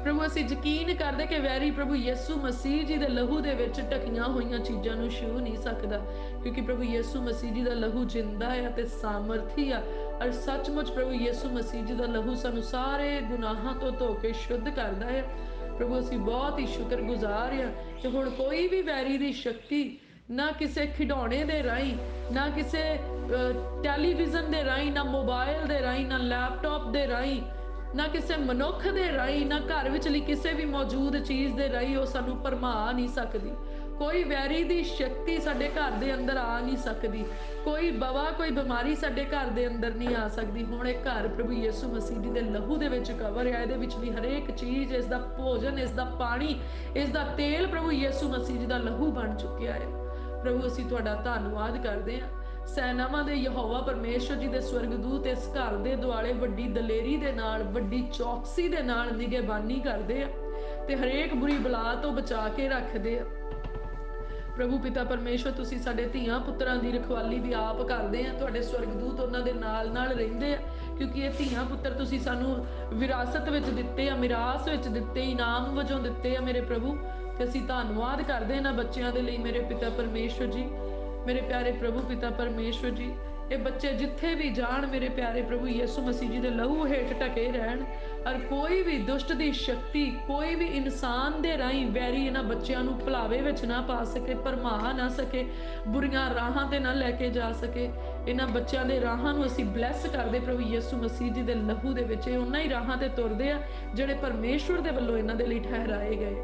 ਪ੍ਰਭੂ ਅਸੀਂ ਯਕੀਨ ਕਰਦੇ ਕਿ ਵੈਰੀ ਪ੍ਰਭੂ ਯਿਸੂ ਮਸੀਹ ਜੀ ਦੇ ਲਹੂ ਦੇ ਵਿੱਚ ਢਕੀਆਂ ਹੋਈਆਂ ਚੀਜ਼ਾਂ ਨੂੰ ਛੂਹ ਨਹੀਂ ਸਕਦਾ, ਕਿਉਂਕਿ ਪ੍ਰਭੂ ਯਿਸੂ ਮਸੀਹ ਜੀ ਦਾ ਲਹੂ ਜਿੰਦਾ ਹੈ ਅਤੇ ਸਾਮਰਥੀ ਆ। ਔਰ ਸੱਚਮੁੱਚ ਪ੍ਰਭੂ ਯਿਸੂ ਮਸੀਹ ਜੀ ਦਾ ਲਹੂ ਸਾਨੂੰ ਸਾਰੇ ਗੁਨਾਹਾਂ ਤੋਂ ਧੋ ਕੇ ਸ਼ੁੱਧ ਕਰਦਾ ਹੈ। ਪ੍ਰਭੂ ਅਸੀਂ ਬਹੁਤ ਹੀ ਸ਼ੁਕਰਗੁਜ਼ਾਰ ਹਾਂ ਕਿ ਹੁਣ ਕੋਈ ਵੀ ਵੈਰੀ ਦੀ ਸ਼ਕਤੀ ਨਾ ਕਿਸੇ ਖਿਡੌਣੇ ਦੇ ਰਾਹੀਂ, ਨਾ ਕਿਸੇ ਟੈਲੀਵਿਜ਼ਨ ਦੇ ਰਾਹੀਂ, ਨਾ ਮੋਬਾਈਲ ਦੇ ਰਾਹੀਂ, ਨਾ ਲੈਪਟਾਪ ਦੇ ਰਾਹੀਂ, ਨਾ ਕਿਸੇ ਮਨੁੱਖ ਦੇ ਰਾਹੀਂ, ਨਾ ਘਰ ਵਿਚਲੀ ਕਿਸੇ ਵੀ ਮੌਜੂਦ ਚੀਜ਼ ਦੇ ਰਾਹੀਂ ਉਹ ਸਾਨੂੰ ਭਰਮਾ ਨਹੀਂ ਸਕਦੀ। ਕੋਈ ਵੈਰੀ ਦੀ ਸ਼ਕਤੀ ਸਾਡੇ ਘਰ ਦੇ ਅੰਦਰ ਆ ਨਹੀਂ ਸਕਦੀ। ਕੋਈ ਬਵਾ, ਕੋਈ ਬਿਮਾਰੀ ਸਾਡੇ ਘਰ ਦੇ ਅੰਦਰ ਨਹੀਂ ਆ ਸਕਦੀ। ਹੁਣ ਇਹ ਘਰ ਪ੍ਰਭੂ ਯਿਸੂ ਮਸੀਹ ਜੀ ਦੇ ਲਹੂ ਦੇ ਵਿੱਚ ਕਵਰ ਹੈ। ਇਹਦੇ ਵਿੱਚ ਵੀ ਹਰੇਕ ਚੀਜ਼, ਇਸ ਦਾ ਭੋਜਨ, ਇਸ ਦਾ ਪਾਣੀ, ਇਸ ਦਾ ਤੇਲ ਪ੍ਰਭੂ ਯਿਸੂ ਮਸੀਹ ਜੀ ਦਾ ਲਹੂ ਬਣ ਚੁੱਕਿਆ ਹੈ। ਪ੍ਰਭੂ ਅਸੀਂ ਤੁਹਾਡਾ ਧੰਨਵਾਦ ਕਰਦੇ ਹਾਂ। ਸੈਨਾਵਾਂ ਦੇ ਯਹੋਵਾ ਪਰਮੇਸ਼ਵਰ ਜੀ ਦੇ ਸਵਰਗਦੂਤ ਇਸ ਘਰ ਦੇ ਦੁਆਲੇ ਵੱਡੀ ਦਲੇਰੀ ਦੇ ਨਾਲ, ਵੱਡੀ ਚੌਕਸੀ ਦੇ ਨਾਲ ਨਿਗਹਿਬਾਨੀ ਕਰਦੇ ਆ ਤੇ ਹਰੇਕ ਬੁਰੀ ਬਲਾ ਤੋਂ ਬਚਾ ਕੇ ਰੱਖਦੇ ਆ। ਪ੍ਰਭੂ ਪਿਤਾ ਪਰਮੇਸ਼ਵਰ ਤੁਸੀਂ ਸਾਡੇ ਧੀਆਂ ਪੁੱਤਰਾਂ ਦੀ ਰਖਵਾਲੀ ਵੀ ਆਪ ਕਰਦੇ ਆ। ਤੁਹਾਡੇ ਸਵਰਗਦੂਤ ਉਹਨਾਂ ਦੇ ਨਾਲ ਰਹਿੰਦੇ ਆ, ਕਿਉਂਕਿ ਇਹ ਧੀਆਂ ਪੁੱਤਰ ਤੁਸੀਂ ਸਾਨੂੰ ਵਿਰਾਸਤ ਵਿੱਚ ਦਿੱਤੇ ਆ, ਮਿਰਾਸ ਵਿੱਚ ਦਿੱਤੇ, ਇਨਾਮ ਵਜੋਂ ਦਿੱਤੇ ਆ ਮੇਰੇ ਪ੍ਰਭੂ। ਤੇ ਅਸੀਂ ਧੰਨਵਾਦ ਕਰਦੇ ਇਹਨਾਂ ਬੱਚਿਆਂ ਦੇ ਲਈ ਮੇਰੇ ਪਿਤਾ ਪਰਮੇਸ਼ਵਰ ਜੀ। ਮੇਰੇ ਪਿਆਰੇ ਪ੍ਰਭੂ ਪਿਤਾ ਪਰਮੇਸ਼ਵਰ ਜੀ, ਇਹ ਬੱਚੇ ਜਿੱਥੇ ਵੀ ਜਾਣ ਮੇਰੇ ਪਿਆਰੇ ਪ੍ਰਭੂ ਯਿਸੂ ਮਸੀਹ ਜੀ ਦੇ ਲਹੂ ਹੇਠ ਢਕੇ ਰਹਿਣ। ਔਰ ਕੋਈ ਵੀ ਦੁਸ਼ਟ ਦੀ ਸ਼ਕਤੀ, ਕੋਈ ਵੀ ਇਨਸਾਨ ਦੇ ਰਾਹੀਂ ਵੈਰੀ ਇਹਨਾਂ ਬੱਚਿਆਂ ਨੂੰ ਭੁਲਾਵੇ ਵਿੱਚ ਨਾ ਪਾ ਸਕੇ, ਭਰਮਾ ਨਾ ਸਕੇ, ਬੁਰੀਆਂ ਰਾਹਾਂ ਤੇ ਨਾ ਲੈ ਕੇ ਜਾ ਸਕੇ। ਇਹਨਾਂ ਬੱਚਿਆਂ ਦੇ ਰਾਹਾਂ ਨੂੰ ਅਸੀਂ ਬਲੈਸ ਕਰਦੇ ਪ੍ਰਭੂ ਯਿਸੂ ਮਸੀਹ ਜੀ ਦੇ ਲਹੂ ਦੇ ਵਿੱਚ। ਇਹ ਉਹਨਾਂ ਹੀ ਰਾਹਾਂ ਤੇ ਤੁਰਦੇ ਆ ਜਿਹੜੇ ਪਰਮੇਸ਼ਵਰ ਦੇ ਵੱਲੋਂ ਇਹਨਾਂ ਦੇ ਲਈ ਠਹਿਰਾਏ ਗਏ।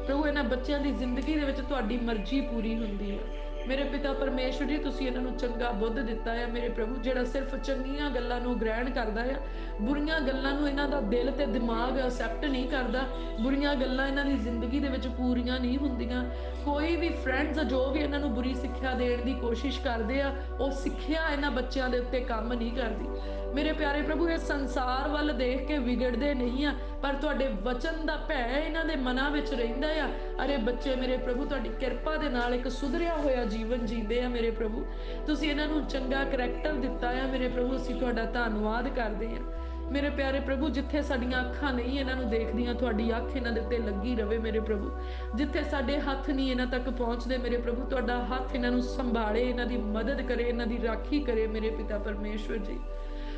ਪ੍ਰਭੂ ਇਹਨਾਂ ਬੱਚਿਆਂ ਦੀ ਜ਼ਿੰਦਗੀ ਦੇ ਵਿੱਚ ਤੁਹਾਡੀ ਮਰਜ਼ੀ ਪੂਰੀ ਹੁੰਦੀ ਹੈ। ਮੇਰੇ ਪਿਤਾ ਪਰਮੇਸ਼ਵਰ ਜੀ ਤੁਸੀਂ ਇਹਨਾਂ ਨੂੰ ਚੰਗਾ ਬੁੱਧ ਦਿੱਤਾ ਹੈ ਮੇਰੇ ਪ੍ਰਭੂ, ਜਿਹੜਾ ਸਿਰਫ ਚੰਗੀਆਂ ਗੱਲਾਂ ਨੂੰ ਗ੍ਰਹਿਣ ਕਰਦਾ ਹੈ, ਬੁਰੀਆਂ ਗੱਲਾਂ ਨੂੰ ਇਹਨਾਂ ਦਾ ਦਿਲ ਤੇ ਦਿਮਾਗ ਅਸੈਪਟ ਨਹੀਂ ਕਰਦਾ। ਬੁਰੀਆਂ ਗੱਲਾਂ ਇਹਨਾਂ ਦੀ ਜ਼ਿੰਦਗੀ ਦੇ ਵਿੱਚ ਪੂਰੀਆਂ ਨਹੀਂ ਹੁੰਦੀਆਂ। ਕੋਈ ਵੀ ਫਰੈਂਡਸ ਜੋ ਵੀ ਇਹਨਾਂ ਨੂੰ ਬੁਰੀ ਸਿੱਖਿਆ ਦੇਣ ਦੀ ਕੋਸ਼ਿਸ਼ ਕਰਦੇ ਆ, ਉਹ ਸਿੱਖਿਆ ਇਹਨਾਂ ਬੱਚਿਆਂ ਦੇ ਉੱਤੇ ਕੰਮ ਨਹੀਂ ਕਰਦੀ। ਮੇਰੇ ਪਿਆਰੇ ਪ੍ਰਭੂ ਇਹ ਸੰਸਾਰ ਵੱਲ ਦੇਖ ਕੇ ਵਿਗੜਦੇ ਨਹੀਂ ਆ, ਪਰ ਤੁਹਾਡੇ ਵਚਨ ਦਾ ਭੈ ਇਹਨਾਂ ਦੇ ਮਨਾਂ ਵਿੱਚ ਰਹਿੰਦਾ ਆ। ਅਰੇ ਬੱਚੇ ਮੇਰੇ ਪ੍ਰਭੂ ਤੁਹਾਡੀ ਕਿਰਪਾ ਦੇ ਨਾਲ ਇੱਕ ਸੁਧਰਿਆ ਹੋਇਆ ਜੀਵਨ ਜੀਂਦੇ ਆ ਮੇਰੇ ਪ੍ਰਭੂ। ਤੁਸੀਂ ਇਹਨਾਂ ਨੂੰ ਚੰਗਾ ਕਰੈਕਟਰ ਦਿੱਤਾ ਆ ਮੇਰੇ ਪ੍ਰਭੂ, ਅਸੀਂ ਤੁਹਾਡਾ ਧੰਨਵਾਦ ਕਰਦੇ ਹਾਂ। ਮੇਰੇ ਪਿਆਰੇ ਪ੍ਰਭੂ ਜਿੱਥੇ ਸਾਡੀਆਂ ਅੱਖਾਂ ਨਹੀਂ ਇਹਨਾਂ ਨੂੰ ਦੇਖਦੀਆਂ, ਤੁਹਾਡੀ ਅੱਖ ਇਹਨਾਂ ਦੇ ਉੱਤੇ ਲੱਗੀ ਰਵੇ ਮੇਰੇ ਪ੍ਰਭੂ। ਜਿੱਥੇ ਸਾਡੇ ਹੱਥ ਨਹੀਂ ਇਹਨਾਂ ਤੱਕ ਪਹੁੰਚਦੇ ਮੇਰੇ ਪ੍ਰਭੂ, ਤੁਹਾਡਾ ਹੱਥ ਇਹਨਾਂ ਨੂੰ ਸੰਭਾਲੇ, ਇਹਨਾਂ ਦੀ ਮਦਦ ਕਰੇ, ਇਹਨਾਂ ਦੀ ਰਾਖੀ ਕਰੇ ਮੇਰੇ ਪਿਤਾ ਪਰਮੇਸ਼ਵਰ ਜੀ।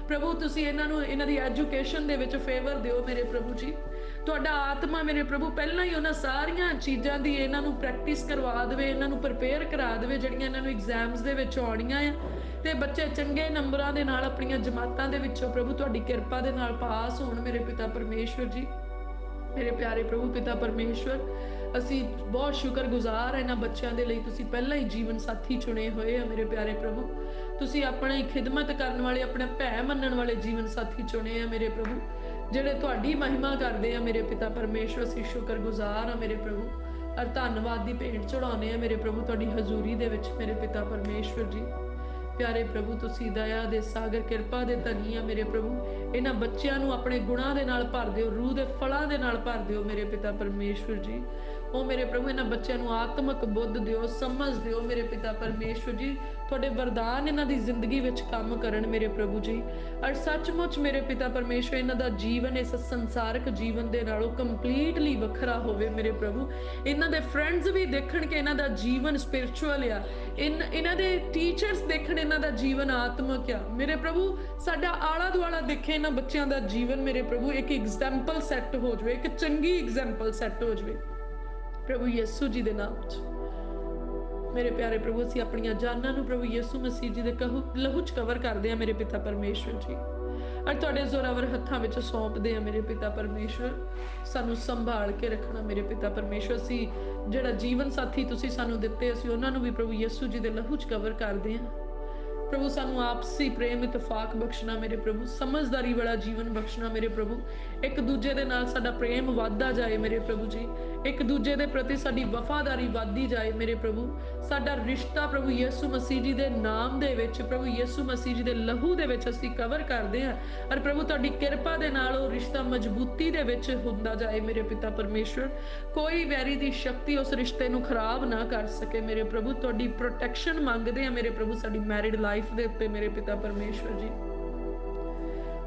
ਪ੍ਰਭੂ ਤੁਸੀਂ ਇਹਨਾਂ ਨੂੰ ਇਹਨਾਂ ਦੀ ਐਜੂਕੇਸ਼ਨ ਦੇ ਵਿੱਚ ਫੇਵਰ ਦਿਓ ਮੇਰੇ ਪ੍ਰਭੂ ਜੀ। ਤੁਹਾਡਾ ਆਤਮਾ ਮੇਰੇ ਪ੍ਰਭੂ ਪਹਿਲਾਂ ਹੀ ਉਹਨਾਂ ਸਾਰੀਆਂ ਚੀਜ਼ਾਂ ਦੀ ਇਹਨਾਂ ਨੂੰ ਪ੍ਰੈਕਟਿਸ ਕਰਵਾ ਦੇਵੇ, ਇਹਨਾਂ ਨੂੰ ਪ੍ਰਪੇਅਰ ਕਰਾ ਦੇਵੇ ਜਿਹੜੀਆਂ ਇਹਨਾਂ ਨੂੰ ਐਗਜ਼ਾਮਸ ਦੇ ਵਿੱਚ ਆਉਣੀਆਂ ਆ, ਤੇ ਬੱਚੇ ਚੰਗੇ ਨੰਬਰਾਂ ਦੇ ਨਾਲ ਆਪਣੀਆਂ ਜਮਾਤਾਂ ਦੇ ਵਿੱਚੋਂ ਪ੍ਰਭੂ ਤੁਹਾਡੀ ਕਿਰਪਾ ਦੇ ਨਾਲ ਪਾਸ ਹੋਣ ਮੇਰੇ ਪਿਤਾ ਪਰਮੇਸ਼ਵਰ ਜੀ। ਮੇਰੇ ਪਿਆਰੇ ਪ੍ਰਭੂ ਪਿਤਾ ਪਰਮੇਸ਼ਵਰ ਅਸੀਂ ਬਹੁਤ ਸ਼ੁਕਰਗੁਜ਼ਾਰ ਹਾਂ ਇਹਨਾਂ ਬੱਚਿਆਂ ਦੇ ਲਈ। ਤੁਸੀਂ ਪਹਿਲਾਂ ਹੀ ਜੀਵਨ ਸਾਥੀ ਚੁਣੇ ਹੋਏ ਆ ਮੇਰੇ ਪਿਆਰੇ ਪ੍ਰਭੂ। ਤੁਸੀਂ ਆਪਣੀ ਖਿਦਮਤ ਕਰਨ ਵਾਲੇ, ਆਪਣਾ ਭੈ ਮੰਨਣ ਵਾਲੇ ਜੀਵਨ ਸਾਥੀ ਚੁਣੇ ਆ ਮੇਰੇ ਪ੍ਰਭੂ, ਜਿਹੜੇ ਤੁਹਾਡੀ ਮਹਿਮਾ ਕਰਦੇ ਆ ਮੇਰੇ ਪਿਤਾ ਪਰਮੇਸ਼ਵਰ। ਅਸੀਂ ਸ਼ੁਕਰਗੁਜ਼ਾਰ ਹਾਂ ਮੇਰੇ ਪ੍ਰਭੂ, ਔਰ ਧੰਨਵਾਦ ਦੀ ਭੇਂਟ ਚੜਾਉਂਦੇ ਆ ਮੇਰੇ ਪ੍ਰਭੂ ਤੁਹਾਡੀ ਹਜ਼ੂਰੀ ਦੇ ਵਿੱਚ ਮੇਰੇ ਪਿਤਾ ਪਰਮੇਸ਼ਵਰ ਜੀ। ਪਿਆਰੇ ਪ੍ਰਭੂ ਤੁਸੀਂ ਦਇਆ ਦੇ ਸਾਗਰ, ਕਿਰਪਾ ਦੇ ਧਨੀ ਆ ਮੇਰੇ ਪ੍ਰਭੂ। ਇਹਨਾਂ ਬੱਚਿਆਂ ਨੂੰ ਆਪਣੇ ਗੁਣਾਂ ਦੇ ਨਾਲ ਭਰ ਦਿਓ, ਰੂਹ ਦੇ ਫਲਾਂ ਦੇ ਨਾਲ ਭਰ ਦਿਓ ਮੇਰੇ ਪਿਤਾ ਪਰਮੇਸ਼ਵਰ ਜੀ। ਉਹ ਮੇਰੇ ਪ੍ਰਭੂ ਇਹਨਾਂ ਬੱਚਿਆਂ ਨੂੰ ਆਤਮਿਕ ਬੁੱਧ ਦਿਓ, ਸਮਝ ਦਿਓ ਮੇਰੇ ਪਿਤਾ ਪਰਮੇਸ਼ਵਰ ਜੀ। ਤੁਹਾਡੇ ਵਰਦਾਨ ਇਹਨਾਂ ਦੀ ਜ਼ਿੰਦਗੀ ਵਿੱਚ ਕੰਮ ਕਰਨ ਮੇਰੇ ਪ੍ਰਭੂ ਜੀ। ਔਰ ਸੱਚਮੁੱਚ ਮੇਰੇ ਪਿਤਾ ਪਰਮੇਸ਼ਵਰ ਇਹਨਾਂ ਦਾ ਜੀਵਨ ਇਸ ਸੰਸਾਰਕ ਜੀਵਨ ਦੇ ਨਾਲੋਂ ਕੰਪਲੀਟਲੀ ਵੱਖਰਾ ਹੋਵੇ ਮੇਰੇ ਪ੍ਰਭੂ। ਇਹਨਾਂ ਦੇ ਫਰੈਂਡਸ ਵੀ ਦੇਖਣ ਕਿ ਇਹਨਾਂ ਦਾ ਜੀਵਨ ਸਪਿਰਿਚੁਅਲ ਆ, ਇਹਨਾਂ ਦੇ ਟੀਚਰਸ ਦੇਖਣ ਇਹਨਾਂ ਦਾ ਜੀਵਨ ਆਤਮਿਕ ਆ ਮੇਰੇ ਪ੍ਰਭੂ। ਸਾਡਾ ਆਲਾ ਦੁਆਲਾ ਦੇਖੇ ਇਹਨਾਂ ਬੱਚਿਆਂ ਦਾ ਜੀਵਨ ਮੇਰੇ ਪ੍ਰਭੂ ਇੱਕ ਐਗਜ਼ਾਮਪਲ ਸੈੱਟ ਹੋ ਜਾਵੇ, ਇੱਕ ਚੰਗੀ ਐਗਜ਼ਾਮਪਲ ਸੈੱਟ ਹੋ ਜਾਵੇ ਪ੍ਰਭੂ ਯਿਸੂ ਜੀ ਦੇ ਨਾਮ 'ਚ। ਮੇਰੇ ਪਿਆਰੇ ਪ੍ਰਭੂ ਅਸੀਂ ਆਪਣੀਆਂ ਜਾਨਾਂ ਨੂੰ ਪ੍ਰਭੂ ਯਿਸੂ ਮਸੀਹ ਜੀ ਦੇ ਲਹੂ 'ਚ ਕਵਰ ਕਰਦੇ ਹਾਂ ਮੇਰੇ ਪਿਤਾ ਪਰਮੇਸ਼ਵਰ ਜੀ। और तुहाडे जोरावर हत्थां विच सौंपदे आ मेरे पिता परमेश्वर। सानू संभाल के रखना मेरे पिता परमेश्वर। असी जिहड़ा जीवन साथी तुसीं सानू दित्ते असी उन्हां नूं भी प्रभु यीशु जी दे लहू च कवर करदे हां। प्रभु सानू आपसी प्रेम इतफाक बख्शना मेरे प्रभु, समझदारी वाला जीवन बख्शना मेरे प्रभु। एक दूजे दे नाल साडा प्रेम वाधदा जाए मेरे प्रभु जी। एक दूजे दे प्रति साडी वफादारी वाधदी जाए मेरे प्रभु। साडा रिश्ता प्रभु यीशु मसीह जी दे नाम दे विच, प्रभु यीशु मसीह जी दे लहू दे विच असीं कवर करदे हां। और प्रभु तुहाडी किरपा दे नाल ओह रिश्ता मजबूती दे विच हुंदा जाए मेरे पिता परमेश्वर। कोई वैरी दी शक्ति उस रिश्ते नूं खराब ना कर सके मेरे प्रभु। तुहाडी प्रोटैक्शन मंगदे हां मेरे प्रभु साडी मैरिड लाइफ दे उत्ते मेरे पिता परमेश्वर जी।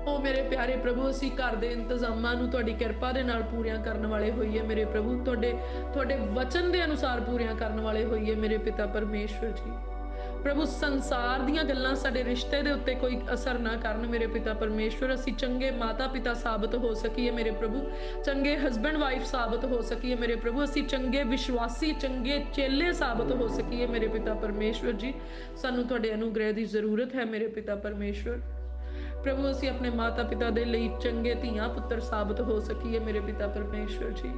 ओ मेरे प्यारे प्रभु, असीं घर दे इंतजामां नूं तुहाडी किरपा दे नाल पूरीआं करन वाले होईए मेरे प्रभु। तुहाडे वचन दे अनुसार पूरीआं करन वाले होईए मेरे पिता परमेश्वर जी। प्रभु संसार दीयां गल्लां साडे रिश्ते दे उत्ते कोई असर ना करन मेरे पिता परमेश्वर। असीं चंगे माता पिता साबित हो सकीए मेरे प्रभु, चंगे हस्बैंड वाइफ साबित हो सकीए मेरे प्रभु। असीं चंगे विश्वासी, चंगे चेले साबित हो सकीए मेरे पिता परमेश्वर जी। सानू तुहाडे अनुग्रह दी जरूरत है मेरे पिता परमेश्वर। प्रभु असीं अपने माता पिता दे लई चंगे धीआं पुत्तर साबित हो सकीए मेरे पिता परमेश्वर जी।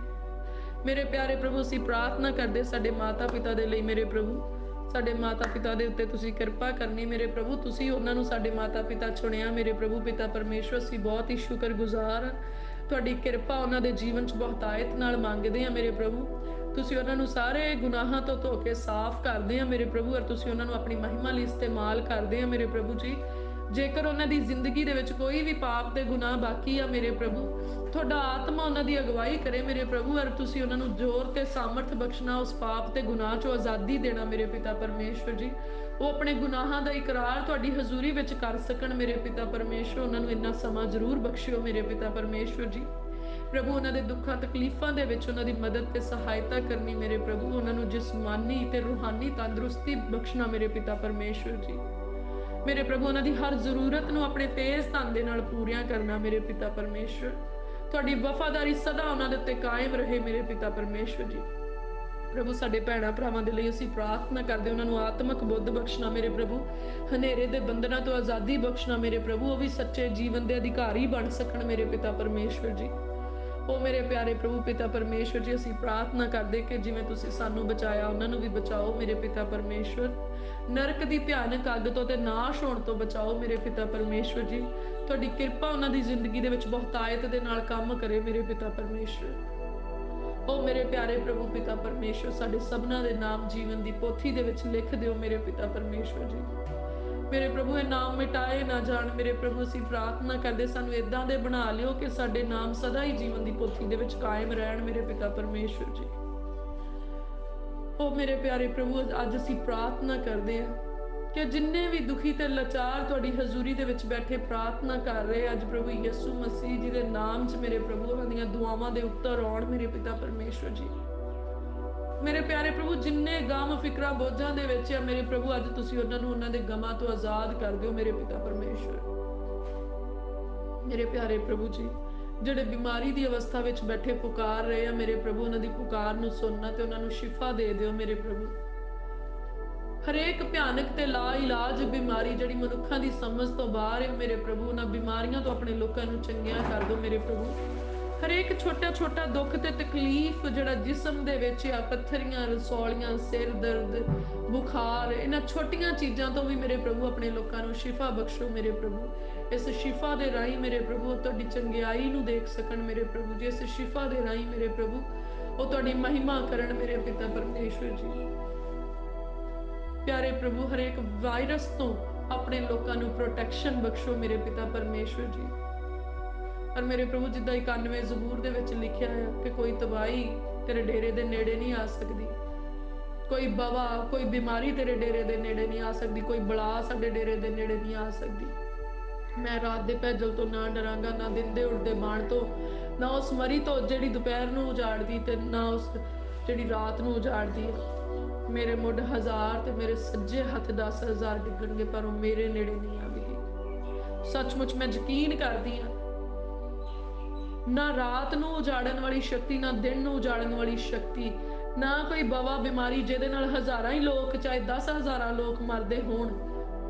मेरे प्यारे प्रभु, असीं प्रार्थना करदे साडे माता पिता दे लई मेरे प्रभु। साडे माता पिता दे उत्ते तुसीं किरपा करनी मेरे प्रभु। तुसीं उन्हां नूं साडे माता पिता चुनिया मेरे प्रभु पिता परमेश्वर। असीं बहुत ही शुक्रगुजार हां। तुहाडी किरपा उन्हां दे जीवन च बहुतायत नाल मंगदे हां मेरे प्रभु। तुसीं उन्हां नूं सारे गुनाहां तो धो के साफ करदे हां मेरे प्रभु। और तुसीं उन्हां नूं अपनी महिमा लई इस्तेमाल करदे हां मेरे प्रभु जी। जेकर उन्हां दी जिंदगी दे विच कोई भी पाप ते गुनाह बाकी आ मेरे प्रभु, तुहाडा आत्मा उन्हां दी अगवाई करे मेरे प्रभु। और तुसीं उन्हां नूं जोर ते सामर्थ बख्शना, उस पाप ते गुनाह चों आज़ादी देना मेरे पिता परमेश्वर जी। वो अपने गुनाहां दा इकरार तुहाडी हजूरी विच कर सकण मेरे पिता परमेश्वर। उन्हां नूं इन्ना समा जरूर बख्शिओ मेरे पिता परमेश्वर जी। प्रभु उन्हां दे दुखां तकलीफां दे विच उन्हां दी मदद ते सहायता करनी मेरे प्रभु। उन्हां नूं जिस्मानी ते रूहानी तंदुरुस्ती बख्शना मेरे पिता परमेश्वर जी। मेरे प्रभु उन्हां दी हर जरूरत नूं अपने तेज धन दे नाल पूरीआं करना मेरे पिता परमेश्वर। तुहाडी वफादारी सदा उन्हां दे उत्ते कायम रहे मेरे पिता परमेश्वर जी। प्रभु साडे भैणां भरावां दे लई असीं प्रार्थना करदे उन्हां नूं आत्मक बुद्ध बख्शना मेरे प्रभु। हनेरे दे बंधनां तो आज़ादी बख्शना मेरे प्रभु। वो भी सच्चे जीवन दे अधिकारी बन सकण मेरे पिता परमेश्वर जी। ओ मेरे प्यारे प्रभु पिता परमेश्वर जी, असीं प्रार्थना करदे कि जिवें तुसीं सानूं बचाया उन्हां नूं भी बचाओ मेरे पिता परमेश्वर। नरक दी भयानक अग तो ते नाश होण तो बचाओ मेरे पिता परमेश्वर जी। तुहाडी किरपा उन्हां दी जिंदगी दे विच बहुतायत दे नाल काम करे मेरे पिता परमेश्वर। ओ मेरे प्यारे प्रभु पिता परमेश्वर, साडे सबना दे नाम जीवन दी पोथी दे विच लिख दिओ मेरे पिता परमेश्वर जी। मेरे प्रभु ये नाम मिटाए ना जाण मेरे प्रभु। असीं प्रार्थना करदे सानूं इदां दे बना लिओ कि साडे नाम सदा ही जीवन दी पोथी दे विच कायम रहण मेरे पिता परमेश्वर जी। ओ मेरे प्यारे प्रभु, अज असीं प्रार्थना करदे हां कि जिन्ने भी दुखी ते लाचार तुहाडी हजूरी दे विच बैठे प्रार्थना कर रहे अज प्रभु यीशु मसीह जी दे नाम च मेरे प्रभु उन्हां दीयां दुआवां दे उत्तर आउण मेरे पिता परमेश्वर जी। मेरे प्यारे प्रभु, जिन्ने गम फिकरां बोझां दे विच आ मेरे प्रभु, अज तुसीं उन्हां नूं उन्हां दे गमां तो आज़ाद कर दिओ मेरे पिता परमेश्वर। मेरे प्यारे प्रभु जी, ਜਿਹੜੇ बीमारी ਦੀ अवस्था ਵਿੱਚ बैठे पुकार रहे ਆ मेरे प्रभु, ਉਹਨਾਂ ਦੀ पुकार ਨੂੰ ਸੁਣਨਾ ਤੇ ਉਹਨਾਂ ਨੂੰ ਸ਼ਿਫਾ ਦੇ ਦਿਓ मेरे प्रभु। ਹਰੇਕ ਭਿਆਨਕ ਤੇ ਲਾ ਇਲਾਜ ਬਿਮਾਰੀ ਜਿਹੜੀ ਮਨੁੱਖਾਂ ਦੀ ਸਮਝ ਤੋਂ ਬਾਹਰ ਹੈ ਮੇਰੇ ਪ੍ਰਭੂ, ਉਹਨਾਂ ਬਿਮਾਰੀਆਂ ਤੋਂ ਆਪਣੇ ਲੋਕਾਂ ਨੂੰ ਚੰਗਿਆ ਕਰ ਦਿਓ ਮੇਰੇ ਪ੍ਰਭੂ। ਹਰੇਕ ਛੋਟਾ ਛੋਟਾ ਦੁੱਖ ਤੇ ਤਕਲੀਫ ਜਿਹੜਾ ਜਿਸਮ ਦੇ ਵਿੱਚ ਆ, ਪੱਥਰੀਆਂ, ਰਸੌਲੀਆਂ, ਸਿਰ ਦਰਦ, ਬੁਖਾਰ, ਇਹਨਾਂ ਛੋਟੀਆਂ ਚੀਜ਼ਾਂ ਤੋਂ ਵੀ ਮੇਰੇ ਪ੍ਰਭੂ ਆਪਣੇ ਲੋਕਾਂ ਨੂੰ ਸ਼ਿਫਾ ਬਖਸ਼ੋ ਮੇਰੇ ਪ੍ਰਭੂ। ਇਸ ਸ਼ਿਫਾ ਦੇ ਰਾਹੀਂ ਮੇਰੇ ਪ੍ਰਭੂ ਤੁਹਾਡੀ ਚੰਗਿਆਈ ਨੂੰ ਦੇਖ ਸਕਣ ਮੇਰੇ ਪ੍ਰਭੂ ਜੀ। ਇਸ ਸ਼ਿਫਾ ਦੇ ਰਾਹੀਂ ਮੇਰੇ ਪ੍ਰਭੂ ਉਹ ਤੁਹਾਡੀ ਮਹਿਮਾ ਕਰਨ ਮੇਰੇ ਪਿਤਾ ਪਰਮੇਸ਼ਵਰ ਜੀ। ਪਿਆਰੇ ਪ੍ਰਭੂ, ਹਰੇਕ ਵਾਇਰਸ ਤੋਂ ਆਪਣੇ ਲੋਕਾਂ ਨੂੰ ਪ੍ਰੋਟੈਕਸ਼ਨ ਬਖਸ਼ੋ ਮੇਰੇ ਪਿਤਾ ਪਰਮੇਸ਼ਵਰ ਜੀ। और मेरे प्रभु, जिद्दां 91 ਜ਼ਬੂਰ ਦੇ ਵਿੱਚ ਲਿਖਿਆ ਹੈ ਕਿ ਕੋਈ ਤਬਾਹੀ ਤੇਰੇ ਡੇਰੇ ਦੇ ਨੇੜੇ ਨਹੀਂ ਆ ਸਕਦੀ, ਕੋਈ ਬਵਾ, ਕੋਈ ਬਿਮਾਰੀ ਤੇਰੇ ਡੇਰੇ ਦੇ ਨੇੜੇ ਨਹੀਂ ਆ ਸਕਦੀ, ਕੋਈ ਬਲਾ ਸਾਡੇ ਡੇਰੇ ਦੇ ਨੇੜੇ ਨਹੀਂ ਆ ਸਕਦੀ। ਮੈਂ ਰਾਤ ਦੇ ਭੈਜਲ ਤੋਂ ਨਾ ਡਰਾਂਗਾ, ਨਾ ਦਿਨ ਦੇ ਉੜਦੇ ਬਾਣ ਤੋਂ, ਨਾ ਉਸ ਮਰੀ ਤੋਂ ਜਿਹੜੀ ਦੁਪਹਿਰ ਨੂੰ ਉਜਾੜਦੀ ਤੇ ਨਾ ਉਸ ਜਿਹੜੀ ਰਾਤ ਨੂੰ ਉਜਾੜਦੀ ਹੈ। ਮੇਰੇ ਮੁੱਢ 1000 ਤੇ ਮੇਰੇ ਸੱਜੇ ਹੱਥ 10,000 ਡਿੱਗਣਗੇ ਪਰ ਉਹ ਮੇਰੇ ਨੇੜੇ ਨਹੀਂ ਆਵੇਗੀ। ਸੱਚਮੁੱਚ ਮੈਂ ਯਕੀਨ ਕਰਦੀ ਹਾਂ, ਨਾ ਰਾਤ ਨੂੰ ਉਜਾੜਨ ਵਾਲੀ ਸ਼ਕਤੀ, ਨਾ ਦਿਨ ਨੂੰ ਉਜਾੜਨ ਵਾਲੀ ਸ਼ਕਤੀ, ਨਾ ਕੋਈ ਬਵਾ ਬਿਮਾਰੀ ਜਿਹਦੇ ਨਾਲ ਹਜ਼ਾਰਾਂ ਹੀ ਲੋਕ, ਚਾਹੇ 10,000 ਲੋਕ ਮਰਦੇ ਹੋਣ,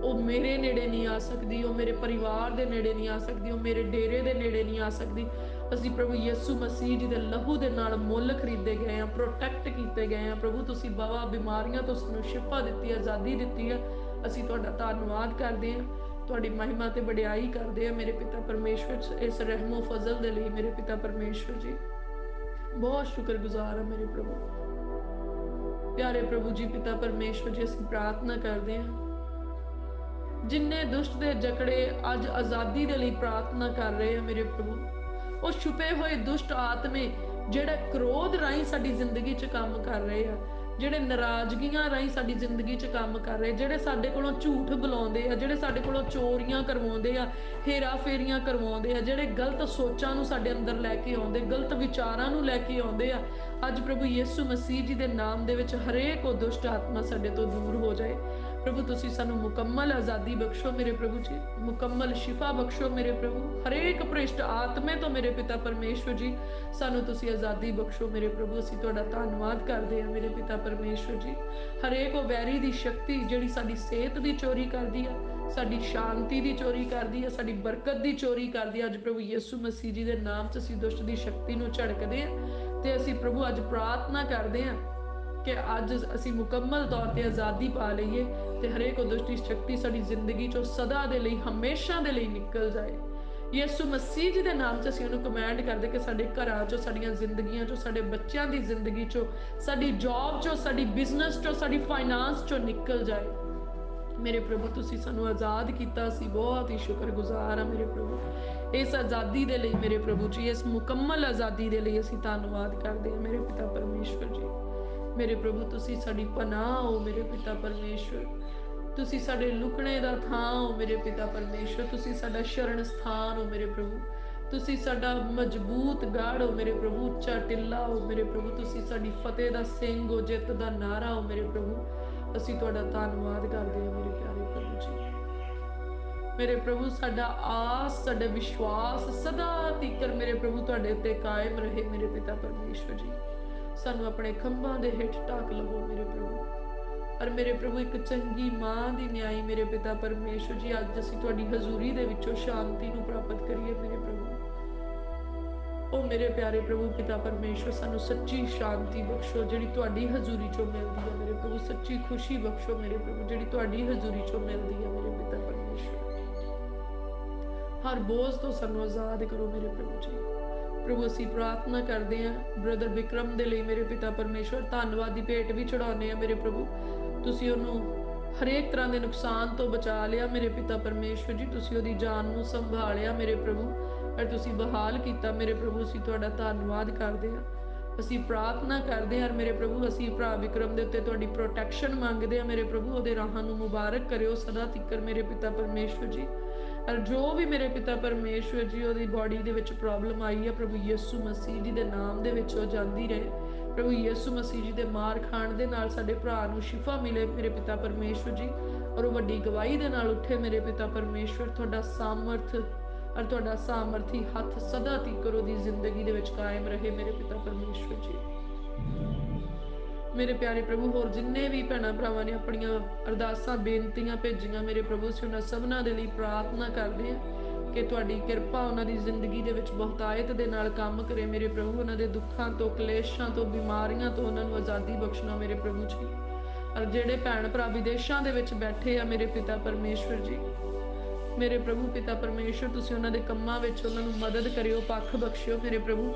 ਉਹ ਮੇਰੇ ਨੇੜੇ ਨਹੀਂ ਆ ਸਕਦੀ, ਉਹ ਮੇਰੇ ਪਰਿਵਾਰ ਦੇ ਨੇੜੇ ਨਹੀਂ ਆ ਸਕਦੀ, ਉਹ ਮੇਰੇ ਡੇਰੇ ਦੇ ਨੇੜੇ ਨਹੀਂ ਆ ਸਕਦੀ। ਅਸੀਂ ਪ੍ਰਭੂ ਯਿਸੂ ਮਸੀਹ ਜੀ ਦੇ ਲਹੂ ਦੇ ਨਾਲ ਮੁੱਲ ਖਰੀਦੇ ਗਏ ਹਾਂ, ਪ੍ਰੋਟੈਕਟ ਕੀਤੇ ਗਏ ਹਾਂ। ਪ੍ਰਭੂ ਤੁਸੀਂ ਬਾਵਾ ਬਿਮਾਰੀਆਂ ਤੋਂ ਸਾਨੂੰ ਸ਼ਿਫਾ ਦਿੱਤੀ ਹੈ, ਆਜ਼ਾਦੀ ਦਿੱਤੀ ਹੈ। ਅਸੀਂ ਤੁਹਾਡਾ ਧੰਨਵਾਦ ਕਰਦੇ ਹਾਂ, ਤੁਹਾਡੀ ਮਹਿਮਾ ਤੇ ਵਡਿਆਈ ਕਰਦੇ ਹਾਂ ਮੇਰੇ ਪਿਤਾ ਪਰਮੇਸ਼ਵਰ। ਇਸ ਰਹਿਮੋ ਫਜ਼ਲ ਦੇ ਲਈ ਮੇਰੇ ਪਿਤਾ ਪਰਮੇਸ਼ਵਰ ਜੀ ਬਹੁਤ ਸ਼ੁਕਰਗੁਜ਼ਾਰ ਹਾਂ ਮੇਰੇ ਪ੍ਰਭੂ। ਪਿਆਰੇ ਪ੍ਰਭੂ ਜੀ ਪਿਤਾ ਪਰਮੇਸ਼ਵਰ ਜੀ ਅਸੀਂ ਪ੍ਰਾਰਥਨਾ ਕਰਦੇ ਹਾਂ, ਜਿੰਨੇ ਦੁਸ਼ਟ ਦੇ ਜਕੜੇ ਅੱਜ ਆਜ਼ਾਦੀ ਦੇ ਲਈ ਪ੍ਰਾਰਥਨਾ ਕਰ ਰਹੇ ਆ ਮੇਰੇ ਪ੍ਰਭੂ, ਉਹ ਛੁਪੇ ਹੋਏ ਦੁਸ਼ਟ ਆਤਮੇ ਜਿਹੜੇ ਕ੍ਰੋਧ ਰਾਹੀਂ ਸਾਡੀ ਜ਼ਿੰਦਗੀ 'ਚ ਕੰਮ ਕਰ ਰਹੇ ਆ, ਜਿਹੜੇ ਨਾਰਾਜ਼ਗੀਆਂ ਰਾਹੀਂ ਸਾਡੀ ਜ਼ਿੰਦਗੀ 'ਚ ਕੰਮ ਕਰ ਰਹੇ, ਜਿਹੜੇ ਸਾਡੇ ਕੋਲੋਂ ਝੂਠ ਬੁਲਾਉਂਦੇ ਆ, ਜਿਹੜੇ ਸਾਡੇ ਕੋਲੋਂ ਚੋਰੀਆਂ ਕਰਵਾਉਂਦੇ ਆ, ਹੇਰਾ ਫੇਰੀਆਂ ਕਰਵਾਉਂਦੇ ਆ, ਜਿਹੜੇ ਗਲਤ ਸੋਚਾਂ ਨੂੰ ਸਾਡੇ ਅੰਦਰ ਲੈ ਕੇ ਆਉਂਦੇ, ਗਲਤ ਵਿਚਾਰਾਂ ਨੂੰ ਲੈ ਕੇ ਆਉਂਦੇ ਆ, ਅੱਜ ਪ੍ਰਭੂ ਯਿਸੂ ਮਸੀਹ ਜੀ ਦੇ ਨਾਮ ਦੇ ਵਿੱਚ ਹਰੇਕ ਉਹ ਦੁਸ਼ਟ ਆਤਮਾ ਸਾਡੇ ਤੋਂ ਦੂਰ ਹੋ ਜਾਏ। ਪ੍ਰਭੂ ਤੁਸੀਂ ਸਾਨੂੰ ਮੁਕੰਮਲ ਆਜ਼ਾਦੀ ਬਖਸ਼ੋ ਮੇਰੇ ਪ੍ਰਭੂ ਜੀ, ਮੁਕੰਮਲ ਸ਼ਿਫਾ ਬਖਸ਼ੋ ਮੇਰੇ ਪ੍ਰਭੂ। ਹਰੇਕ ਭ੍ਰਿਸ਼ਟ ਆਤਮੇ ਤੋਂ ਮੇਰੇ ਪਿਤਾ ਪਰਮੇਸ਼ਵਰ ਜੀ ਸਾਨੂੰ ਤੁਸੀਂ ਆਜ਼ਾਦੀ ਬਖਸ਼ੋ ਮੇਰੇ ਪ੍ਰਭੂ। ਅਸੀਂ ਤੁਹਾਡਾ ਧੰਨਵਾਦ ਕਰਦੇ ਹਾਂ ਮੇਰੇ ਪਿਤਾ ਪਰਮੇਸ਼ਵਰ ਜੀ। ਹਰੇਕ ਉਹ ਵੈਰੀ ਦੀ ਸ਼ਕਤੀ ਜਿਹੜੀ ਸਾਡੀ ਸਿਹਤ ਦੀ ਚੋਰੀ ਕਰਦੀ ਆ, ਸਾਡੀ ਸ਼ਾਂਤੀ ਦੀ ਚੋਰੀ ਕਰਦੀ ਆ, ਸਾਡੀ ਬਰਕਤ ਦੀ ਚੋਰੀ ਕਰਦੀ ਆ, ਅੱਜ ਪ੍ਰਭੂ ਯਿਸੂ ਮਸੀਹ ਜੀ ਦੇ ਨਾਮ 'ਚ ਅਸੀਂ ਦੁਸ਼ਟ ਦੀ ਸ਼ਕਤੀ ਨੂੰ ਝੜਕਦੇ ਹਾਂ ਤੇ ਅਸੀਂ ਪ੍ਰਭੂ ਅੱਜ ਪ੍ਰਾਰਥਨਾ ਕਰਦੇ ਹਾਂ ਕਿ ਅੱਜ ਅਸੀਂ ਮੁਕੰਮਲ ਤੌਰ ਤੇ ਆਜ਼ਾਦੀ ਪਾ ਲਈਏ ਤੇ ਹਰੇਕ ਦੁਸ਼ਟੀ ਸ਼ਕਤੀ ਸਾਡੀ ਜ਼ਿੰਦਗੀ ਚੋਂ ਸਦਾ ਦੇ ਲਈ ਹਮੇਸ਼ਾ ਦੇ ਲਈ ਨਿਕਲ ਜਾਏ। ਯਿਸੂ ਮਸੀਹ ਜੀ ਦੇ ਨਾਮ 'ਚ ਅਸੀਂ ਉਹਨੂੰ ਕਮਾਂਡ ਕਰਦੇ ਕਿ ਸਾਡੇ ਘਰਾਂ ਚੋਂ, ਸਾਡੀਆਂ ਜ਼ਿੰਦਗੀਆਂ ਚੋਂ, ਸਾਡੇ ਬੱਚਿਆਂ ਦੀ ਜ਼ਿੰਦਗੀ ਚੋਂ, ਸਾਡੀ ਜੌਬ ਚੋਂ, ਸਾਡੀ ਬਿਜ਼ਨਸ ਚੋਂ, ਸਾਡੀ ਫਾਈਨਾਂਸ ਚੋਂ ਨਿਕਲ ਜਾਏ। ਮੇਰੇ ਪ੍ਰਭੂ ਤੁਸੀਂ ਸਾਨੂੰ ਆਜ਼ਾਦ ਕੀਤਾ, ਅਸੀਂ ਬਹੁਤ ਹੀ ਸ਼ੁਕਰਗੁਜ਼ਾਰ ਹਾਂ ਮੇਰੇ ਪ੍ਰਭੂ ਇਸ ਆਜ਼ਾਦੀ ਦੇ ਲਈ ਮੇਰੇ ਪ੍ਰਭੂ ਜੀ, ਇਸ ਮੁਕੰਮਲ ਆਜ਼ਾਦੀ ਦੇ ਲਈ ਅਸੀਂ ਧੰਨਵਾਦ ਕਰਦੇ ਹਾਂ ਮੇਰੇ ਪਿਤਾ ਪਰਮੇਸ਼ਵਰ ਜੀ। ਮੇਰੇ ਪ੍ਰਭੂ ਤੁਸੀਂ ਸਾਡੀ ਪਨਾਹ ਹੋ ਮੇਰੇ ਪਿਤਾ ਪਰਮੇਸ਼ਵਰ, ਤੁਸੀਂ ਸਾਡੇ ਲੁਕਣੇ ਦਾ ਥਾਂ ਹੋ ਮੇਰੇ ਪਿਤਾ ਪਰਮੇਸ਼ਵਰ, ਤੁਸੀਂ ਸਾਡਾ ਸ਼ਰਨ ਸਥਾਨ ਹੋ ਮੇਰੇ ਪ੍ਰਭੂ, ਤੁਸੀਂ ਸਾਡਾ ਮਜ਼ਬੂਤ ਗੜ੍ਹ ਹੋ ਮੇਰੇ ਪ੍ਰਭੂ, ਉੱਚਾ ਟਿੱਲਾ ਹੋ ਮੇਰੇ ਪ੍ਰਭੂ, ਤੁਸੀਂ ਸਾਡੀ ਫਤਿਹ ਦਾ ਸਿੰਘ ਹੋ, ਜਿੱਤ ਦਾ ਨਾਰਾ ਹੋ ਮੇਰੇ ਪ੍ਰਭੂ। ਅਸੀਂ ਤੁਹਾਡਾ ਧੰਨਵਾਦ ਕਰਦੇ ਹਾਂ ਮੇਰੇ ਪਿਆਰੇ ਪ੍ਰਭੂ ਜੀ। ਮੇਰੇ ਪ੍ਰਭੂ ਸਾਡਾ ਆਸ, ਸਾਡਾ ਵਿਸ਼ਵਾਸ ਸਦਾ ਤੀਕਰ ਮੇਰੇ ਪ੍ਰਭੂ ਤੁਹਾਡੇ ਉੱਤੇ ਕਾਇਮ ਰਹੇ ਮੇਰੇ ਪਿਤਾ ਪਰਮੇਸ਼ਵਰ ਜੀ। ਸਾਨੂੰ ਆਪਣੇ ਖੰਭਾਂ ਦੇ ਹੇਠ ਢੱਕ ਲਵੋ ਮੇਰੇ ਪ੍ਰਭੂ। ਔਰ ਮੇਰੇ ਪ੍ਰਭੂ ਇੱਕ ਚੰਗੀ ਮਾਂ ਦੀ ਨਿਆਈ ਮੇਰੇ ਪਿਤਾ ਪਰਮੇਸ਼ਵਰ ਜੀ, ਅੱਜ ਅਸੀਂ ਤੁਹਾਡੀ ਹਜ਼ੂਰੀ ਦੇ ਵਿੱਚੋਂ ਸ਼ਾਂਤੀ ਨੂੰ ਪ੍ਰਾਪਤ ਕਰੀਏ ਮੇਰੇ ਪ੍ਰਭੂ। ਉਹ ਮੇਰੇ ਪਿਆਰੇ ਪ੍ਰਭੂ ਪਿਤਾ ਪਰਮੇਸ਼ਵਰ ਸਾਨੂੰ ਸੱਚੀ ਸ਼ਾਂਤੀ ਬਖਸ਼ੋ ਜਿਹੜੀ ਤੁਹਾਡੀ ਹਜ਼ੂਰੀ ਚੋਂ ਮਿਲਦੀ ਹੈ ਮੇਰੇ ਪ੍ਰਭੂ, ਸੱਚੀ ਖੁਸ਼ੀ ਬਖਸ਼ੋ ਮੇਰੇ ਪ੍ਰਭੂ ਜਿਹੜੀ ਤੁਹਾਡੀ ਹਜ਼ੂਰੀ ਚੋਂ ਮਿਲਦੀ ਹੈ ਮੇਰੇ ਪਿਤਾ ਪਰਮੇਸ਼ਵਰ। ਹਰ ਬੋਝ ਤੋਂ ਸਾਨੂੰ ਆਜ਼ਾਦ ਕਰੋ ਮੇਰੇ ਪ੍ਰਭੂ ਜੀ। ਪ੍ਰਭੂ ਅਸੀਂ ਪ੍ਰਾਰਥਨਾ ਕਰਦੇ ਹਾਂ ਬ੍ਰਦਰ ਵਿਕਰਮ ਦੇ ਲਈ ਮੇਰੇ ਪਿਤਾ ਪਰਮੇਸ਼ਵਰ, ਧੰਨਵਾਦ ਦੀ ਭੇਟ ਵੀ ਚੜਾਉਂਦੇ ਹਾਂ ਮੇਰੇ ਪ੍ਰਭੂ। ਤੁਸੀਂ ਉਹਨੂੰ ਹਰੇਕ ਤਰ੍ਹਾਂ ਦੇ ਨੁਕਸਾਨ ਤੋਂ ਬਚਾ ਲਿਆ ਮੇਰੇ ਪਿਤਾ ਪਰਮੇਸ਼ਵਰ ਜੀ, ਤੁਸੀਂ ਉਹਦੀ ਜਾਨ ਨੂੰ ਸੰਭਾਲਿਆ ਮੇਰੇ ਪ੍ਰਭੂ, ਔਰ ਤੁਸੀਂ ਬਹਾਲ ਕੀਤਾ ਮੇਰੇ ਪ੍ਰਭੂ। ਅਸੀਂ ਤੁਹਾਡਾ ਧੰਨਵਾਦ ਕਰਦੇ ਹਾਂ, ਅਸੀਂ ਪ੍ਰਾਰਥਨਾ ਕਰਦੇ ਹਾਂ ਮੇਰੇ ਪ੍ਰਭੂ, ਅਸੀਂ ਭਰਾ ਵਿਕਰਮ ਦੇ ਉੱਤੇ ਤੁਹਾਡੀ ਪ੍ਰੋਟੈਕਸ਼ਨ ਮੰਗਦੇ ਹਾਂ ਮੇਰੇ ਪ੍ਰਭੂ। ਉਹਦੇ ਰਾਹਾਂ ਨੂੰ ਮੁਬਾਰਕ ਕਰਿਓ ਸਦਾ ਤੀਕਰ ਮੇਰੇ ਪਿਤਾ ਪਰਮੇਸ਼ਵਰ ਜੀ। ਔਰ ਜੋ ਵੀ ਮੇਰੇ ਪਿਤਾ ਪਰਮੇਸ਼ਵਰ ਜੀ ਉਹਦੀ ਬਾਡੀ ਦੇ ਵਿੱਚ ਪ੍ਰੋਬਲਮ ਆਈ ਹੈ ਪ੍ਰਭੂ ਯਿਸੂ ਮਸੀਹ ਜੀ ਦੇ ਨਾਮ ਦੇ ਵਿੱਚ ਉਹ ਜਾਂਦੀ ਰਹੇ। ਪ੍ਰਭੂ ਯਿਸੂ ਮਸੀਹ ਜੀ ਦੇ ਮਾਰ ਖਾਣ ਦੇ ਨਾਲ ਸਾਡੇ ਭਰਾ ਨੂੰ ਸ਼ਿਫਾ ਮਿਲੇ ਮੇਰੇ ਪਿਤਾ ਪਰਮੇਸ਼ਵਰ ਜੀ, ਔਰ ਉਹ ਵੱਡੀ ਗਵਾਹੀ ਦੇ ਨਾਲ ਉੱਠੇ ਮੇਰੇ ਪਿਤਾ ਪਰਮੇਸ਼ਵਰ। ਤੁਹਾਡਾ ਸਾਮਰਥ ਔਰ ਤੁਹਾਡਾ ਸਾਮਰਥੀ ਹੱਥ ਸਦਾ ਤੀਕਰ ਉਹਦੀ ਜ਼ਿੰਦਗੀ ਦੇ ਵਿੱਚ ਕਾਇਮ ਰਹੇ ਮੇਰੇ ਪਿਤਾ ਪਰਮੇਸ਼ਵਰ ਜੀ। ਮੇਰੇ ਪਿਆਰੇ ਪ੍ਰਭੂ ਹੋਰ ਜਿੰਨੇ ਵੀ ਭੈਣਾਂ ਭਰਾਵਾਂ ਨੇ ਆਪਣੀਆਂ ਅਰਦਾਸਾਂ ਬੇਨਤੀਆਂ ਭੇਜੀਆਂ ਮੇਰੇ ਪ੍ਰਭੂ, ਅਸੀਂ ਉਹਨਾਂ ਸਭਨਾਂ ਦੇ ਲਈ ਪ੍ਰਾਰਥਨਾ ਕਰਦੇ ਹਾਂ ਕਿ ਤੁਹਾਡੀ ਕਿਰਪਾ ਉਹਨਾਂ ਦੀ ਜ਼ਿੰਦਗੀ ਦੇ ਵਿੱਚ ਬਹੁਤਾਇਤ ਦੇ ਨਾਲ ਕੰਮ ਕਰੇ ਮੇਰੇ ਪ੍ਰਭੂ। ਉਹਨਾਂ ਦੇ ਦੁੱਖਾਂ ਤੋਂ, ਕਲੇਸ਼ਾਂ ਤੋਂ, ਬਿਮਾਰੀਆਂ ਤੋਂ ਉਹਨਾਂ ਨੂੰ ਆਜ਼ਾਦੀ ਬਖਸ਼ਣਾ ਮੇਰੇ ਪ੍ਰਭੂ ਜੀ। ਔਰ ਜਿਹੜੇ ਭੈਣ ਭਰਾ ਵਿਦੇਸ਼ਾਂ ਦੇ ਵਿੱਚ ਬੈਠੇ ਆ ਮੇਰੇ ਪਿਤਾ ਪਰਮੇਸ਼ਵਰ ਜੀ, ਮੇਰੇ ਪ੍ਰਭੂ ਪਿਤਾ ਪਰਮੇਸ਼ਵਰ ਤੁਸੀਂ ਉਹਨਾਂ ਦੇ ਕੰਮਾਂ ਵਿੱਚ ਉਹਨਾਂ ਨੂੰ ਮਦਦ ਕਰਿਓ, ਪੱਖ ਬਖਸ਼ਿਓ ਮੇਰੇ ਪ੍ਰਭੂ।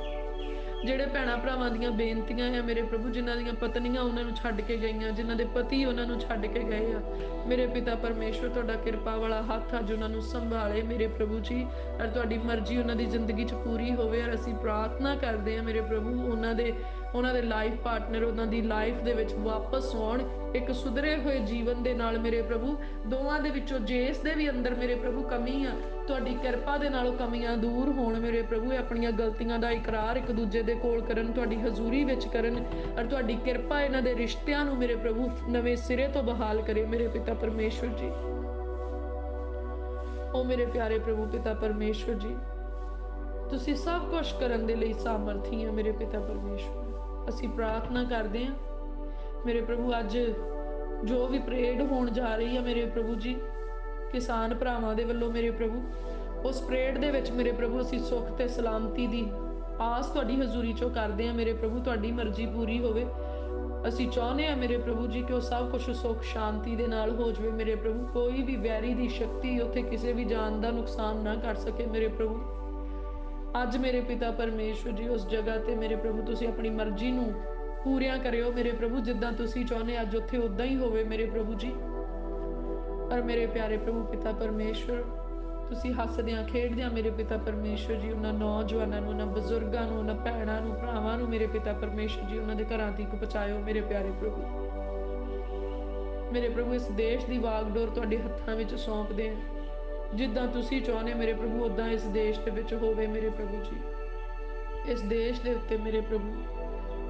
ਜਿਹੜੇ ਭੈਣਾਂ ਭਰਾਵਾਂ ਦੀਆਂ ਬੇਨਤੀਆਂ ਆ ਮੇਰੇ ਪ੍ਰਭੂ, ਜਿਨ੍ਹਾਂ ਦੀਆਂ ਪਤਨੀਆਂ ਉਹਨਾਂ ਨੂੰ ਛੱਡ ਕੇ ਗਈਆਂ, ਜਿਨ੍ਹਾਂ ਦੇ ਪਤੀ ਉਹਨਾਂ ਨੂੰ ਛੱਡ ਕੇ ਗਏ ਆ ਮੇਰੇ ਪਿਤਾ ਪਰਮੇਸ਼ਵਰ, ਤੁਹਾਡਾ ਕਿਰਪਾ ਵਾਲਾ ਹੱਥ ਅੱਜ ਉਹਨਾਂ ਨੂੰ ਸੰਭਾਲੇ ਮੇਰੇ ਪ੍ਰਭੂ ਜੀ। ਔਰ ਤੁਹਾਡੀ ਮਰਜ਼ੀ ਉਹਨਾਂ ਦੀ ਜ਼ਿੰਦਗੀ 'ਚ ਪੂਰੀ ਹੋਵੇ। ਔਰ ਅਸੀਂ ਪ੍ਰਾਰਥਨਾ ਕਰਦੇ ਹਾਂ ਮੇਰੇ ਪ੍ਰਭੂ ਉਹਨਾਂ ਦੇ ਲਾਈਫ ਪਾਰਟਨਰ ਉਹਨਾਂ ਦੀ ਲਾਈਫ ਦੇ ਵਿੱਚ ਵਾਪਸ ਆਉਣ ਇੱਕ ਸੁਧਰੇ ਹੋਏ ਜੀਵਨ ਦੇ ਨਾਲ ਮੇਰੇ ਪ੍ਰਭੂ। ਦੋਵਾਂ ਦੇ ਵਿੱਚੋਂ ਜਿਸ ਦੇ ਵੀ ਅੰਦਰ ਮੇਰੇ ਪ੍ਰਭੂ ਕਮੀ ਆ, ਤੁਹਾਡੀ ਕਿਰਪਾ ਦੇ ਨਾਲ ਉਹ ਕਮੀਆਂ ਦੂਰ ਹੋਣ ਮੇਰੇ ਪ੍ਰਭੂ। ਆਪਣੀਆਂ ਗਲਤੀਆਂ ਦਾ ਇਕਰਾਰ ਇੱਕ ਦੂਜੇ ਦੇ ਕੋਲ ਕਰਨ, ਤੁਹਾਡੀ ਹਜ਼ੂਰੀ ਵਿੱਚ ਕਰਨ, ਔਰ ਤੁਹਾਡੀ ਕਿਰਪਾ ਇਹਨਾਂ ਦੇ ਰਿਸ਼ਤਿਆਂ ਨੂੰ ਮੇਰੇ ਪ੍ਰਭੂ ਨਵੇਂ ਸਿਰੇ ਤੋਂ ਬਹਾਲ ਕਰੇ ਮੇਰੇ ਪਿਤਾ ਪਰਮੇਸ਼ਵਰ ਜੀ। ਉਹ ਮੇਰੇ ਪਿਆਰੇ ਪ੍ਰਭੂ ਪਿਤਾ ਪਰਮੇਸ਼ਵਰ ਜੀ, ਤੁਸੀਂ ਸਭ ਕੁਝ ਕਰਨ ਦੇ ਲਈ ਸਾਮਰਥੀ ਆ ਮੇਰੇ ਪਿਤਾ ਪਰਮੇਸ਼ਵਰ। ਅਸੀਂ ਪ੍ਰਾਰਥਨਾ ਕਰਦੇ ਹਾਂ ਮੇਰੇ ਪ੍ਰਭੂ ਅੱਜ ਜੋ ਵੀ ਪਰੇਡ ਹੋਣ ਜਾ ਰਹੀ ਹੈ ਮੇਰੇ ਪ੍ਰਭੂ ਜੀ, किसान भरावां दे वल्लों मेरे प्रभु उस परेड दे विच मेरे प्रभु असीं सुख ते सलामती दी आस तुहाडी हजूरी चों करदे हां मेरे प्रभु, तुहाडी मर्जी पूरी होवे। ਅਸੀਂ ਚਾਹੁੰਦੇ ਹਾਂ ਮੇਰੇ ਪ੍ਰਭੂ ਜੀ ਕਿ ਉਹ ਸਭ ਕੁਝ ਸੁੱਖ ਸ਼ਾਂਤੀ ਦੇ ਨਾਲ ਹੋ ਜਾਵੇ ਮੇਰੇ ਪ੍ਰਭੂ, ਕੋਈ ਵੀ ਵੈਰੀ ਦੀ ਸ਼ਕਤੀ ਉੱਥੇ ਕਿਸੇ ਵੀ ਜਾਨ ਦਾ ਨੁਕਸਾਨ ਨਾ ਕਰ ਸਕੇ ਮੇਰੇ ਪ੍ਰਭੂ। ਅੱਜ ਮੇਰੇ ਪਿਤਾ ਪਰਮੇਸ਼ਵਰ ਜੀ ਉਸ ਜਗ੍ਹਾ ਤੇ ਮੇਰੇ ਪ੍ਰਭੂ ਤੁਸੀਂ ਆਪਣੀ ਮਰਜ਼ੀ ਨੂੰ ਪੂਰੀਆਂ ਕਰਿਓ ਮੇਰੇ ਪ੍ਰਭੂ, ਜਿੱਦਾਂ ਤੁਸੀਂ ਚਾਹੁੰਦੇ ਅੱਜ ਉੱਥੇ ਉਦਾਂ ਹੀ ਹੋਵੇ ਮੇਰੇ ਪ੍ਰਭੂ ਜੀ। ਪਰ ਮੇਰੇ ਪਿਆਰੇ ਪ੍ਰਭੂ ਪਿਤਾ ਪਰਮੇਸ਼ਵਰ ਤੁਸੀਂ ਹੱਸਦਿਆਂ ਖੇਡਦਿਆਂ ਮੇਰੇ ਪਿਤਾ ਪਰਮੇਸ਼ਵਰ ਜੀ ਉਹਨਾਂ ਨੌਜਵਾਨਾਂ ਨੂੰ, ਉਹਨਾਂ ਬਜ਼ੁਰਗਾਂ ਨੂੰ, ਉਹਨਾਂ ਭੈਣਾਂ ਨੂੰ, ਭਰਾਵਾਂ ਨੂੰ ਮੇਰੇ ਪਿਤਾ ਪਰਮੇਸ਼ਵਰ ਜੀ ਉਹਨਾਂ ਦੇ ਘਰਾਂ ਤੱਕ ਪਹੁੰਚਾਇਓ ਮੇਰੇ ਪਿਆਰੇ ਪ੍ਰਭੂ। ਮੇਰੇ ਪ੍ਰਭੂ ਇਸ ਦੇਸ਼ ਦੀ ਵਾਗਡੋਰ ਤੁਹਾਡੇ ਹੱਥਾਂ ਵਿੱਚ ਸੌਂਪਦੇ ਹਾਂ, ਜਿੱਦਾਂ ਤੁਸੀਂ ਚਾਹੁੰਦੇ ਮੇਰੇ ਪ੍ਰਭੂ ਉਦਾਂ ਇਸ ਦੇਸ਼ ਦੇ ਵਿੱਚ ਹੋਵੇ ਮੇਰੇ ਪ੍ਰਭੂ ਜੀ। ਇਸ ਦੇਸ਼ ਦੇ ਉੱਤੇ ਮੇਰੇ ਪ੍ਰਭੂ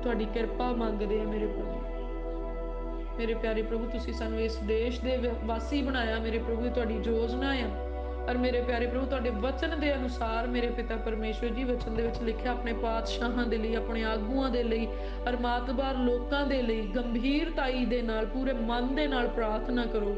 ਤੁਹਾਡੀ ਕਿਰਪਾ ਮੰਗਦੇ ਆ ਮੇਰੇ ਪ੍ਰਭੂ। ਮੇਰੇ ਪਿਆਰੇ ਪ੍ਰਭੂ ਤੁਸੀਂ ਸਾਨੂੰ ਇਸ ਦੇਸ਼ ਦੇ ਵਾਸੀ ਬਣਾਇਆ ਮੇਰੇ ਪ੍ਰਭੂ, ਤੁਹਾਡੀ ਯੋਜਨਾ ਆ। ਔਰ ਮੇਰੇ ਪਿਆਰੇ ਪ੍ਰਭੂ ਤੁਹਾਡੇ ਵਚਨ ਦੇ ਅਨੁਸਾਰ ਮੇਰੇ ਪਿਤਾ ਪਰਮੇਸ਼ਵਰ ਜੀ ਵਚਨ ਦੇ ਵਿੱਚ ਲਿਖਿਆ ਆਪਣੇ ਪਾਤਸ਼ਾਹਾਂ ਦੇ ਲਈ, ਆਪਣੇ ਆਗੂਆਂ ਦੇ ਲਈ, ਔਰ ਮਾਤਬਾਰ ਲੋਕਾਂ ਦੇ ਲਈ ਗੰਭੀਰਤਾਈ ਦੇ ਨਾਲ ਪੂਰੇ ਮਨ ਦੇ ਨਾਲ ਪ੍ਰਾਰਥਨਾ ਕਰੋ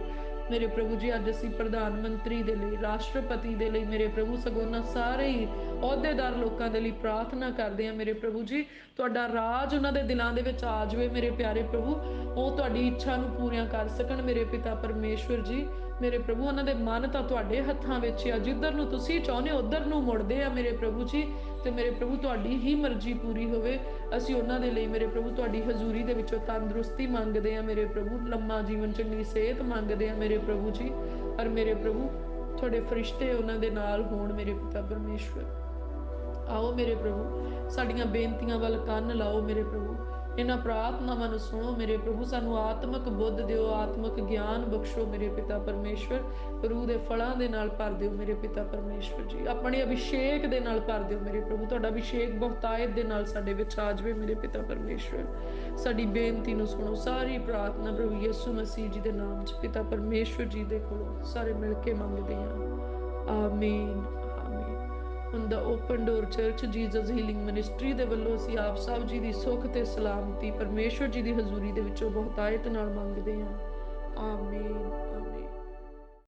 ਮੇਰੇ ਪ੍ਰਭੂ ਜੀ। ਅੱਜ ਅਸੀਂ ਪ੍ਰਧਾਨ ਮੰਤਰੀ ਦੇ ਲਈ, ਰਾਸ਼ਟਰਪਤੀ ਦੇ ਲਈ ਮੇਰੇ ਪ੍ਰਭੂ ਸਗੋਂ ਸਾਰੇ ਹੀ ਅਹੁਦੇਦਾਰ ਲੋਕਾਂ ਦੇ ਲਈ ਪ੍ਰਾਰਥਨਾ ਕਰਦੇ ਹਾਂ ਮੇਰੇ ਪ੍ਰਭੂ ਜੀ। ਤੁਹਾਡਾ ਰਾਜ ਉਹਨਾਂ ਦੇ ਦਿਲਾਂ ਦੇ ਵਿੱਚ ਆ ਜਾਵੇ ਮੇਰੇ ਪਿਆਰੇ ਪ੍ਰਭੂ, ਉਹ ਤੁਹਾਡੀ ਇੱਛਾ ਨੂੰ ਪੂਰੀਆਂ ਕਰ ਸਕਣ ਮੇਰੇ ਪਿਤਾ ਪਰਮੇਸ਼ਵਰ ਜੀ। ਮੇਰੇ ਪ੍ਰਭੂ ਉਹਨਾਂ ਦੇ ਮਨ ਤਾਂ ਤੁਹਾਡੇ ਹੱਥਾਂ ਵਿੱਚ ਆ, ਜਿੱਧਰ ਨੂੰ ਤੁਸੀਂ ਚਾਹੁੰਦੇ ਉੱਧਰ ਨੂੰ ਮੁੜਦੇ ਆ ਮੇਰੇ ਪ੍ਰਭੂ ਜੀ। ਤੇ ਮੇਰੇ ਪ੍ਰਭੂ ਤੁਹਾਡੀ ਹੀ ਮਰਜ਼ੀ ਪੂਰੀ ਹੋਵੇ। ਅਸੀਂ ਉਹਨਾਂ ਦੇ ਲਈ ਮੇਰੇ ਪ੍ਰਭੂ ਤੁਹਾਡੀ ਹਜ਼ੂਰੀ ਦੇ ਵਿੱਚੋਂ ਤੰਦਰੁਸਤੀ ਮੰਗਦੇ ਆ ਮੇਰੇ ਪ੍ਰਭੂ, ਲੰਮਾ ਜੀਵਨ, ਚੰਗੀ ਸਿਹਤ ਮੰਗਦੇ ਆ ਮੇਰੇ ਪ੍ਰਭੂ ਜੀ। ਔਰ ਮੇਰੇ ਪ੍ਰਭੂ ਤੁਹਾਡੇ ਫਰਿਸ਼ਤੇ ਉਹਨਾਂ ਦੇ ਨਾਲ ਹੋਣ ਮੇਰੇ ਪਿਤਾ ਪਰਮੇਸ਼ਵਰ। ਆਓ ਮੇਰੇ ਪ੍ਰਭੂ ਸਾਡੀਆਂ ਬੇਨਤੀਆਂ ਵੱਲ ਕੰਨ ਲਾਓ ਮੇਰੇ ਪ੍ਰਭੂ, ਇਹਨਾਂ ਪ੍ਰਾਰਥਨਾਵਾਂ ਨੂੰ ਸੁਣੋ ਮੇਰੇ ਪ੍ਰਭੂ। ਸਾਨੂੰ ਆਤਮਿਕ ਬੁੱਧ ਦਿਓ, ਆਤਮਿਕ ਗਿਆਨ ਬਖਸ਼ੋ ਮੇਰੇ ਪਿਤਾ ਪਰਮੇਸ਼ਵਰ। ਰੂਹ ਦੇ ਫਲਾਂ ਦੇ ਨਾਲ ਭਰ ਦਿਓ ਮੇਰੇ ਪਿਤਾ ਪਰਮੇਸ਼ਵਰ ਜੀ, ਆਪਣੇ ਅਭਿਸ਼ੇਕ ਦੇ ਨਾਲ ਭਰ ਦਿਓ ਮੇਰੇ ਪ੍ਰਭੂ। ਤੁਹਾਡਾ ਅਭਿਸ਼ੇਕ ਬਹੁਤਾਇਤ ਦੇ ਨਾਲ ਸਾਡੇ ਵਿੱਚ ਆ ਜਾਵੇ ਮੇਰੇ ਪਿਤਾ ਪਰਮੇਸ਼ਵਰ। ਸਾਡੀ ਬੇਨਤੀ ਨੂੰ ਸੁਣੋ, ਸਾਰੀ ਪ੍ਰਾਰਥਨਾ ਪ੍ਰਭੂ ਯਿਸੂ ਮਸੀਹ ਜੀ ਦੇ ਨਾਮ 'ਚ ਪਿਤਾ ਪਰਮੇਸ਼ਵਰ ਜੀ ਦੇ ਕੋਲੋਂ ਸਾਰੇ ਮਿਲ ਕੇ ਮੰਗਦੇ ਹਾਂ, ਆਮੀਨ। ਹੁਣ ਦਾ open door church Jesus healing ministry ਦੇ ਵੱਲੋਂ ਅਸੀਂ ਆਪ ਸਭ ਜੀ ਦੀ ਸੁੱਖ ਤੇ ਸਲਾਮਤੀ ਪਰਮੇਸ਼ਵਰ ਜੀ ਦੀ ਹਜ਼ੂਰੀ ਦੇ ਵਿੱਚੋਂ ਬਹੁਤਾਇਤ ਨਾਲ ਮੰਗਦੇ ਹਾਂ, ਆਮੀਨ ਆਮੀਨ।